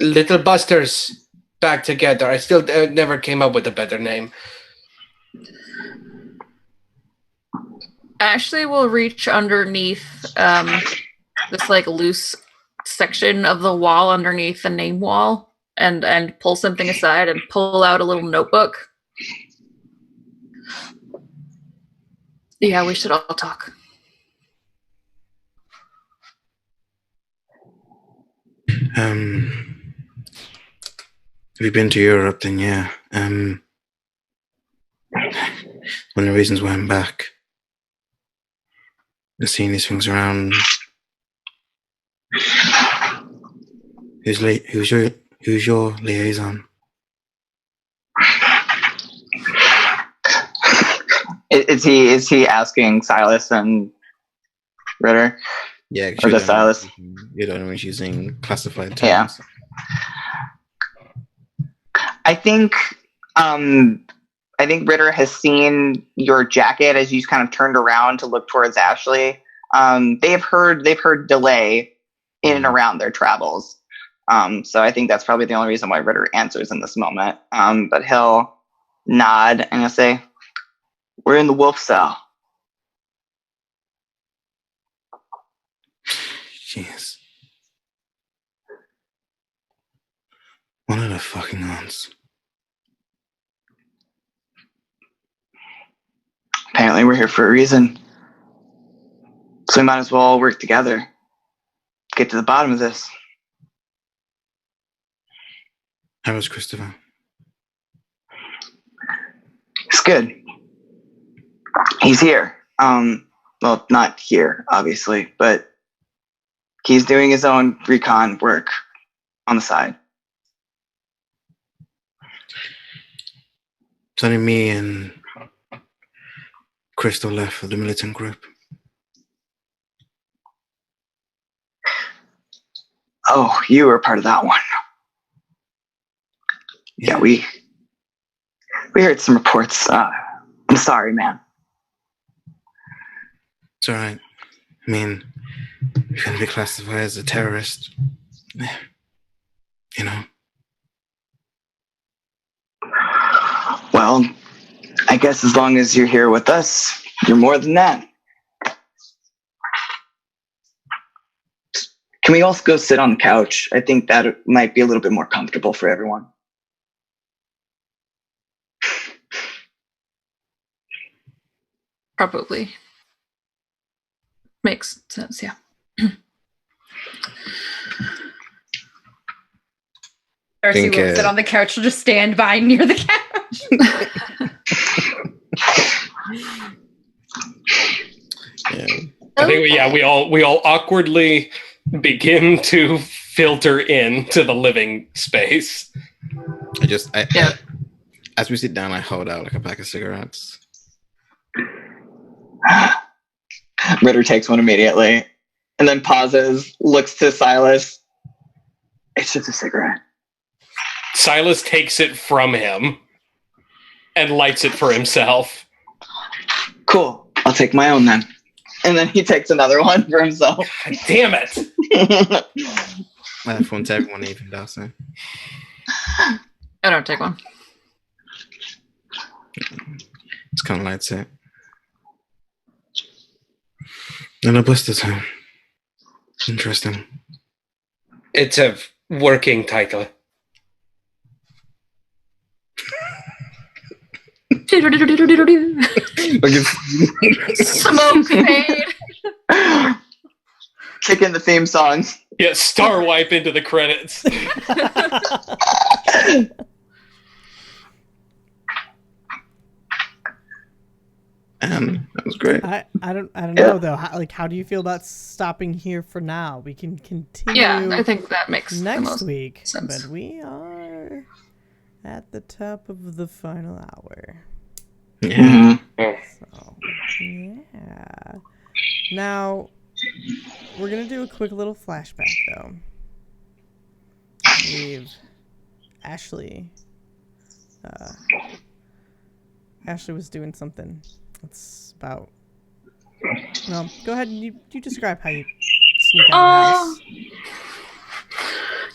Little Busters back together. I still never came up with a better name. Ashley will reach underneath this like loose section of the wall underneath the name wall and pull something aside and pull out a little notebook. Yeah, we should all talk. Have you been to Europe then? Yeah. One of the reasons why I'm back and seeing these things around. Who's your liaison? Is he asking Silas and Ritter? Yeah, Or just Silas? You're the only one using classified terms. Yeah. I think Ritter has seen your jacket as you kind of turned around to look towards Ashley. They've heard delay in and around their travels. So I think that's probably the only reason why Ritter answers in this moment. But he'll nod and he'll say, "We're in the wolf cell." Jeez. One of the fucking aunts. Apparently we're here for a reason. So we might as well all work together. Get to the bottom of this. How was Cristobal? It's good. He's here. Well, not here, obviously, but he's doing his own recon work on the side. It's only me and Crystal left for the militant group. Oh, you were part of that one. Yeah, we heard some reports. I'm sorry, man. It's alright. I mean, you're going to be classified as a terrorist. You know? Well, I guess as long as you're here with us, you're more than that. Can we also go sit on the couch? I think that might be a little bit more comfortable for everyone. Probably. Makes sense, yeah. Darcy will sit on the couch. She'll just stand by near the couch. Yeah. I think we all awkwardly begin to filter into the living space. As we sit down, I hold out like a pack of cigarettes. Ritter takes one immediately and then pauses, looks to Silas. It's just a cigarette. Silas takes it from him and lights it for himself. Cool. I'll take my own then. And then he takes another one for himself. God damn it. I have one to everyone, even Darcy. I don't take one. It's kind of lights it. And a blister time. Interesting. It's a working title. Smoke pain. Kick in the theme song. Yeah, star wipe into the credits. That was great. I don't know though. How do you feel about stopping here for now? We can continue. Yeah, I think that makes next week. sense. But we are at the top of the final hour. Yeah. So, yeah. Now we're gonna do a quick little flashback though. We've Ashley was doing something. It's about. No, go ahead and you describe how you sneak out of the house.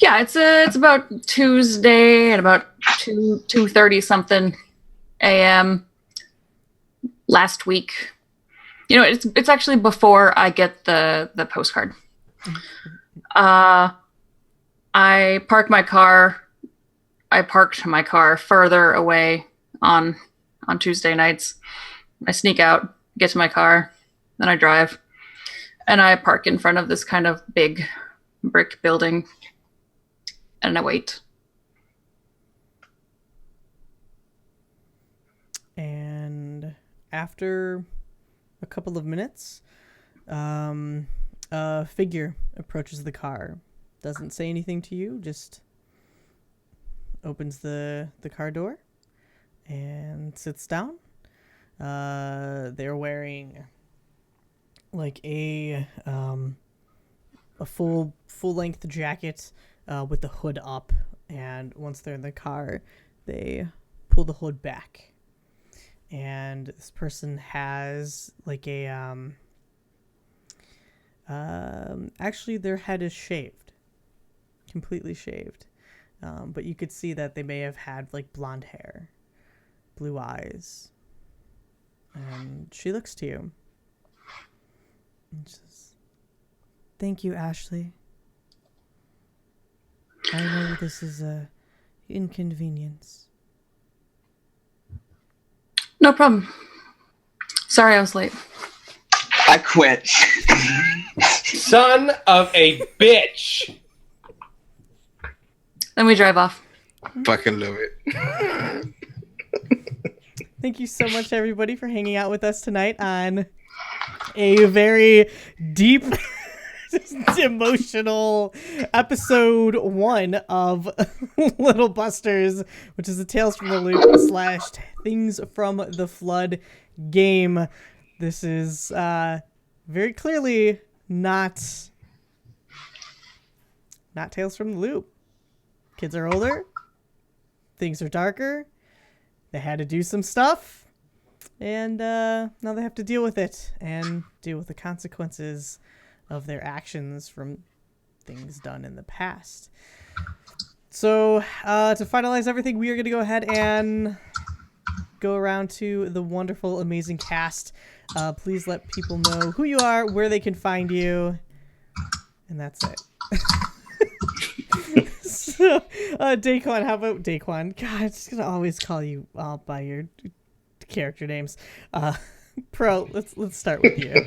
Yeah, it's about Tuesday at about 2:30 something a.m. last week. You know, it's actually before I get the postcard. I parked my car further away on Tuesday nights. I sneak out, get to my car, then I drive, and I park in front of this kind of big brick building, and I wait. And after a couple of minutes, a figure approaches the car. Doesn't say anything to you, just opens the car door and sits down. They're wearing like a full length jacket with the hood up, and once they're in the car, they pull the hood back. And this person has like a actually their head is shaved, completely shaved, but you could see that they may have had like blonde hair, blue eyes, and she looks to you and says, "Thank you, Ashley. I know this is a inconvenience." No problem. Sorry I was late. I quit. Son of a bitch. Then we drive off. Fucking love it. Thank you so much, everybody, for hanging out with us tonight on a very deep, emotional episode 1 of Little Busters, which is the Tales from the Loop / Things from the Flood game. This is very clearly not Tales from the Loop. Kids are older. Things are darker. They had to do some stuff. And now they have to deal with it and deal with the consequences of their actions from things done in the past. So to finalize everything, we are going to go ahead and go around to the wonderful, amazing cast. Please let people know who you are, where they can find you, and that's it. So, Daquan, how about Daquan? God, I'm just gonna always call you by your character names. Pro, let's start with you.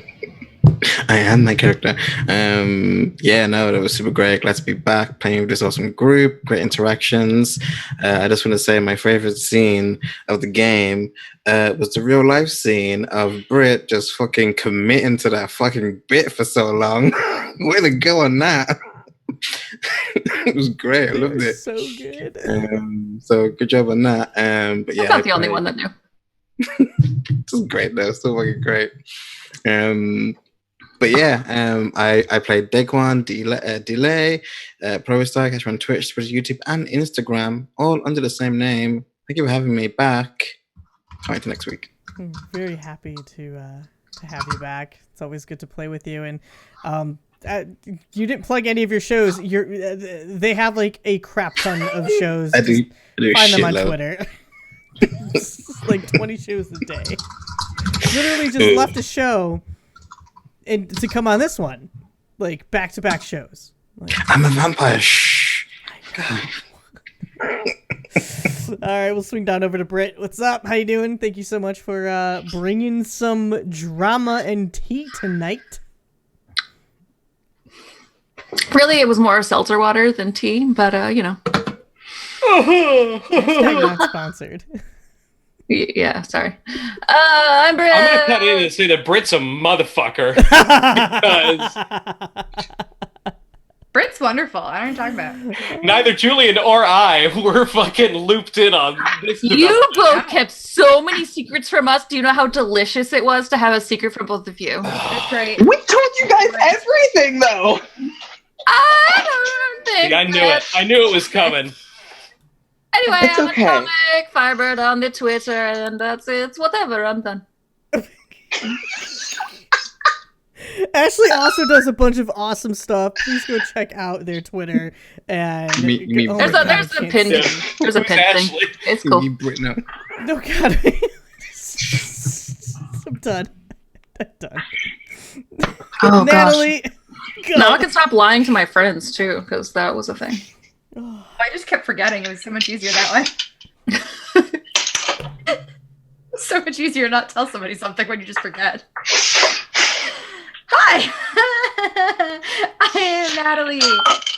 I am my character. Yeah, no, that was super great. Glad to be back playing with this awesome group. Great interactions. I just want to say my favorite scene of the game was the real life scene of Britt just fucking committing to that fucking bit for so long. Way to go on that. It was great. I loved it. So good. So good job on that. But yeah, I'm not the only one that knew. This is great though. Still fucking great. But yeah, I played Daquan, Delay, Pro-Star, catch me on Twitch, Twitter, YouTube, and Instagram, all under the same name. Thank you for having me back. Can't wait till next week. I'm very happy to have you back. It's always good to play with you. And you didn't plug any of your shows. They have like a crap ton of shows. I do find them on shitload. Twitter. Like 20 shows a day. Literally just left a show and to come on this one, like back-to-back shows. Like, I'm a vampire. Shh. all right, we'll swing down over to Britt. What's up? How you doing? Thank you so much for bringing some drama and tea tonight. Really, it was more seltzer water than tea, but you know. Hashtag not sponsored. Yeah, sorry. I'm Britt. I'm going to cut in and say that Britt's a motherfucker. Because Britt's wonderful. I don't know what you're talking about. neither Julian or I were fucking looped in on this. You both kept so many secrets from us. Do you know how delicious it was to have a secret from both of you? That's great. We told you guys everything, though. I don't think I knew it. I knew it was coming. Anyway, It's I'm okay. a comic, Firebird on the Twitter, and that's it. It's whatever. I'm done. Ashley also does a bunch of awesome stuff. Please go check out their Twitter. And Me- oh my There's God, a I can't pin. see. There's a Who's pin thing. Ashley? It's cool. Me, Britt, no. No, God. I'm done. I'm done. Oh, Natalie, go. Now I can stop lying to my friends too, because that was a thing. I just kept forgetting. It was so much easier that way. So much easier to not tell somebody something when you just forget. Hi! I am Natalie,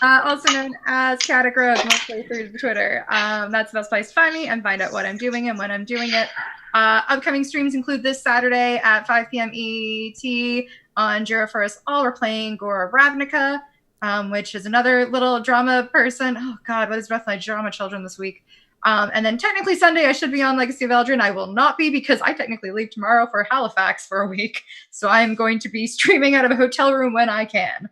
also known as Catacross, mostly through Twitter. That's the best place to find me and find out what I'm doing and when I'm doing it. Upcoming streams include this Saturday at 5 p.m. ET on Jura for Us All. We're playing Gore of Ravnica, which is another little drama person. Oh God, what is with my drama children this week? And then technically Sunday I should be on Legacy of Eldrin. I will not be because I technically leave tomorrow for Halifax for a week. So I am going to be streaming out of a hotel room when I can,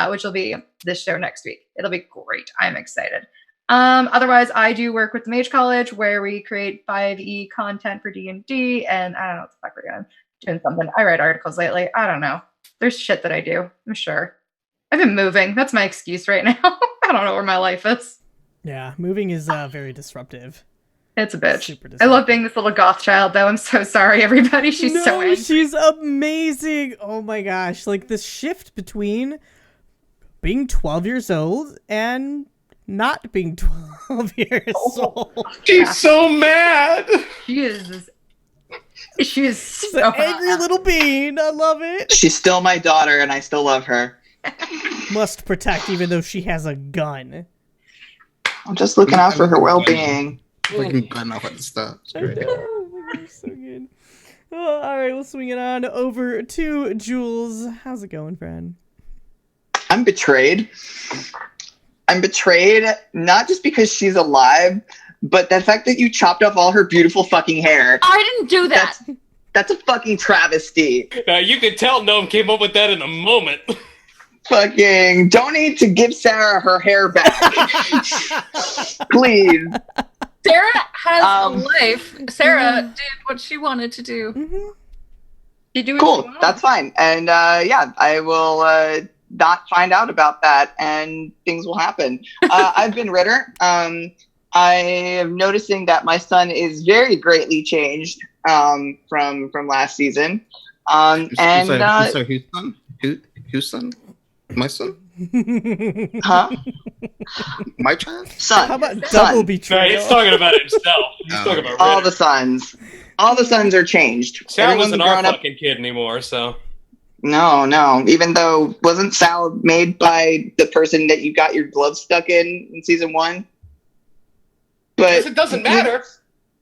which will be this show next week. It'll be great. I'm excited. Otherwise, I do work with the Mage College where we create 5e content for D&D, and I don't know what the fuck we're doing something. I write articles lately. I don't know. There's shit that I do, I'm sure. I've been moving. That's my excuse right now. I don't know where my life is. Yeah, moving is very disruptive. It's a bitch. Super disruptive. I love being this little goth child, though. I'm so sorry, everybody. She's so angry. She's amazing. Oh my gosh. Like, the shift between being 12 years old and not being 12 years old. She's so mad. She is so an angry little bean. I love it. She's still my daughter, and I still love her. Must protect, even though she has a gun. I'm just looking out for her well-being. Freaking gun off at the start. It's great. Oh my gosh, so good. Oh, all right, we'll swing it on over to Jules. How's it going, friend? I'm betrayed. I'm betrayed not just because she's alive, but the fact that you chopped off all her beautiful fucking hair. I didn't do that. That's a fucking travesty. You could tell Gnome came up with that in a moment. Fucking donate to give Sarah her hair back. Please. Sarah has a life. Sarah did what she wanted to do. Mm-hmm. You do what Cool, you want. that's fine. And yeah, I will not find out about that, and things will happen. I've been Ritter. I am noticing that my son is very greatly changed from last season. Whose son? Whose son? My son? Huh? My child? Son. How about Son. double No, betrayal? he's talking about himself. He's talking about All Ritter. the sons. All the sons are changed. Sal Everyone's isn't our grown up. fucking kid anymore, so. No. Even though, wasn't Sal made by the person that you got your gloves stuck in season 1? But It doesn't matter.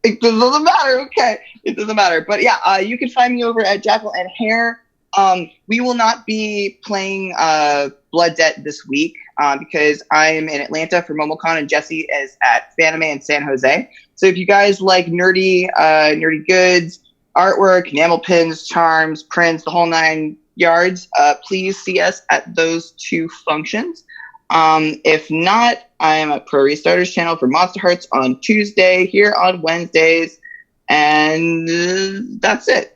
It doesn't matter. Okay, it doesn't matter. But yeah, you can find me over at Jackal and Hare. We will not be playing Blood Debt this week because I am in Atlanta for MomoCon and Jesse is at Fanime in San Jose. So if you guys like nerdy goods, artwork, enamel pins, charms, prints, the whole 9 yards, please see us at those 2 functions. If not, I am at Pro Restarters channel for Monster Hearts on Tuesday, here on Wednesdays, and that's it.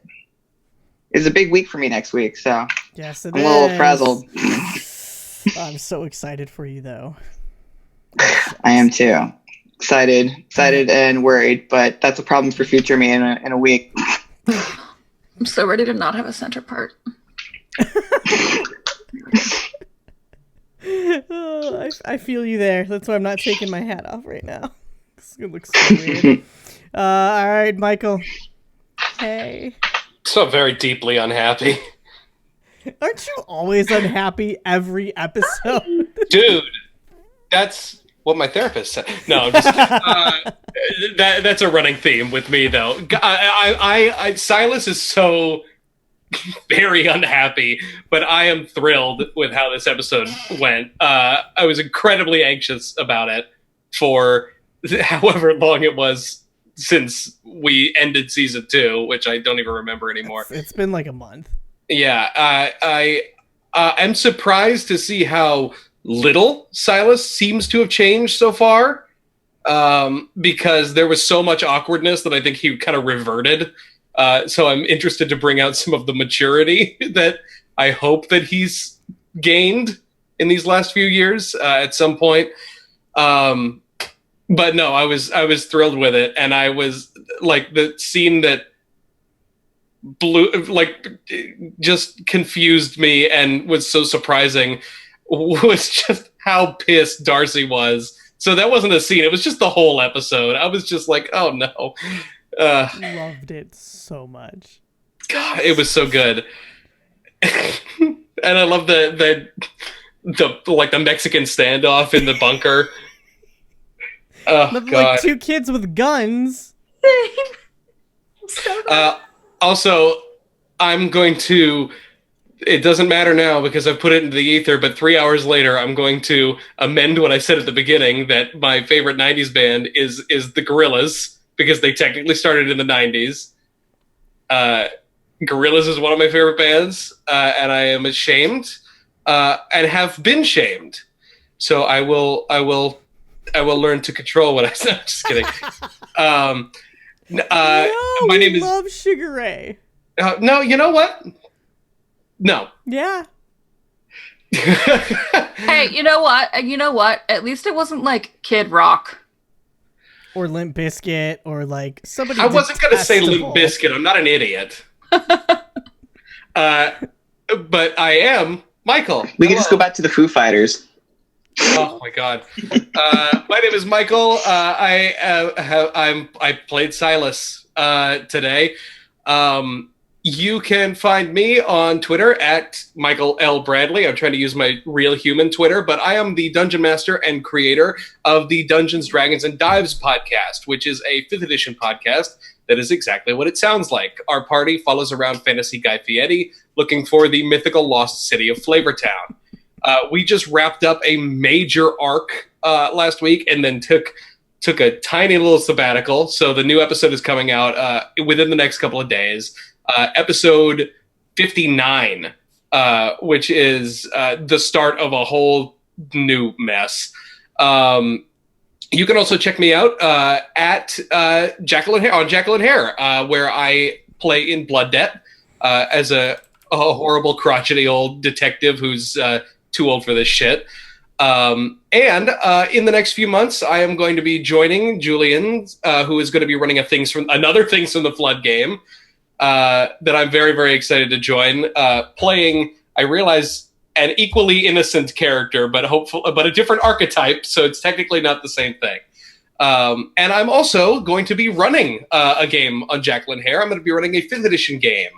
It's a big week for me next week, so Yes, it I'm a little is. frazzled. I'm so excited for you, though. I am too. Excited and worried, but that's a problem for future me in a week. I'm so ready to not have a center part. Oh, I feel you there. That's why I'm not taking my hat off right now. It looks so weird. All right, Michael. Hey. So very deeply unhappy. Aren't you always unhappy every episode? Dude, that's what my therapist said. No, I'm just, that's a running theme with me, though. Silas is so very unhappy, but I am thrilled with how this episode went. I was incredibly anxious about it for however long it was since we ended season 2, which I don't even remember anymore. It's been like a month. Yeah, I am surprised to see how little Silas seems to have changed so far, because there was so much awkwardness that I think he kind of reverted. So I'm interested to bring out some of the maturity that I hope that he's gained in these last few years at some point. But no, I was thrilled with it, and I was like the scene that just confused me and was so surprising was just how pissed Darcy was. So that wasn't a scene; it was just the whole episode. I was just like, oh no. Loved it so much. God, it was so good. And I love the Mexican standoff in the bunker. Oh, Like God. 2 kids with guns. So good. Also, I'm going to It doesn't matter now because I've put it into the ether, but 3 hours later, I'm going to amend what I said at the beginning, that my favorite 90s band is the Gorillaz, because they technically started in the 90s. Gorillaz is one of my favorite bands, and I am ashamed and have been shamed. So I will learn to control what I said. I'm just kidding. No, my name is love Sugar Ray. No, you know what? No. Yeah. Hey, you know what? You know what? At least it wasn't like Kid Rock. Or Limp Bizkit, or like somebody. I wasn't going to say detestable. Limp Bizkit. I'm not an idiot. But I am Michael. We can just go back to the Foo Fighters. Oh my God. My name is Michael. I played Silas today. You can find me on Twitter at Michael L. Bradley. I'm trying to use my real human Twitter, but I am the Dungeon Master and creator of the Dungeons, Dragons, and Dives podcast, which is a 5th edition podcast that is exactly what it sounds like. Our party follows around Fantasy Guy Fieri, looking for the mythical lost city of Flavortown. We just wrapped up a major arc last week and then took a tiny little sabbatical. So the new episode is coming out within the next couple of days. Episode 59, which is the start of a whole new mess. You can also check me out at Jekyll and Hair, where I play in Blood Debt as a horrible, crotchety old detective who's too old for this shit. And in the next few months, I am going to be joining Julian, who is going to be running another Things from the Flood game. That I'm very, very excited to join. Playing, I realize, an equally innocent character, but a different archetype, so it's technically not the same thing. And I'm also going to be running a game on Jekyll and Hair. I'm going to be running a 5th edition game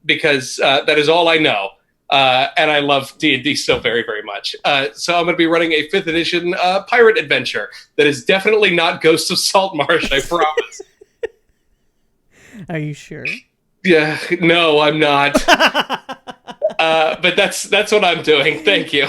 because that is all I know. And I love D&D so very, very much. So I'm going to be running a 5th edition pirate adventure that is definitely not Ghosts of Saltmarsh, I promise. Are you sure? Yeah, no, I'm not. But that's what I'm doing. Thank you.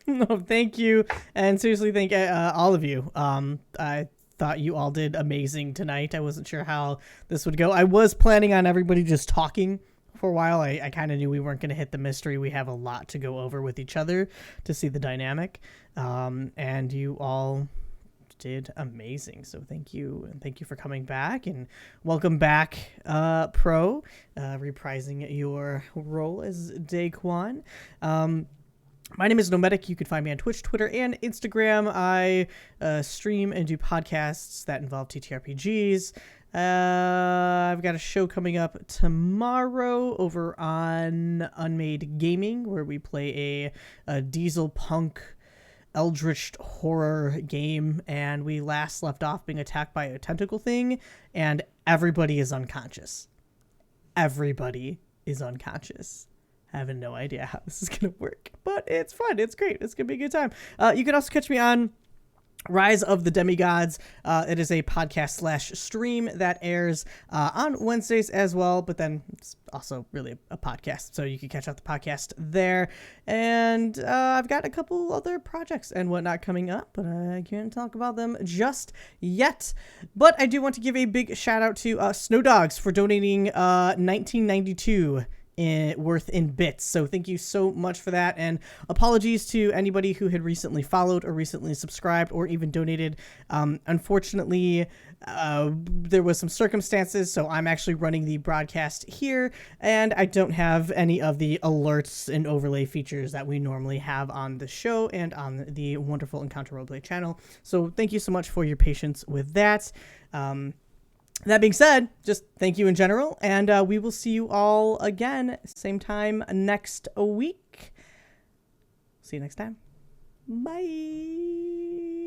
No, thank you, and seriously, thank all of you. I thought you all did amazing tonight. I wasn't sure how this would go. I was planning on everybody just talking for a while. I kind of knew we weren't going to hit the mystery. We have a lot to go over with each other to see the dynamic, and you all did amazing, so thank you, and thank you for coming back, and welcome back, Pro, reprising your role as Daquan. My name is Nomadic. You can find me on Twitch, Twitter, and Instagram. I stream and do podcasts that involve TTRPGs. I've got a show coming up tomorrow over on Unmade Gaming, where we play a diesel punk eldritch horror game, and we last left off being attacked by a tentacle thing, and everybody is unconscious. Everybody is unconscious. I have no idea how this is gonna work, but it's fun. It's great. It's gonna be a good time. You can also catch me on Rise of the Demigods. It is a podcast / stream that airs on Wednesdays as well, but then it's also really a podcast, so you can catch out the podcast there. And I've got a couple other projects and whatnot coming up, but I can't talk about them just yet. But I do want to give a big shout out to Snow Dogs for donating $19.92 worth in bits, so thank you so much for that, and apologies to anybody who had recently followed or recently subscribed or even donated. Unfortunately, there was some circumstances, so I'm actually running the broadcast here, and I don't have any of the alerts and overlay features that we normally have on the show and on the wonderful Encounter Roleplay channel, so thank you so much for your patience with that. That being said, just thank you in general, and we will see you all again, same time next week. See you next time. Bye.